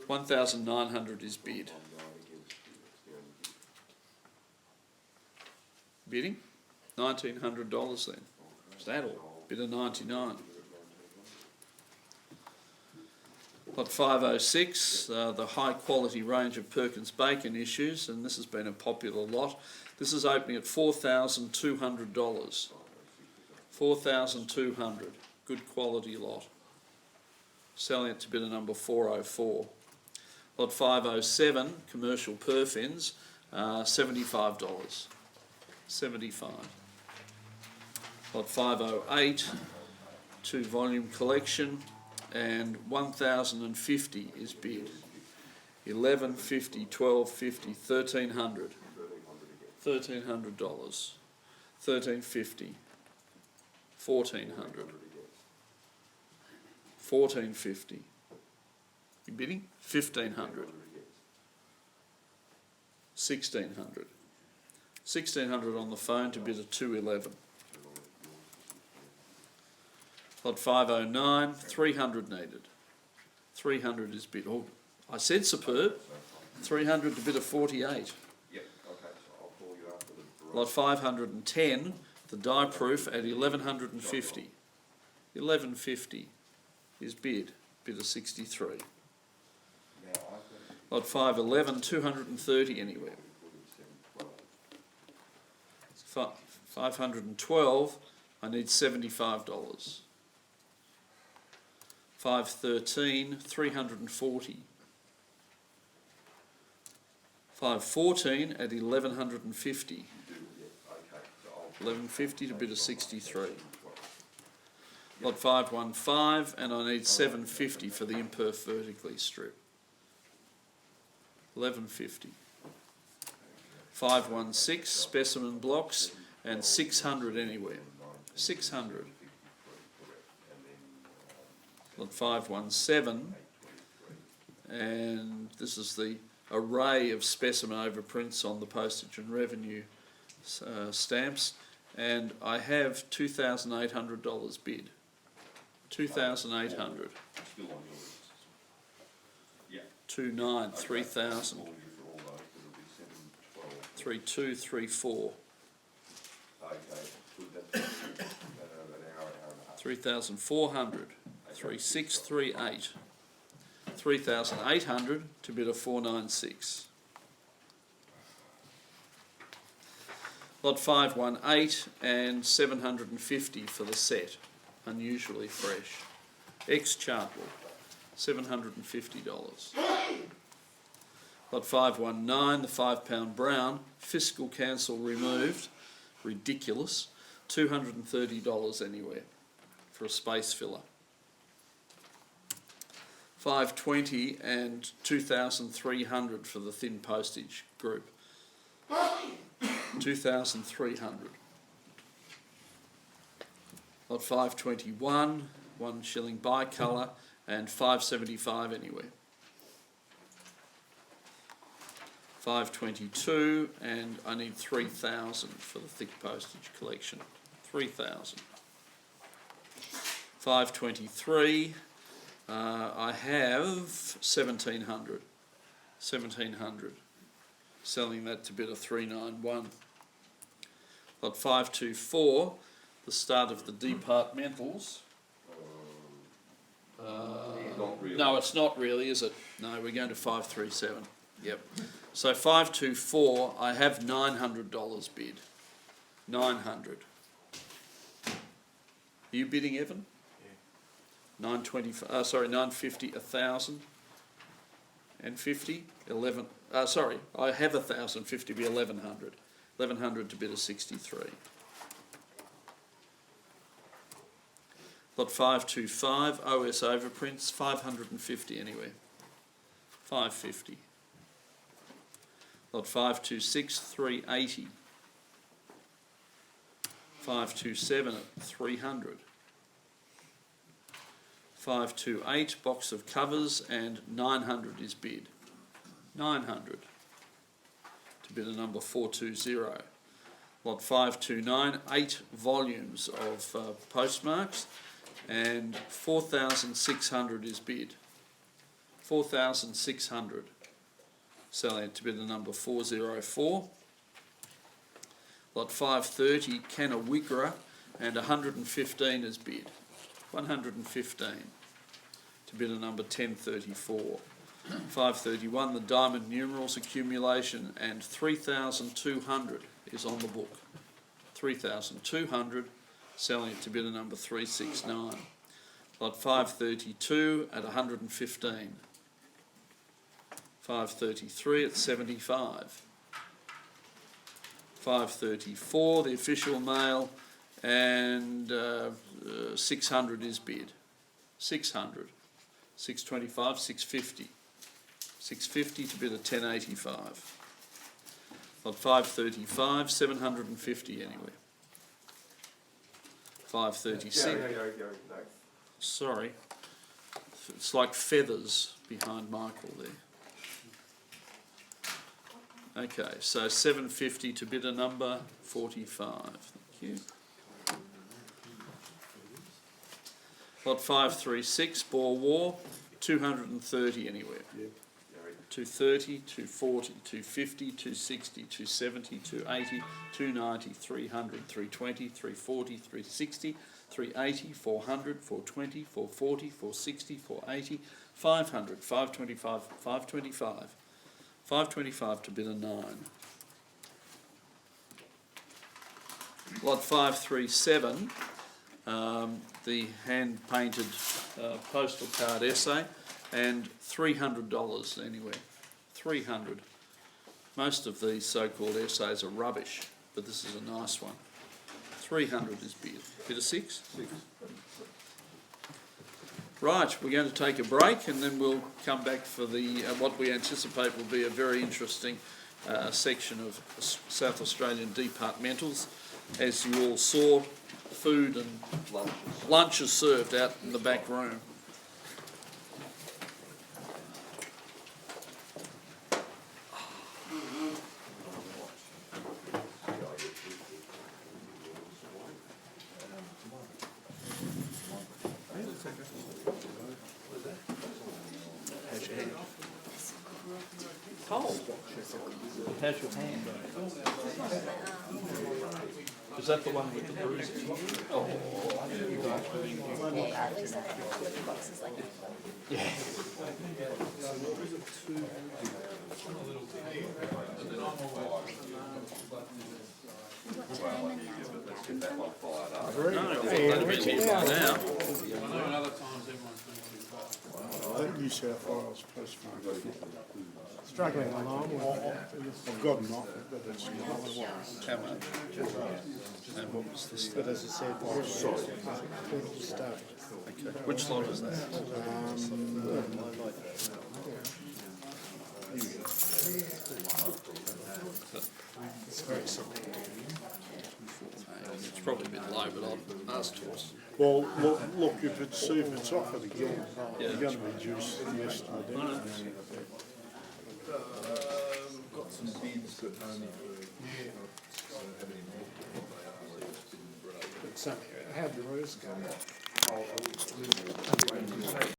1,900 is bid. Bidding? $1,900 then. Is that all? Bidder 99. Lot 506, the high quality range of Perkins Bacon issues, and this has been a popular lot. This is opening at $4,200. 4,200, good quality lot. Selling it to bidder number 404. Lot 507, commercial perfins, $75. 75. Lot 508, 2 volume collection, and 1,050 is bid. 1,150, 1,250, 1,300. $1,300. 1,350. 1,400. 1,450. You bidding? 1,500. 1,600. 1,600 on the phone to bid a 211. Lot 509, 300 needed. 300 is bid. Oh, I said superb. 300 to bid a 48. Lot 510, the die proof at 1,150. 1,150 is bid. Bid a 63. Lot 511, 230 anywhere. 512, I need $75. 513, 340. 514 at 1,150. 1,150 to bid a 63. Lot 515, and I need 750 for the imperf vertically strip. 1,150. 516 specimen blocks and 600 anywhere. 600. Lot 517, and this is the array of specimen overprints on the postage and revenue stamps, and I have $2,800 bid. 2,800. 29, 3,000. 32, 34. 3,400. 3,638. 3,800 to bid a 496. Lot 518 and 750 for the set, unusually fresh. Ex-Chartwell, $750. Lot 519, the £5 brown, fiscal cancel removed, ridiculous, $230 anywhere for a space filler. 520 and 2,300 for the thin postage group. 2,300. Lot 521, 1 shilling bicolour, and 575 anywhere. 522, and I need 3,000 for the thick postage collection. 3,000. 523, I have 1,700. 1,700. Selling that to bidder 391. Lot 524, the start of the departmentals. Not really. No, it's not really, is it? No, we're going to 537. Yep. So 524, I have $900 bid. 900. Are you bidding, Evan? Yeah. 950, 1,000 and 50, 11. Sorry, I have 1,050, be 1,100. 1,100 to bidder 63. Lot 525, OS overprints, 550 anyway. 550. Lot 526, 380. 527 at 300. 528, box of covers, and 900 is bid. 900 to bidder number 420. Lot 529, 8 volumes of postmarks, and 4,600 is bid. 4,600. Selling it to bidder number 404. Lot 530, Cannawigra, and 115 is bid. 115 to bidder number 1034. 531, the diamond numerals accumulation, and 3,200 is on the book. 3,200, selling it to bidder number 369. Lot 532 at 115. 533 at 75. 534, the official mail, and 600 is bid. 600. 625, 650. 650 to bid at 1085. Lot 535, 750 anyway. 536. Gary, no. Sorry. It's like feathers behind Michael there. Okay, so 750 to bidder number 45. Thank you. Lot 536, Boer War, 230 anywhere. Yep. 230, 240, 250, 260, 270, 280, 290, 300, 320, 340, 360, 380, 400, 420, 440, 460, 480, 500, 525, 525. 525 to bidder 9. Lot 537, the hand-painted postal card essay, and $300 anyway. 300. Most of these so-called essays are rubbish, but this is a nice one. 300 is bid. Bidder 6? 6. Right, we're going to take a break and then we'll come back for the what we anticipate will be a very interesting section of South Australian departmentals. As you all saw, food and lunches served out in the back room. Cold. How's your hand? Is that the one with the bruise? Oh. Yeah, at least I have 40 boxes like that. Yeah. What time and how's it going? No, that'd be here by now. I think New South Wales postmark. Struggling along with it. I've got them off it, but it's How much? And what was this? But as I said, portable stuff. Okay. Which lot is that? It's very simple. It's probably a bit low, but I'll ask Torsten. Well, look, if it's offered again, you're going to reduce the estimate anyway. got some bids, but only for, But how the rose go?